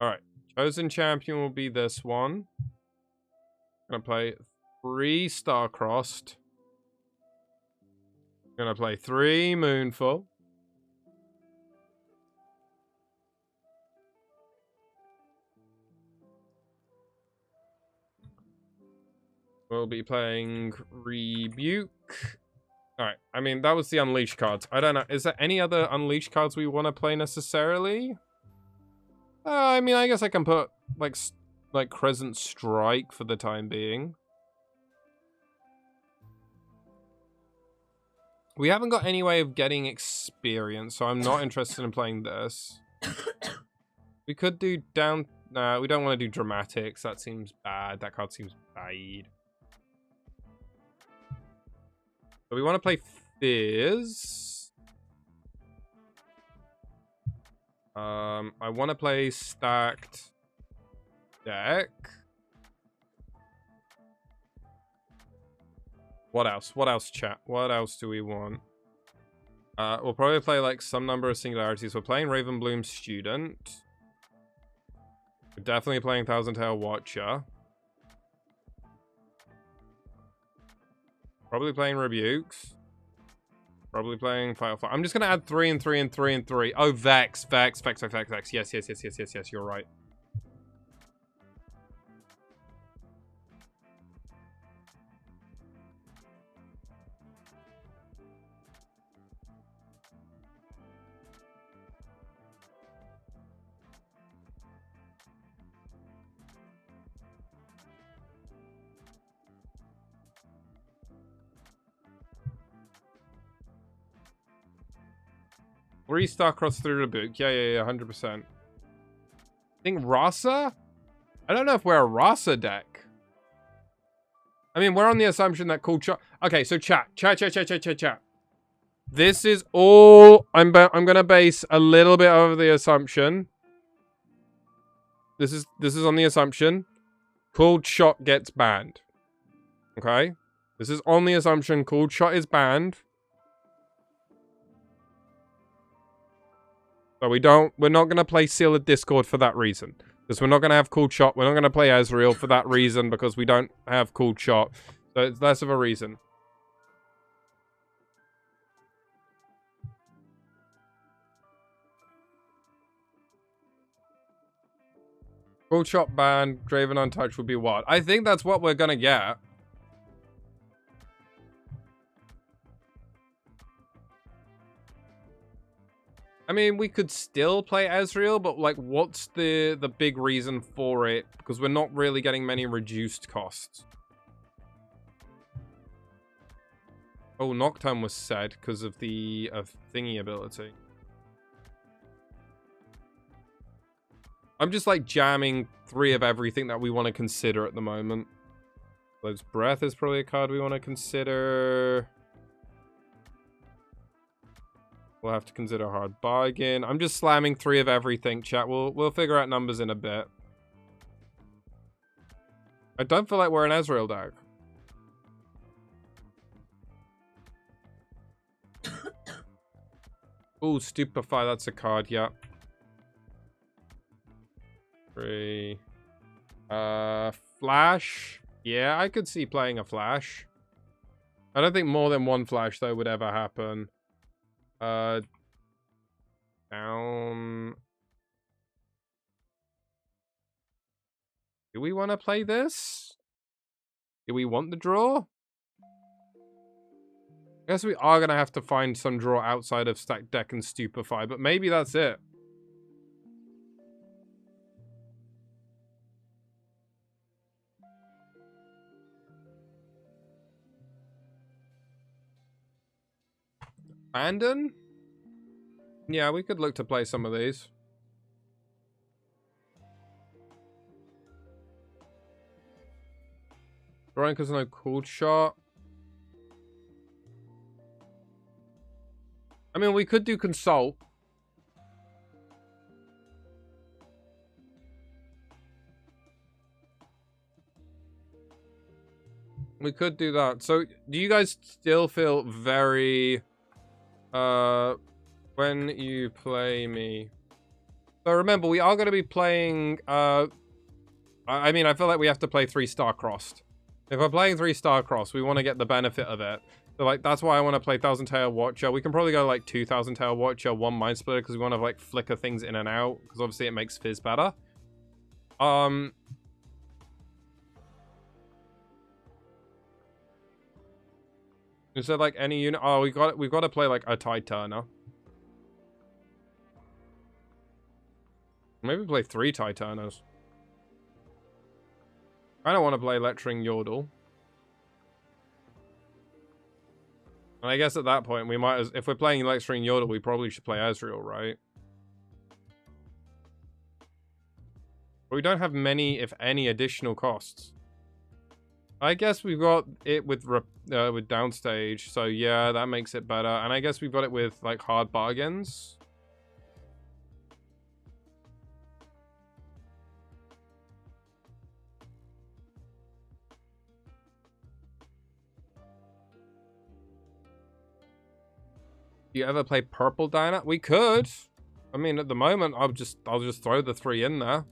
Alright. Chosen Champion will be this one. I'm going to play 3 Star-Crossed. I'm going to play 3 Moonfall. We'll be playing Rebuke. Alright, I mean, that was the Unleash cards. I don't know. Is there any other Unleash cards we want to play necessarily? I mean, I guess I can put, like Crescent Strike for the time being. We haven't got any way of getting experience, so I'm not interested in playing this. We could do down... Nah, we don't want to do Dramatics. That seems bad. That card seems bad. So we want to play Fizz. I want to play Stacked Deck. What else? What else, chat? What else do we want? We'll probably play like some number of singularities. We're playing Ravenbloom Student. We're definitely playing Thousand Tail Watcher. Probably playing Rebukes. Probably playing Firefly. I'm just going to add 3 and 3 and 3 and 3. Oh, Vex. Yes. You're right. Three Star-Crossed through Rebuke. Yeah, 100%. I think Rasa? I don't know if we're a Rasa deck. I mean, we're on the assumption that Cool Shot... Okay, so chat. This is all... I'm gonna base a little bit over the assumption. This is on the assumption. Cool Shot gets banned. Okay? This is on the assumption Cool Shot is banned. So we're not going to play Seal of Discord for that reason. Because we're not going to have Cool Shot. We're not going to play Ezreal for that reason because we don't have Cool Shot. So it's less of a reason. Cool Shot ban, Draven Untouched would be what? I think that's what we're going to get. I mean, we could still play Ezreal, but like, what's the big reason for it? Because we're not really getting many reduced costs. Oh, Nocturne was said because of the thingy ability. I'm just like jamming 3 of everything that we want to consider at the moment. Blood's Breath is probably a card we want to consider. We'll have to consider Hard Bargain. I'm just slamming 3 of everything, chat. We'll figure out numbers in a bit. I don't feel like we're an Ezreal deck. Ooh, Stupefy, that's a card, yeah. 3. Flash. Yeah, I could see playing a Flash. I don't think more than 1 Flash, though, would ever happen. Down. Do we want to play this? Do we want the draw? I guess we are going to have to find some draw outside of Stack Deck and Stupefy, but maybe that's it. Abandon? Yeah, we could look to play some of these. Veronica's no cool shot. I mean, we could do Consult. We could do that. So, do you guys still feel very... when you play me... So remember, we are going to be playing... I mean, I feel like we have to play 3 Star-Crossed. If we're playing 3 Star-Crossed, we want to get the benefit of it. So, like, that's why I want to play Thousand Tail Watcher. We can probably go, like, 2 Thousand Tail Watcher, 1 Mind Splitter, because we want to, like, flicker things in and out. Because, obviously, it makes Fizz better. Is there, like, any unit? Oh, we've got to play, like, a Tide Turner. Maybe play 3 Tide Turners. I don't want to play Lecturing Yordle. And I guess at that point, we might, if we're playing Lecturing Yordle, we probably should play Ezreal, right? But we don't have many, if any, additional costs. I guess we've got it with Downstage, so yeah, that makes it better. And I guess we've got it with, like, Hard Bargains. Do you ever play Purple Diner? We could. I mean, at the moment, I'll just throw the 3 in there.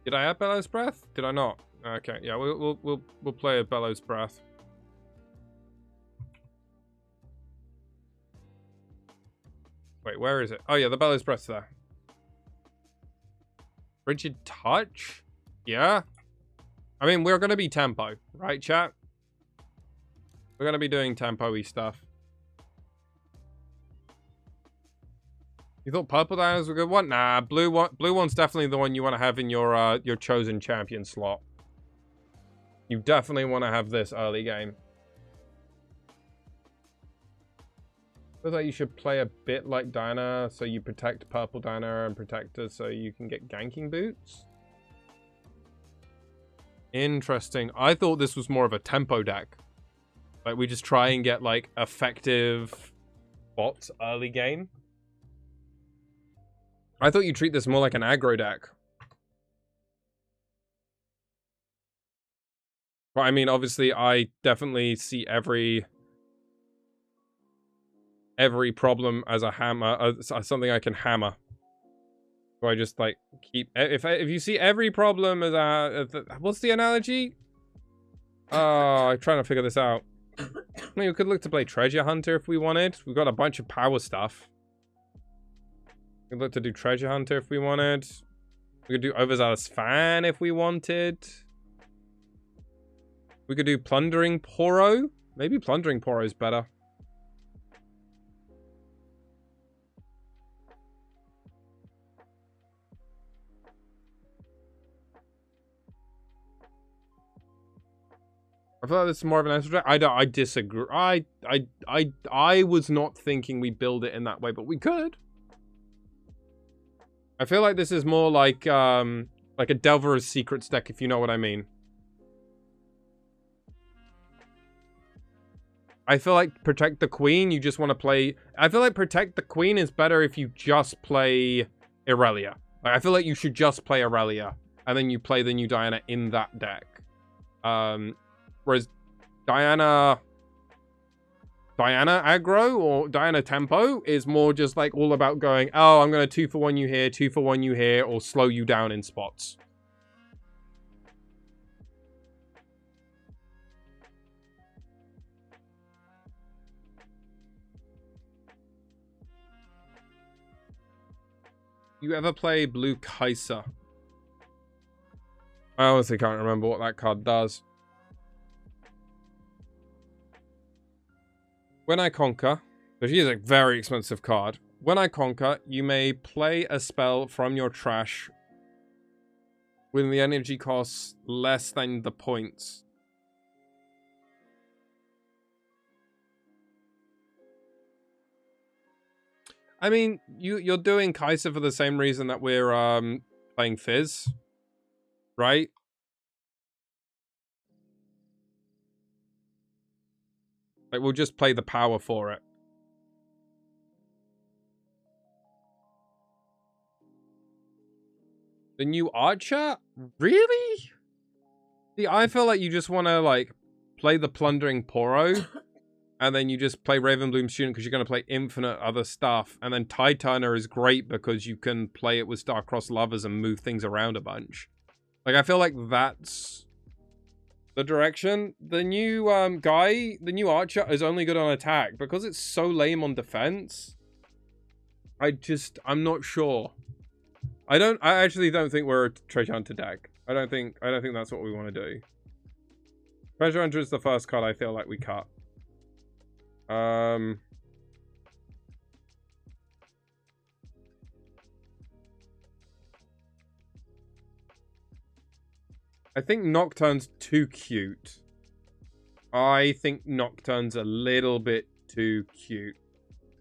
Did I add Bellows Breath? Did I not? Okay, yeah, we'll play a Bellows Breath. Wait, where is it? Oh yeah, the Bellows Breath's there. Rigid Touch? Yeah. I mean, we're gonna be tempo, right, chat? We're gonna be doing tempo-y stuff. You thought Purple Diner was a good one? Nah, blue one's definitely the one you want to have in your chosen champion slot. You definitely want to have this early game. I thought you should play a bit like Diana, so you protect Purple Diner and Protector so you can get ganking boots. Interesting. I thought this was more of a tempo deck. Like, we just try and get, like, effective bots early game. I thought you'd treat this more like an aggro deck. But, I mean, obviously, I definitely see every problem as a hammer, as something I can hammer. So I just, like, keep... If you see every problem as a... what's the analogy? Oh, I'm trying to figure this out. I mean, we could look to play Treasure Hunter if we wanted. We've got a bunch of power stuff. We could look to do Treasure Hunter if we wanted. We could do Overzealous Fan if we wanted. We could do Plundering Poro. Maybe Plundering Poro is better. I feel like this is more of an answer. I disagree. I was not thinking we build it in that way, but we could. I feel like this is more like a Delver's Secrets deck, if you know what I mean. I feel like Protect the Queen, you just want to play... I feel like Protect the Queen is better if you just play Irelia. Like, I feel like you should just play Irelia, and then you play the new Diana in that deck. Whereas Diana aggro or Diana tempo is more just like all about going, oh, I'm going to 2-for-1 you here, 2-for-1 you here, or slow you down in spots. You ever play Blue Kaiser? I honestly can't remember what that card does. When I conquer, because she is a very expensive card. When I conquer, you may play a spell from your trash when the energy costs less than the points. I mean, you're doing Kaiser for the same reason that we're playing Fizz, right? Like, we'll just play the power for it. The new Archer? Really? See, I feel like you just want to, like, play the Plundering Poro, and then you just play Ravenbloom Student because you're going to play infinite other stuff. And then Tide Turner is great because you can play it with Star-Crossed Lovers and move things around a bunch. Like, I feel like that's the direction. The new the new Archer is only good on attack. Because it's so lame on defense, I'm not sure. I actually don't think we're a Treasure Hunter deck. I don't think that's what we want to do. Treasure Hunter is the first card I feel like we cut. I think Nocturne's too cute. I think Nocturne's a little bit too cute.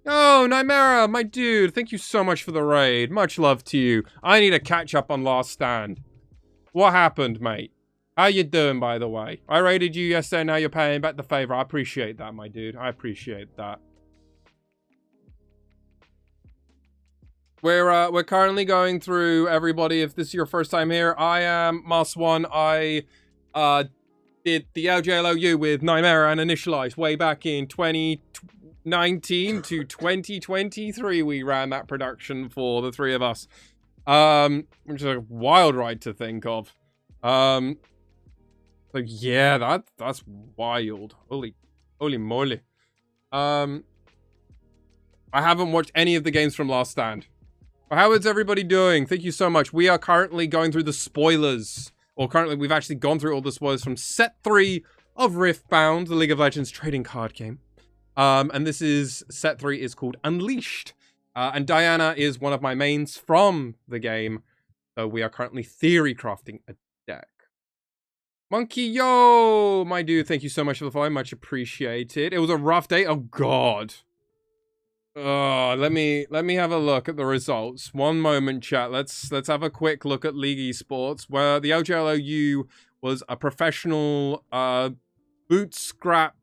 Oh, Nymera, my dude, thank you so much for the raid. Much love to you. I need a catch up on Last Stand. What happened, mate? How you doing, by the way? I raided you yesterday, now you're paying back the favor. I appreciate that, my dude. I appreciate that. We're currently going through everybody. If this is your first time here, I am Mas1. I did the LJLOU with Nymera and Initialize way back in 2019 to 2023. We ran that production for the three of us. Which is a wild ride to think of. So yeah, that's wild. Holy moly. I haven't watched any of the games from Last Stand. How is everybody doing? Thank you so much. We are currently going through the spoilers. Or currently, we've actually gone through all the spoilers from Set 3 of Riftbound, the League of Legends trading card game. And this is, Set 3 is called Unleashed. And Diana is one of my mains from the game. So we are currently theory crafting a deck. Monkey, yo! My dude, thank you so much for the follow. Much appreciated. It was a rough day. Oh, God. Let me have a look at the results. One moment, chat. Let's have a quick look at League Esports, where the LJLOU was a professional bootstrap,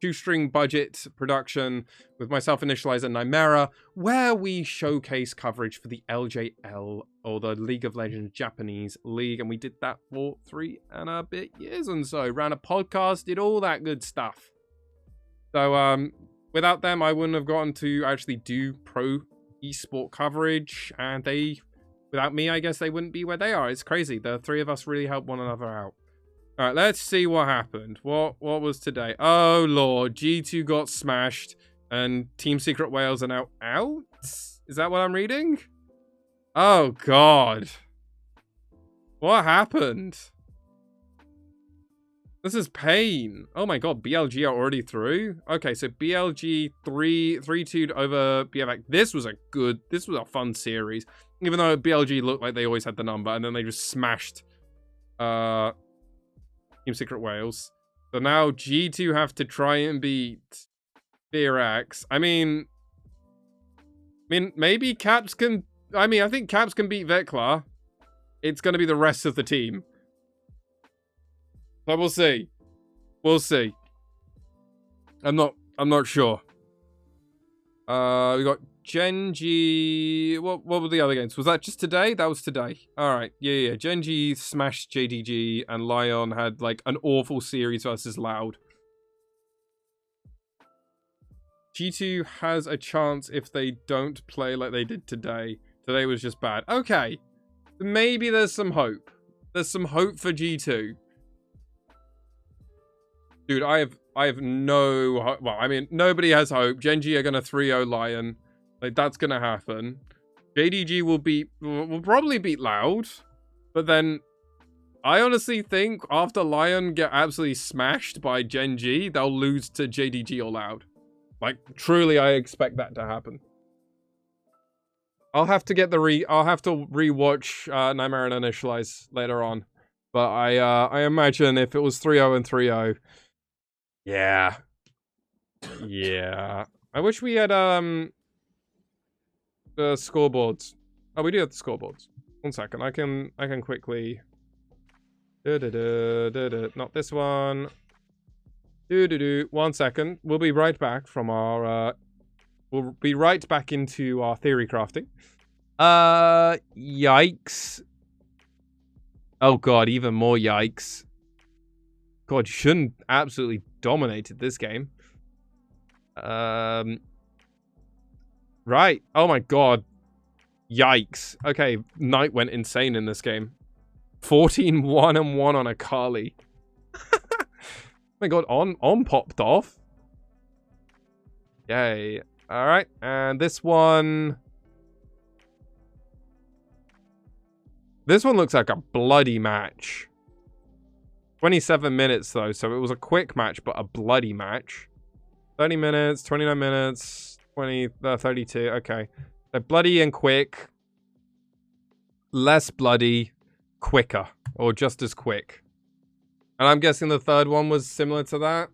shoestring budget production with myself, Initialize, and Nymera, where we showcase coverage for the LJL, or the League of Legends Japanese League, and we did that for 3 and a bit years and so. Ran a podcast, did all that good stuff. So, without them, I wouldn't have gotten to actually do pro esport coverage, and without me, I guess they wouldn't be where they are. It's crazy. The three of us really helped one another out. All right, let's see what happened. What was today? Oh, Lord. G2 got smashed, and Team Secret Wales are now out? Is that what I'm reading? Oh, God. What happened? This is pain. Oh my god, BLG are already through? Okay, so BLG 3-2 over BFX. This was a fun series. Even though BLG looked like they always had the number, and then they just smashed Team Secret Wales. So now G2 have to try and beat Firaxis. I mean, maybe Caps can... I mean, I think Caps can beat Vekla. It's going to be the rest of the team. But we'll see. We'll see. I'm not sure. We got Gen.G. What were the other games? Was that just today? That was today. Alright. Yeah. Gen.G smashed JDG and Lion had like an awful series versus Loud. G2 has a chance if they don't play like they did today. Today was just bad. Okay. Maybe there's some hope. There's some hope for G2. Dude, I have no hope. Well, I mean, nobody has hope. Gen.G are going to 3-0 Lion. Like, that's going to happen. JDG will probably beat Loud. But then, I honestly think after Lion get absolutely smashed by Gen.G, they'll lose to JDG or Loud. Like, truly, I expect that to happen. I'll have to get I'll have to rewatch Nightmare and Initialize later on. But I imagine if it was 3-0 and 3-0... Yeah. Yeah. I wish we had the scoreboards. Oh, we do have the scoreboards. 1 second. I can quickly not this one. 1 second. We'll be right back from our we'll be right back into our theory crafting. Yikes. Oh god, even more yikes. God, Shun absolutely dominated this game. Right. Oh my god. Yikes. Okay, Knight went insane in this game. 14-1-1 on Akali. Oh my god, on popped off. Yay. Alright, and this one... This one looks like a bloody match. 27 minutes, though, so it was a quick match, but a bloody match. 30 minutes, 29 minutes, 32, okay. So bloody and quick. Less bloody, quicker, or just as quick. And I'm guessing the third one was similar to that.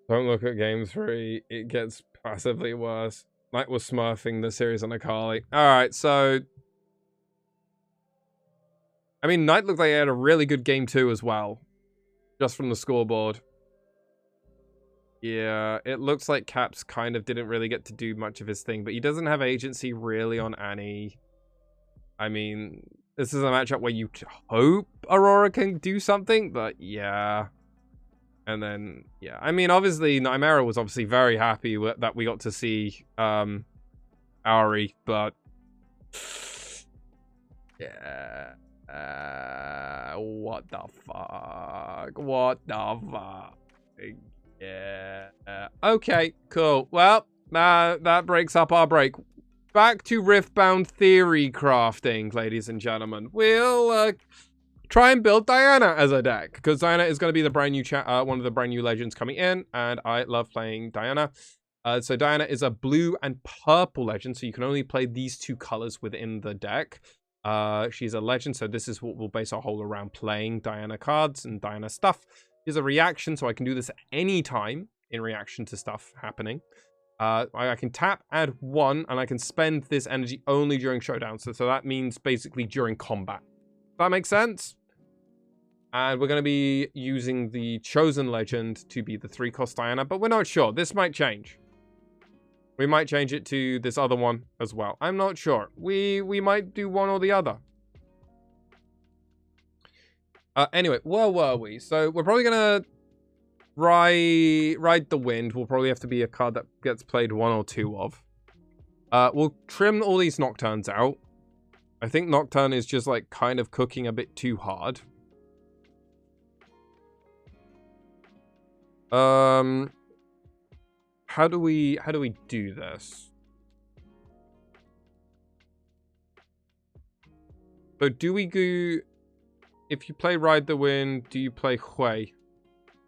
Don't look at game 3. It gets passively worse. Knight was smurfing the series on Akali. Alright, so... I mean, Knight looked like he had a really good game 2 as well. Just from the scoreboard. Yeah, it looks like Caps kind of didn't really get to do much of his thing, but he doesn't have agency really on Annie. I mean, this is a matchup where you hope Aurora can do something, but yeah. And then, yeah. I mean, obviously, Nightmare was obviously very happy that we got to see Auri, but... Yeah... what the fuck? What the fuck? Yeah. Okay, cool. Well, that breaks up our break. Back to Riftbound theory crafting, ladies and gentlemen. We'll try and build Diana as a deck, because Diana is going to be the brand new one of the brand new legends coming in, and I love playing Diana. So Diana is a blue and purple legend, so you can only play these two colors within the deck. She's a legend, so this is what we'll base our whole around playing Diana cards and Diana stuff. Here's a reaction, so I can do this at any time in reaction to stuff happening. I can tap, add 1, and I can spend this energy only during showdown. So that means basically during combat. Does that make sense? And we're going to be using the Chosen Legend to be the 3-cost Diana, but we're not sure. This might change. We might change it to this other one as well. I'm not sure. We might do one or the other. Anyway, where were we? So we're probably going to ride the Wind. Will probably have to be a card that gets played 1 or 2 of. We'll trim all these Nocturnes out. I think Nocturne is just like kind of cooking a bit too hard. How do we do this? So do we go... If you play Ride the Wind, do you play Hui?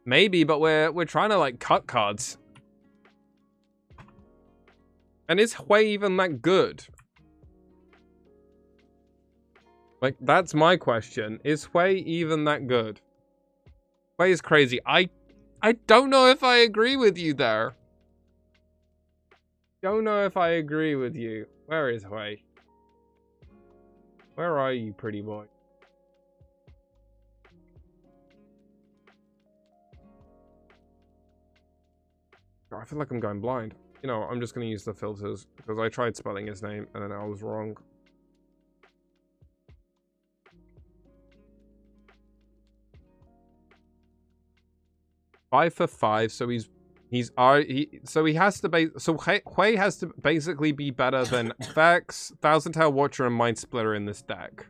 Maybe, but we're trying to like cut cards. And is Hui even that good? Like, that's my question. Is Hui even that good? Hui is crazy. I don't know if I agree with you there. Don't know if I agree with you. Where is Hui? Where are you, pretty boy? I feel like I'm going blind. You know, I'm just going to use the filters because I tried spelling his name and then I was wrong. Five for 5, so so he has to so Hui has to basically be better than Vex, Thousand Tail Watcher, and Mind Splitter in this deck.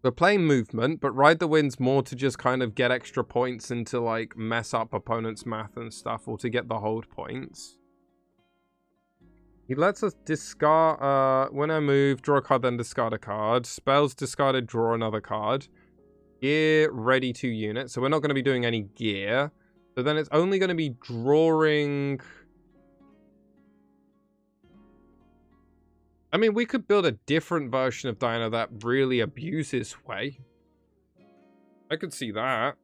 So play movement, but Ride the Wind's more to just kind of get extra points and to like mess up opponents' math and stuff, or to get the hold points. He lets us discard, when I move, draw a card, then discard a card. Spells discarded, draw another card. Gear, ready 2 units. So we're not going to be doing any gear. So then it's only going to be drawing... I mean, we could build a different version of Diana that really abuses Hui. I could see that.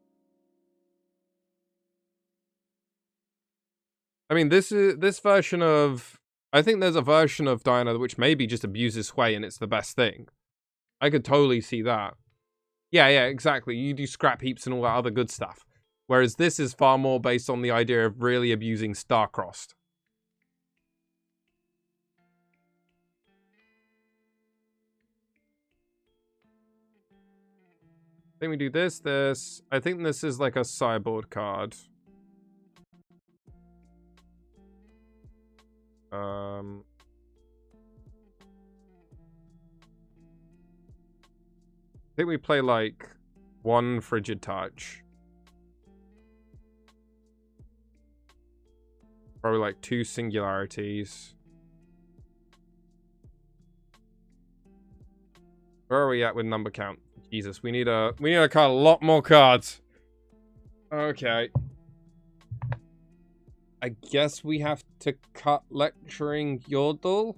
I mean, this version of... I think there's a version of Diana which maybe just abuses Hui and it's the best thing. I could totally see that. Yeah, exactly. You do scrap heaps and all that other good stuff. Whereas this is far more based on the idea of really abusing Starcrossed. I think we do this. I think this is like a sideboard card. I think we play like 1 Frigid Touch. Probably like 2 Singularities. Where are we at with number count? Jesus, we need a card, a lot more cards. Okay. I guess we have to cut Lecturing Yordle.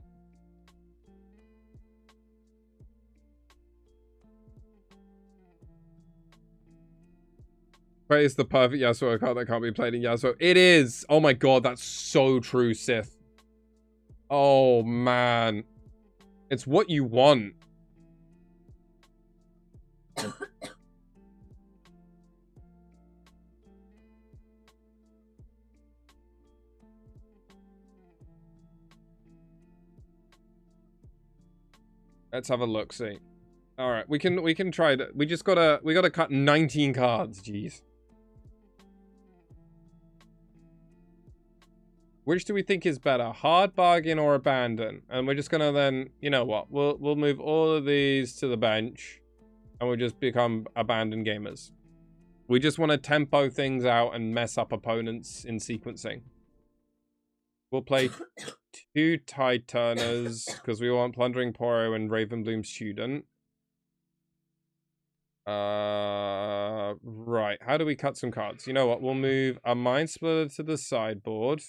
But it's the perfect Yasuo card that can't be played in Yasuo. It is! Oh my god, that's so true, Sith. Oh, man. It's what you want. Let's have a look, see. Alright, we can try that. We gotta cut 19 cards, jeez. Which do we think is better? Hard Bargain or Abandon? And we're just gonna then, you know what? We'll move all of these to the bench. And we'll just become Abandon gamers. We just want to tempo things out and mess up opponents in sequencing. We'll play 2 Tide Turners because we want Plundering Poro and Ravenbloom Student. Right. How do we cut some cards? You know what? We'll move a Mind Splitter to the sideboard.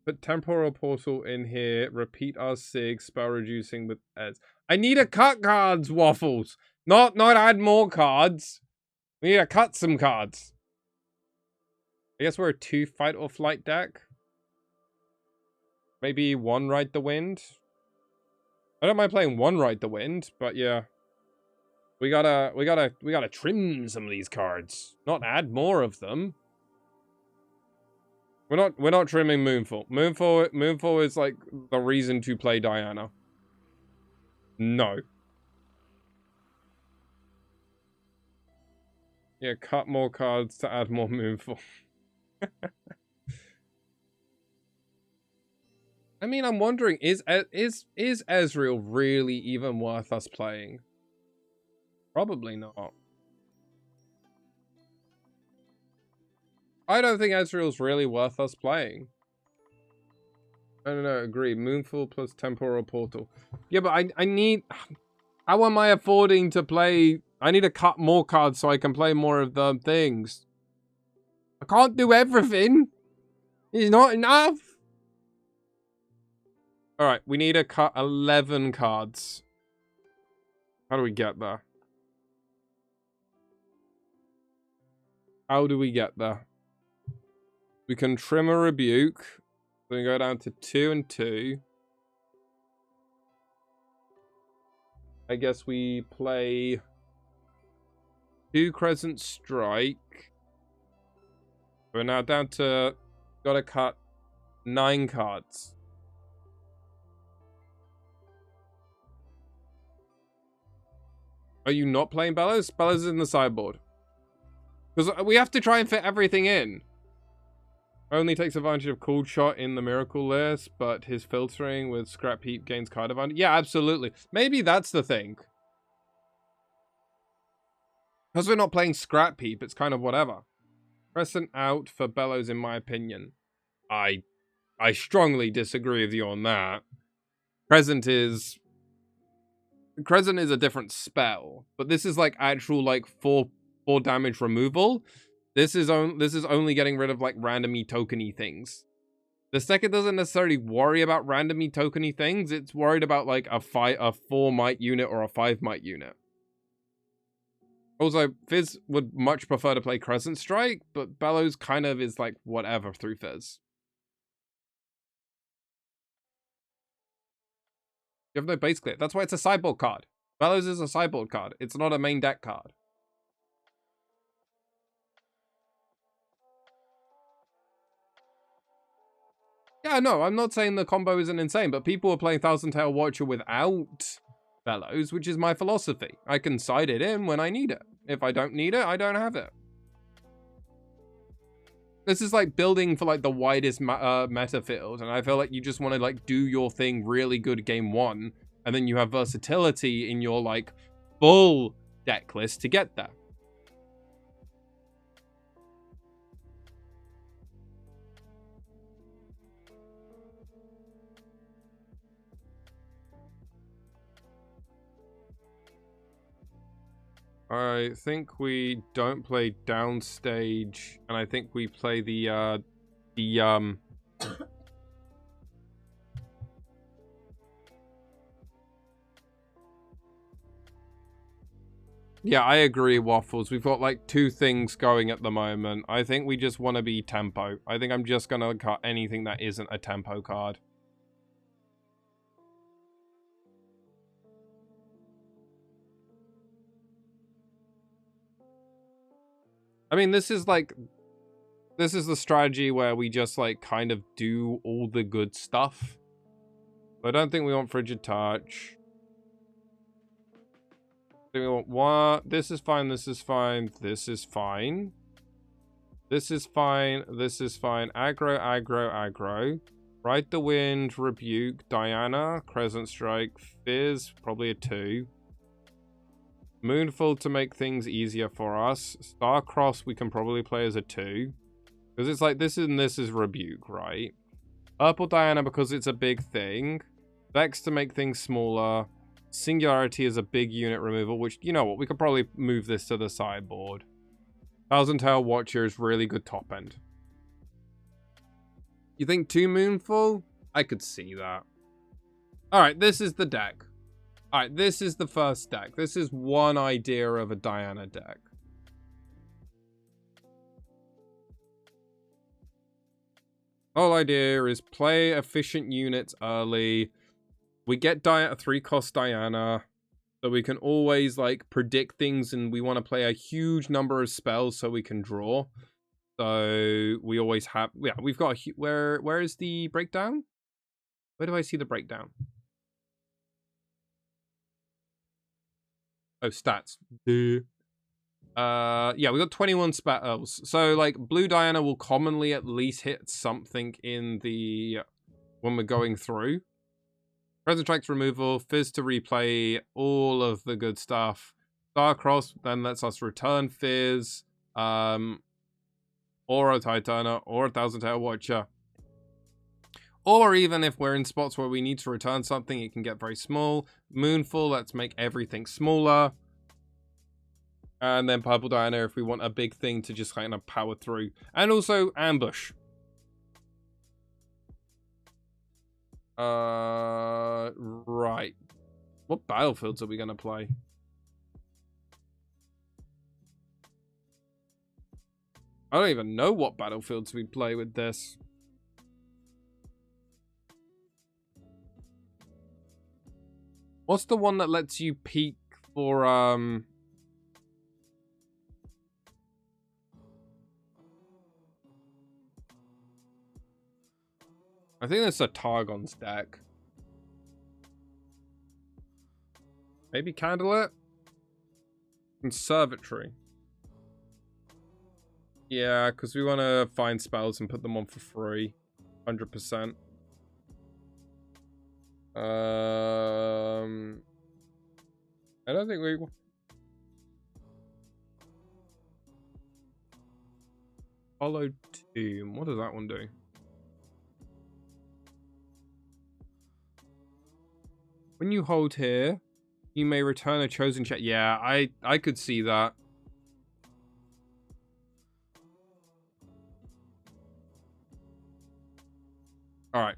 Put Temporal Portal in here. Repeat our Sig. Spell reducing with Ez. I need to cut cards, Waffles. Not add more cards. We need to cut some cards. I guess we're a 2 Fight or Flight deck. Maybe 1 Ride the Wind. I don't mind playing 1 Ride the Wind, but yeah. We gotta trim some of these cards. Not add more of them. We're not trimming Moonfall. Moonfall is like the reason to play Diana. No. Yeah, cut more cards to add more Moonfall. I mean, I'm wondering, is Ezreal really even worth us playing? Probably not. I don't think Ezreal's really worth us playing. I don't know, agree. Moonfall plus Temporal Portal. Yeah, but I need... How am I affording to play... I need to cut more cards so I can play more of the things. I can't do everything. It's not enough. All right, we need to cut 11 cards. How do we get there? How do we get there? We can trim a rebuke. So we go down to 2 and 2. I guess we play 2 Crescent Strike. We're now down to... Gotta cut 9 cards. Are you not playing Bellows? Bellows is in the sideboard. Because we have to try and fit everything in. Only takes advantage of Cold Shot in the Miracle list, but his filtering with Scrap Heap gains card advantage. Yeah, absolutely. Maybe that's the thing. Because we're not playing Scrap Heap, it's kind of whatever. Crescent out for Bellows, in my opinion. I strongly disagree with you on that. Crescent is a different spell, but this is like actual like 4 damage removal. This is only getting rid of like randomy tokeny things. The second doesn't necessarily worry about randomy tokeny things. It's worried about like a 4 might unit or a 5 might unit. Also, Fizz would much prefer to play Crescent Strike, but Bellows kind of is like whatever through Fizz. You have no base clear. That's why it's a sideboard card. Bellows is a sideboard card. It's not a main deck card. Yeah, no, I'm not saying the combo isn't insane, but people are playing Thousand Tail Watcher without Bellows, which is my philosophy. I can side it in when I need it. If I don't need it, I don't have it. This is like building for like the widest meta field, and I feel like you just want to like do your thing really good game 1, and then you have versatility in your like full deck list to get there. I think we don't play downstage, and I think we play the Yeah, I agree, Waffles. We've got like 2 things going at the moment. I think we just want to be tempo. I think I'm just going to cut anything that isn't a tempo card. I mean, this is the strategy where we just like kind of do all the good stuff. I don't think we want Frigid Touch. I think we want what? This is fine, this is fine, this is fine. This is fine, this is fine. Aggro, aggro, aggro. Ride the Wind, Rebuke, Diana, Crescent Strike, Fizz, probably a 2. Moonfall to make things easier for us. Starcross we can probably play as a 2. Because it's like this is Rebuke, right? Purple Diana because it's a big thing. Vex to make things smaller. Singularity is a big unit removal, which, you know what, we could probably move this to the sideboard. Thousand Tail Watcher is really good top end. You think 2 Moonfall? I could see that. Alright, this is the deck. Alright, this is the first deck. This is one idea of a Diana deck. Whole idea is play efficient units early. We get 3-cost Diana, so we can always like predict things, and we want to play a huge number of spells so we can draw. So we always have, yeah, we've got a, where is the breakdown? Where do I see the breakdown? Oh, stats. Yeah, we got 21 spells. So like blue Diana will commonly at least hit something in the when we're going through. Present Strike's removal, Fizz to replay, all of the good stuff. Starcross then lets us return Fizz, or a Titana, or a Thousand Tail Watcher. Or even if we're in spots where we need to return something, it can get very small. Moonfall, let's make everything smaller. And then Purple Diana if we want a big thing to just kind of power through. And also Ambush. Right. What battlefields are we going to play? I don't even know what battlefields we play with this. What's the one that lets you peek for, I think that's a Targon's deck. Maybe Candlelit? Conservatory. Yeah, because we want to find spells and put them on for free. 100%. I don't think we... Hollow Tomb. What does that one do? When you hold here, you may return a chosen check. Yeah, I could see that. Alright.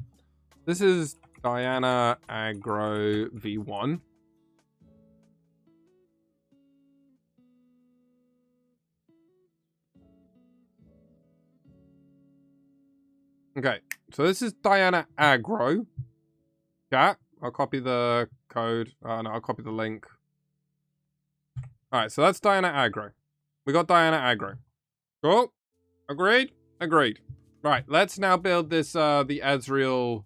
This is Diana Aggro V1. Okay, so this is Diana Aggro. Chat. I'll copy the code. No, I'll copy the link. Alright, so that's Diana Aggro. We got Diana Aggro. Cool. Agreed? Agreed. Right, let's now build this, the Ezreal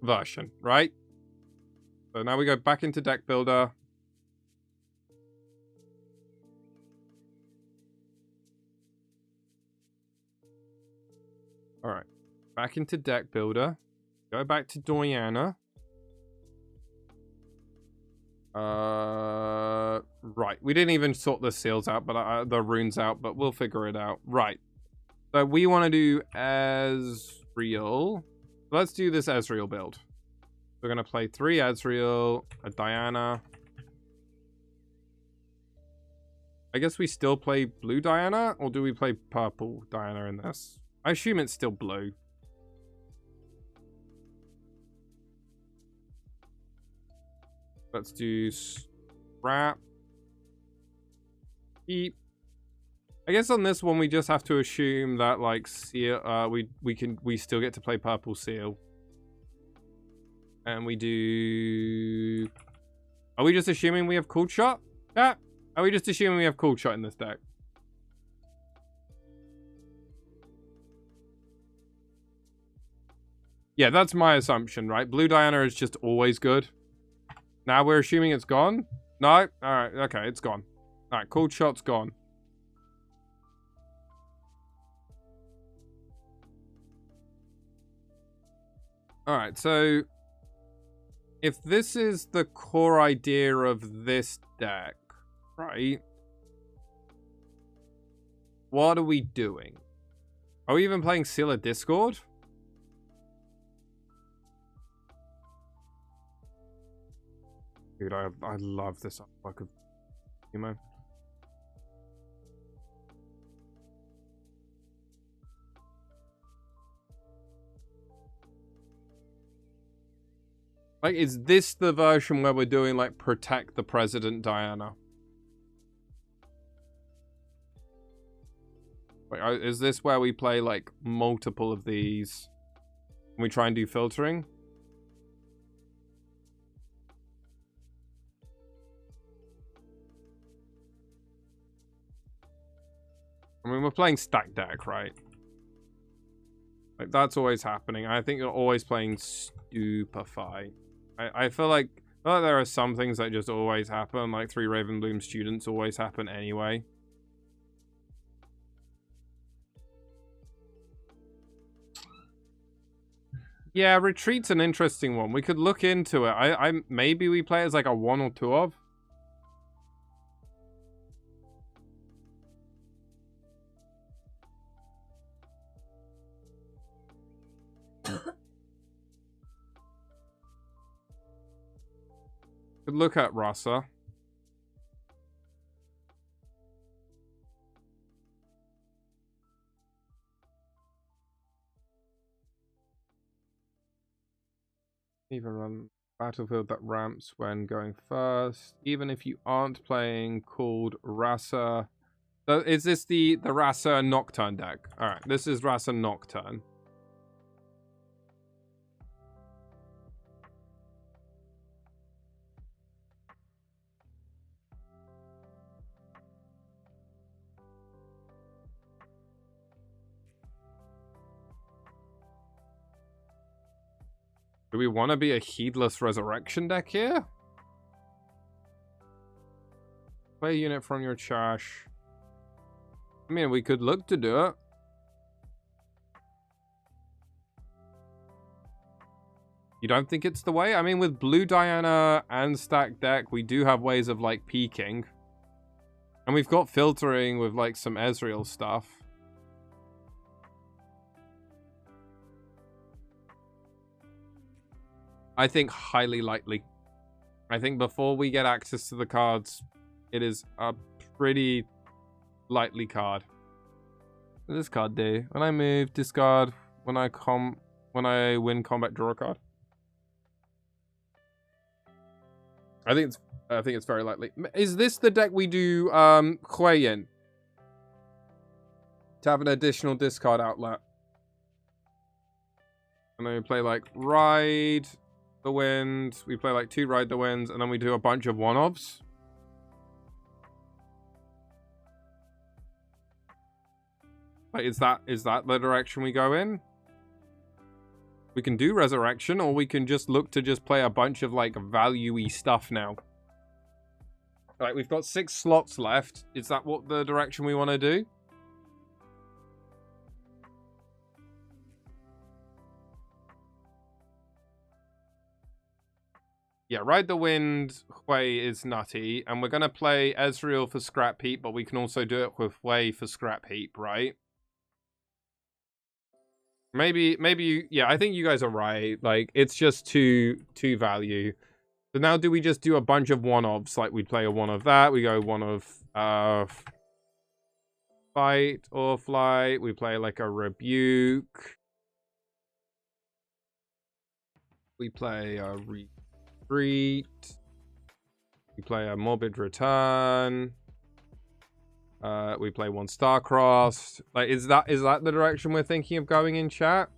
version, right? So now we go back into Deck Builder. Alright, back into Deck Builder. Go back to Diana. Right, we didn't even sort the seals out, but the runes out, but we'll figure it out. Right. So we want to do Ezreal. Let's do this Ezreal build. We're going to play 3 Ezreal, a Diana. I guess we still play blue Diana, or do we play purple Diana in this? I assume it's still blue. Let's do scrap. Keep. I guess on this one we just have to assume that like seal, we still get to play purple seal. And we do. Are we just assuming we have cool shot? Yeah. Are we just assuming we have cool shot in this deck? Yeah, that's my assumption, right? Blue Diana is just always good. Now we're assuming it's gone? No? Alright, okay, it's gone. Alright, cool shot's gone. Alright, so if this is the core idea of this deck, right? What are we doing? Are we even playing Seal of Discord? Dude, I love this artwork of human. Like, is this the version where we're doing, like, Protect the President Diana? Wait, is this where we play, like, multiple of these? And we try and do filtering? I mean, we're playing stack deck, right? Like, that's always happening. I think you're always playing Stupefy. I feel like there are some things that just always happen. Like 3 Ravenbloom students always happen anyway. Yeah, Retreat's an interesting one. We could look into it. Maybe we play as like a 1 or 2 of. Could look at Rasa. Even run battlefield that ramps when going first. Even if you aren't playing called Rasa. So is this the Rasa Nocturne deck? Alright, this is Rasa Nocturne. Do we want to be a Heedless Resurrection deck here? Play a unit from your trash. I mean, we could look to do it. You don't think it's the way? I mean, with Blue Diana and Stack Deck, we do have ways of, like, peaking. And we've got filtering with, like, some Ezreal stuff. I think highly likely. I think before we get access to the cards, it is a pretty likely card. What does this card do? When I move, discard. When I win combat, draw a card. I think it's very likely. Is this the deck we do Hui in? To have an additional discard outlet. And then we play like Ride the Wind. We play like 2 Ride the Winds, and then we do a bunch of one-offs. Like, is that the direction we go in? We can do Resurrection, or we can just look to just play a bunch of, like, value-y stuff now. Like, we've got 6 slots left. Is that what the direction we want to do? Yeah, Ride the Wind, Hui is nutty. And we're going to play Ezreal for Scrap Heap, but we can also do it with Hui for Scrap Heap, right? Maybe, yeah, I think you guys are right. Like, it's just too value. So now do we just do a bunch of one-offs? Like, we play a one of that. We go one of Fight or Flight. We play like a Rebuke. We play a Retreat. We play a Morbid Return. We play 1 Star-Crossed. Like, is that the direction we're thinking of going in, chat?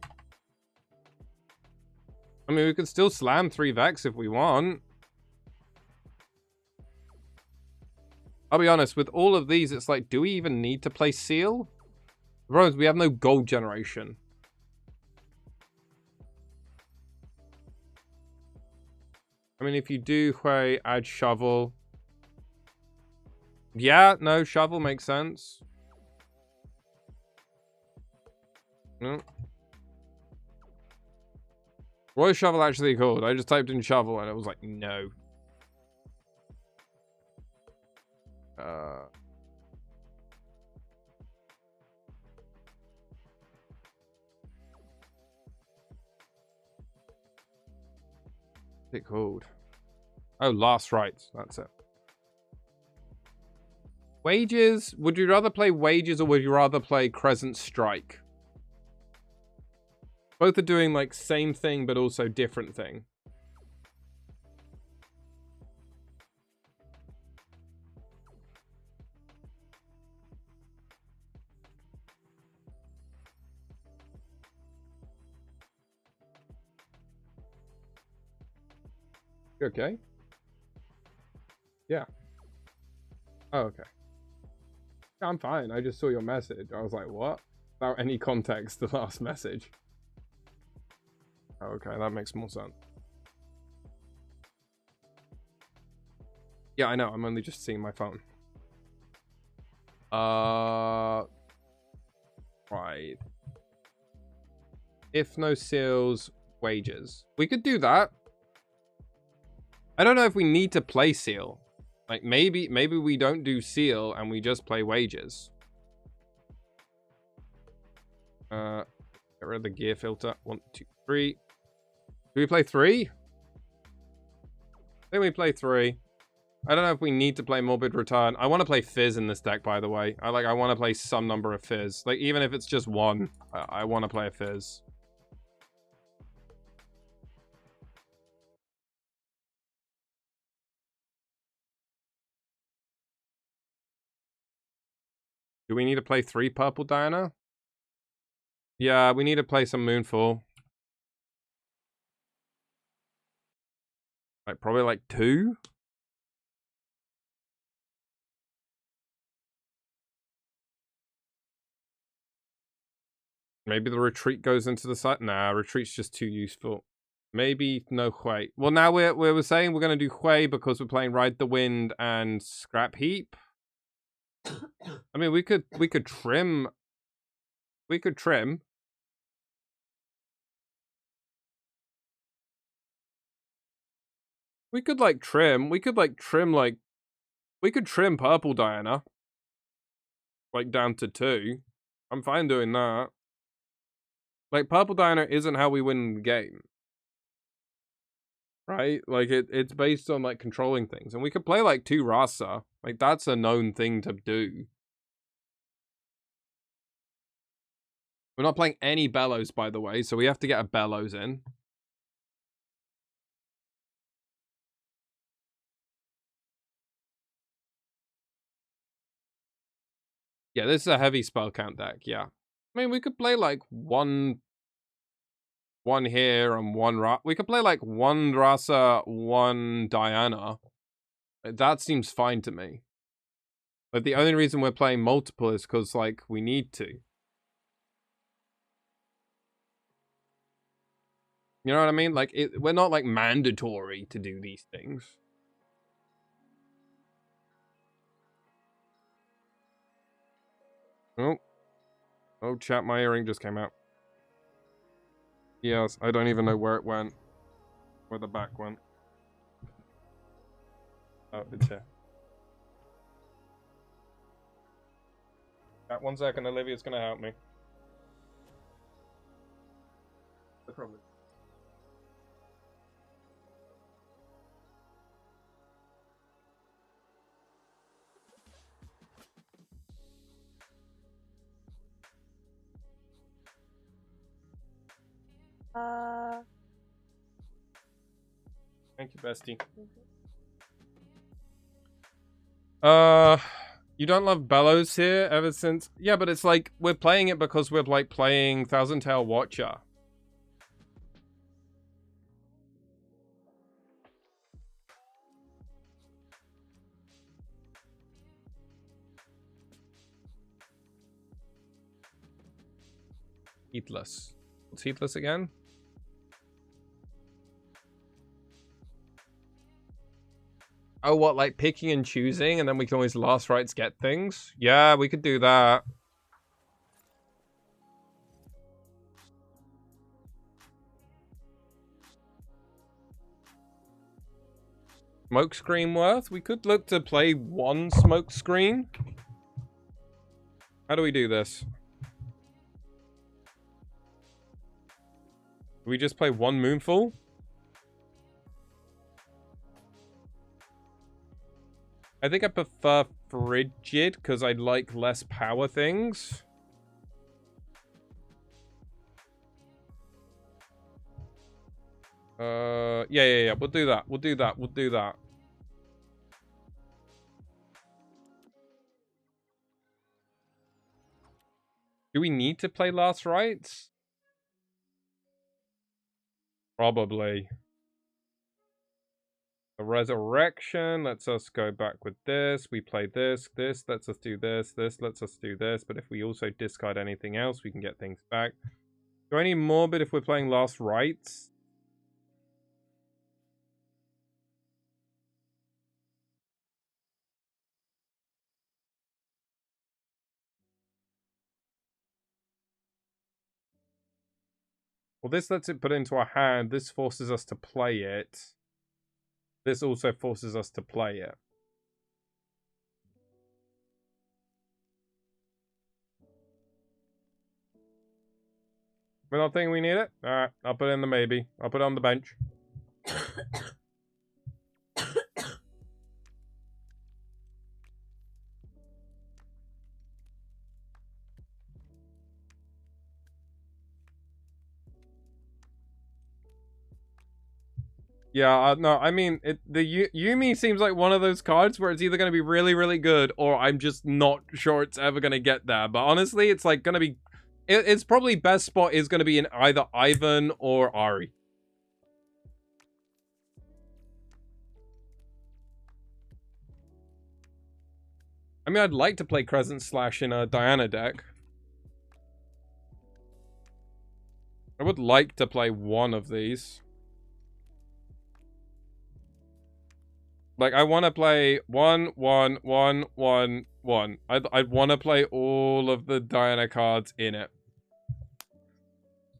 I mean, we could still slam 3 Vex if we want. I'll be honest, with all of these, it's like, do we even need to play Seal? The problem is we have no gold generation. I mean, if you do Hui, add Shovel. Yeah, no, Shovel makes sense. No. What is Shovel actually called? I just typed in Shovel and it was like, no. What's it called? Oh, Last Rites. That's it. Wages? Would you rather play Wages or would you rather play Crescent Strike? Both are doing like same thing but also different thing. You okay? Yeah. Oh, okay. I'm fine. I just saw your message. I was like, what? Without any context, the last message. Okay, that makes more sense. Yeah, I know. I'm only just seeing my phone. Right. If no seals, Wages. We could do that. I don't know if we need to play Seal. Like, maybe we don't do Seal and we just play Wages. Get rid of the gear filter. 1, 2, 3. Do we play 3? I think we play 3. I don't know if we need to play Morbid Return. I want to play Fizz in this deck, by the way. I want to play some number of Fizz. Like, even if it's just 1, I want to play a Fizz. Do we need to play 3 Purple Diana? Yeah, we need to play some Moonfall. Like, probably like 2? Maybe the retreat goes into the side. Nah, retreat's just too useful. Maybe no Hui. Well, now we're saying we're gonna do Hui because we're playing Ride the Wind and Scrap Heap. I mean, we could trim. We could trim. We could like trim. We could like trim like. We could trim Purple Diana. Like down to 2. I'm fine doing that. Like Purple Diana isn't how we win the game. Right? Like it's based on like controlling things. And we could play like 2 Rasa. Like that's a known thing to do. We're not playing any Bellows, by the way, so we have to get a Bellows in. Yeah, this is a heavy spell count deck, yeah. I mean, we could play like one here and we could play like 1 Rasa, 1 Diana. That seems fine to me. Like the only reason we're playing multiple is because like we need to. You know what I mean? Like we're not like mandatory to do these things. Oh. Oh, chat, my earring just came out. Yes, I don't even know where it went. Where the back went. Oh, it's here. Chat, 1 second, Olivia's gonna help me. No problem. Thank you, bestie. You don't love Bellows here ever since? Yeah, but it's like, we're playing it because we're like playing Thousand Tail Watcher. Heatless. What's Heatless again? Oh, what, like picking and choosing, and then we can always last rights get things? Yeah, we could do that. Smoke screen worth? We could look to play 1 smoke screen. How do we do this? Do we just play 1 Moonfall? I think I prefer Frigid because I like less power things. Yeah. We'll do that. We'll do that. Do we need to play Last Rites? Probably. The Resurrection lets us go back with this. We play this. This lets us do this. This lets us do this. But if we also discard anything else, we can get things back. Do I need Morbid if we're playing Last Rites? Well, this lets it put into our hand. This forces us to play it. This also forces us to play it. We're not thinking we need it? Alright, I'll put it in the maybe. I'll put it on the bench. Yeah, no, I mean, Yumi seems like one of those cards where it's either going to be really, really good, or I'm just not sure it's ever going to get there. But honestly, it's like going to be, it's probably best spot is going to be in either Ivan or Ari. I mean, I'd like to play Crescent Slash in a Diana deck. I would like to play one of these. Like, I want to play 1, 1, 1, 1, 1. I'd want to play all of the Diana cards in it.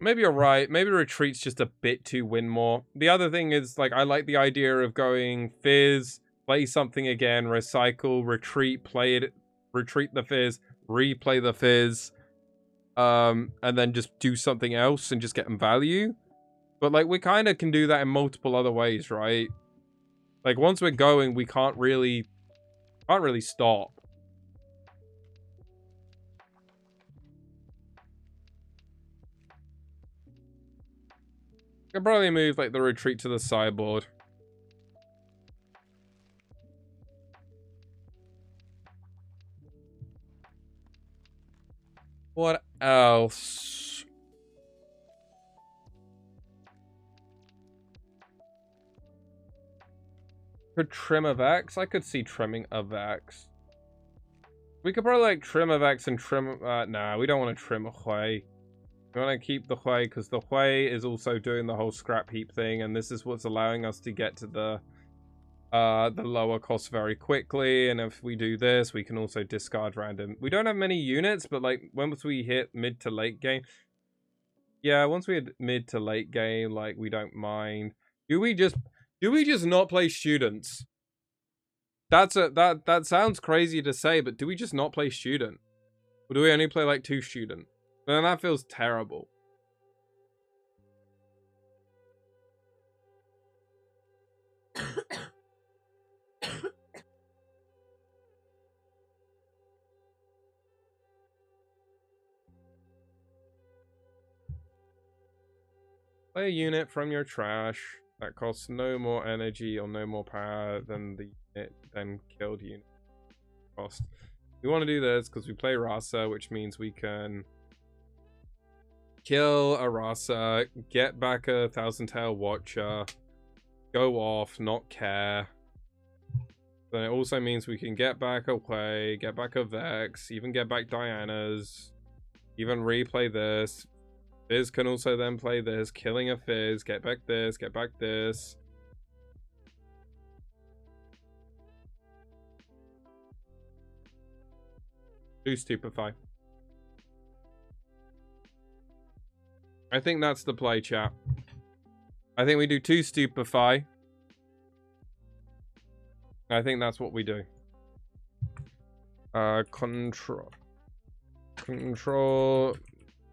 Maybe you're right. Maybe Retreat's just a bit too win more. The other thing is, like, I like the idea of going Fizz, play something again, recycle, retreat, play it, retreat the Fizz, replay the Fizz, and then just do something else and just get them value. But, like, we kind of can do that in multiple other ways, right? Like, once we're going, we can't really stop. I can probably move, like, the retreat to the sideboard. What else? Could trim a Vex? I could see trimming a Vex. We could probably, like, trim a Vex and trim... nah, we don't want to trim a Hui. We want to keep the Hui, because the Hui is also doing the whole scrap heap thing, and this is what's allowing us to get to the lower cost very quickly. And if we do this, we can also discard random. We don't have many units, but, like, once we hit mid to late game... Yeah, once we hit mid to late game, like, we don't mind. Do we just not play students? That sounds crazy to say, but do we just not play student? Or do we only play like 2 student? Then that feels terrible. Play a unit from your trash that costs no more energy or no more power than the unit then killed unit cost. We want to do this because we play Rasa, which means we can kill a Rasa, get back a Thousand Tail Watcher, go off, not care. Then it also means we can get back a Hui, get back a Vex, even get back Diana's, even replay this. Fizz can also then play this, killing a Fizz, get back this, get back this. Do Stupefy. I think that's the play, chat. I think we do 2 Stupefy. I think that's what we do. Control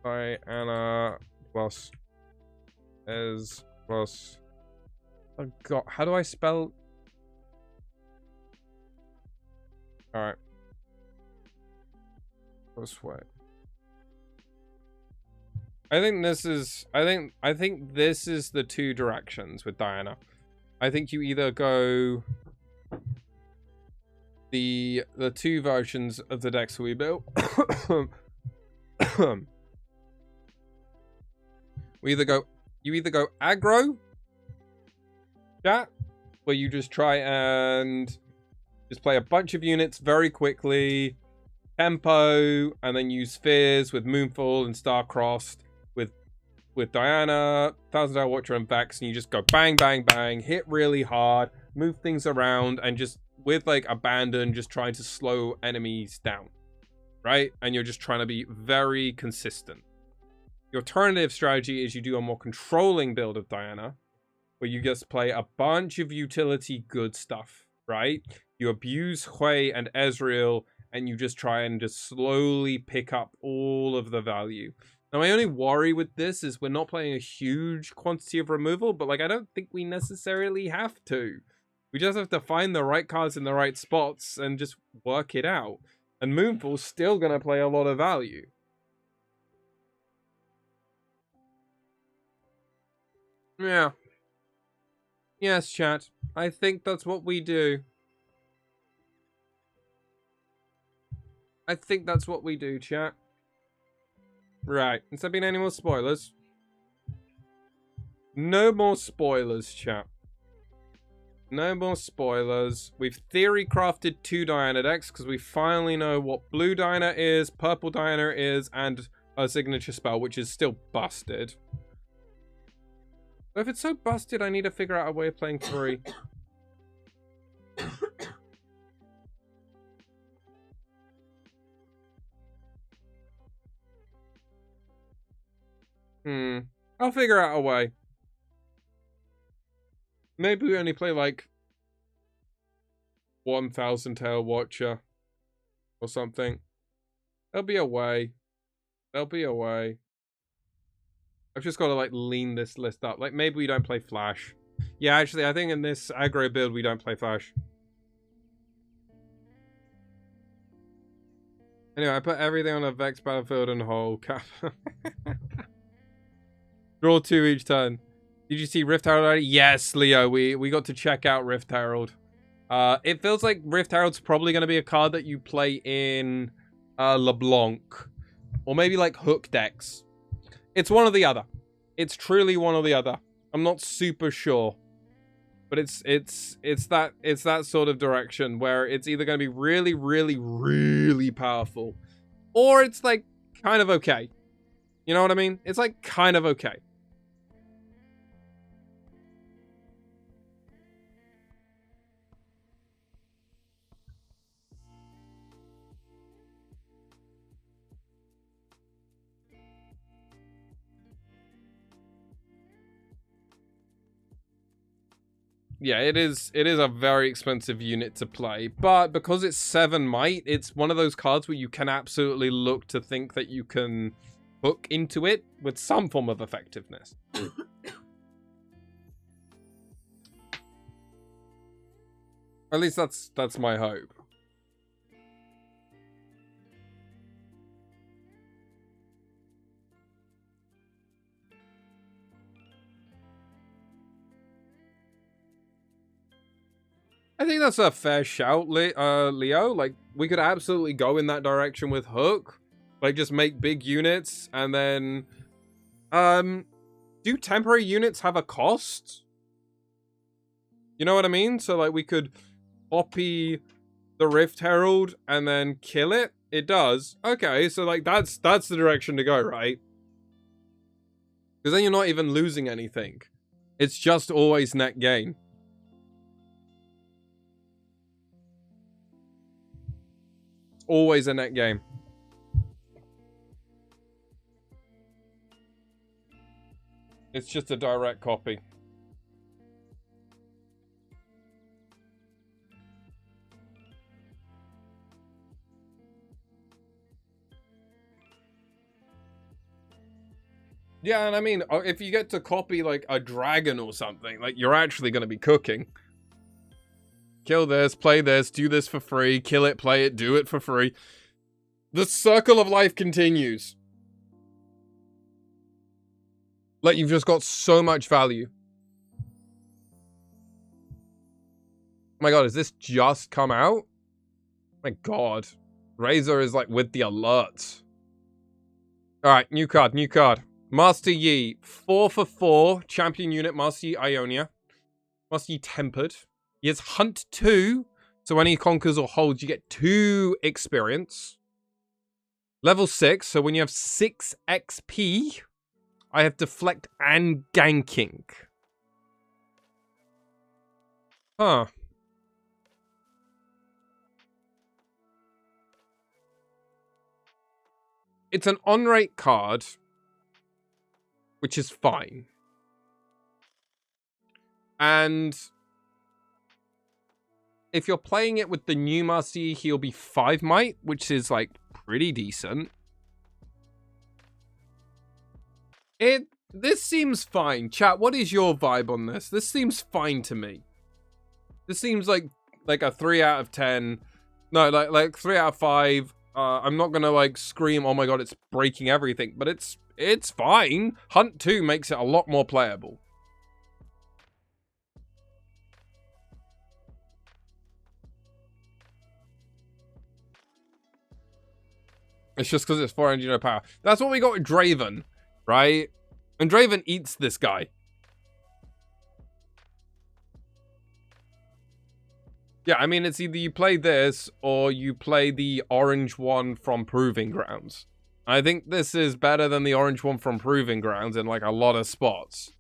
Diana plus Ez plus... Oh god, how do I spell... Alright. This way. I think this is the 2 directions with Diana. I think you either go the 2 versions of the decks we built. You either go aggro, chat, where you just try and just play a bunch of units very quickly, tempo, and then use Fizz with Moonfall and Star-Crossed with Diana, Thousand Tail Watcher, and Vex, and you just go bang, bang, bang, hit really hard, move things around, and just with like Abandon, just trying to slow enemies down, right? And you're just trying to be very consistent. The alternative strategy is you do a more controlling build of Diana, where you just play a bunch of utility good stuff, right? You abuse Hui and Ezreal, and you just try and just slowly pick up all of the value. Now, my only worry with this is we're not playing a huge quantity of removal, but like I don't think we necessarily have to. We just have to find the right cards in the right spots and just work it out. And Moonfall's still going to play a lot of value. Yeah. Yes, chat. I think that's what we do. I think that's what we do, chat. Right. Has there been any more spoilers? No more spoilers, chat. No more spoilers. We've theory crafted 2 Diana decks because we finally know what blue Diana is, purple Diana is, and a signature spell, which is still busted. But if it's so busted, I need to figure out a way of playing 3. I'll figure out a way. Maybe we only play like 1000 Tail Watcher or something. There'll be a way. There'll be a way. I've just got to like lean this list up. Like maybe we don't play Flash. Yeah, actually, I think in this aggro build we don't play Flash. Anyway, I put everything on a Vex battlefield and whole cap. Draw 2 each turn. Did you see Rift Herald already? Yes, Leo. We got to check out Rift Herald. It feels like Rift Herald's probably going to be a card that you play in LeBlanc. Or maybe like Hook decks. It's one or the other. It's truly one or the other. I'm not super sure. But it's that sort of direction where it's either going to be really, really, really powerful. Or it's like kind of okay. You know what I mean? It's like kind of okay. Yeah, it is a very expensive unit to play, but because it's 7 might, it's one of those cards where you can absolutely look to think that you can hook into it with some form of effectiveness. At least that's my hope. I think that's a fair shout, Leo. Like, we could absolutely go in that direction with Hook. Like, just make big units, and then... do temporary units have a cost? You know what I mean? So, like, we could copy the Rift Herald and then kill it? It does. Okay, so, like, that's the direction to go, right? Because then you're not even losing anything. It's just always net gain. Always a net game. It's just a direct copy. Yeah, and I mean, if you get to copy like a dragon or something, like you're actually going to be cooking. Kill this, play this, do this for free, kill it, play it, do it for free. The circle of life continues. Like, you've just got so much value. Oh my god, has this just come out? Oh my god. Razor is like with the alerts. Alright, new card, new card. Master Yi. 4 for 4. Champion unit, Master Yi Ionia. Master Yi Tempered. He has Hunt 2. So when he conquers or holds, you get 2 experience. Level 6. So when you have 6 XP, I have Deflect and Ganking. Huh. It's an on-rate card, which is fine. And if you're playing it with the new Master Yi, he'll be 5 might, which is like pretty decent. This seems fine. Chat, what is your vibe on this? This seems fine to me. This seems like a 3 out of 10. No, like 3 out of 5. I'm not gonna like scream, oh my god, it's breaking everything, but it's fine. Hunt 2 makes it a lot more playable. It's just because it's 400 unit power. That's what we got with Draven, right? And Draven eats this guy. Yeah, I mean, it's either you play this or you play the orange one from Proving Grounds. I think this is better than the orange one from Proving Grounds in like a lot of spots.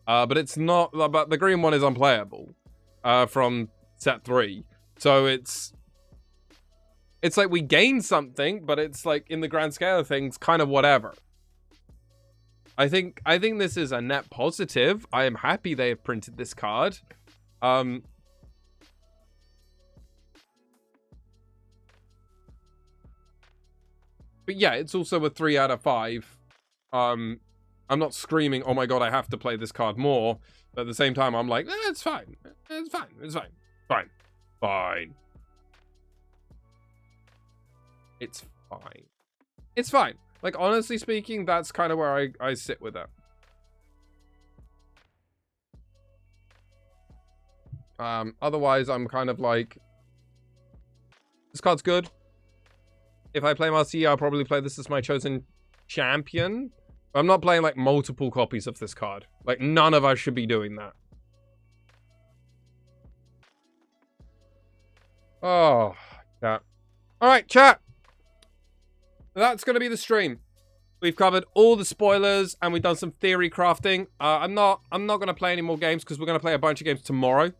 But it's not, but the green one is unplayable from set 3. So it's like we gain something, but it's like in the grand scale of things, kind of whatever. I think this is a net positive. I am happy they have printed this card. But yeah, it's also a 3 out of 5. I'm not screaming, oh my god, I have to play this card more. But at the same time, I'm like, it's fine. It's fine. It's fine. Fine. Fine. It's fine. It's fine. Like, honestly speaking, that's kind of where I sit with it. Otherwise, I'm kind of like, this card's good. If I play Marcia, I'll probably play this as my chosen champion. I'm not playing like multiple copies of this card. Like, none of us should be doing that. Oh, chat. All right, chat. That's going to be the stream. We've covered all the spoilers and we've done some theory crafting. I'm not going to play any more games because we're going to play a bunch of games tomorrow.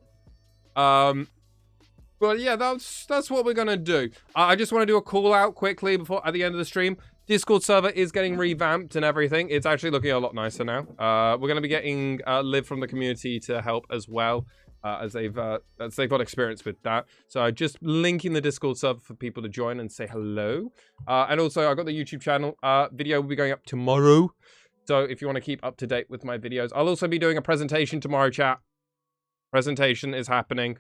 But yeah, that's what we're going to do. I just want to do a call out quickly before at the end of the stream. Discord server is getting revamped and everything. It's actually looking a lot nicer now. We're going to be getting Liv from the community to help as well, as they've got experience with that. So just linking the Discord server for people to join and say hello. And also, I've got the YouTube channel. Video will be going up tomorrow. So if you want to keep up to date with my videos. I'll also be doing a presentation tomorrow, chat. Presentation is happening.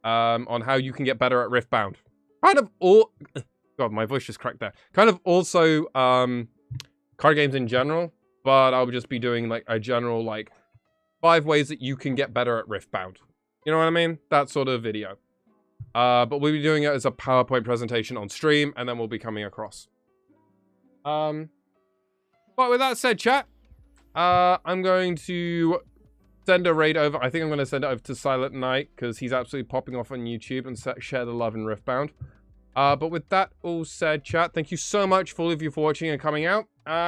On how you can get better at Riftbound. Kind of all... God, my voice just cracked there. Kind of also card games in general, but I'll just be doing like a general like 5 ways that you can get better at Riftbound. You know what I mean? That sort of video. But we'll be doing it as a PowerPoint presentation on stream, and then we'll be coming across. But with that said, chat, I'm going to send a raid over. I think I'm going to send it over to Silent Knight because he's absolutely popping off on YouTube and share the love in Riftbound. But with that all said, chat, thank you so much for all of you for watching and coming out.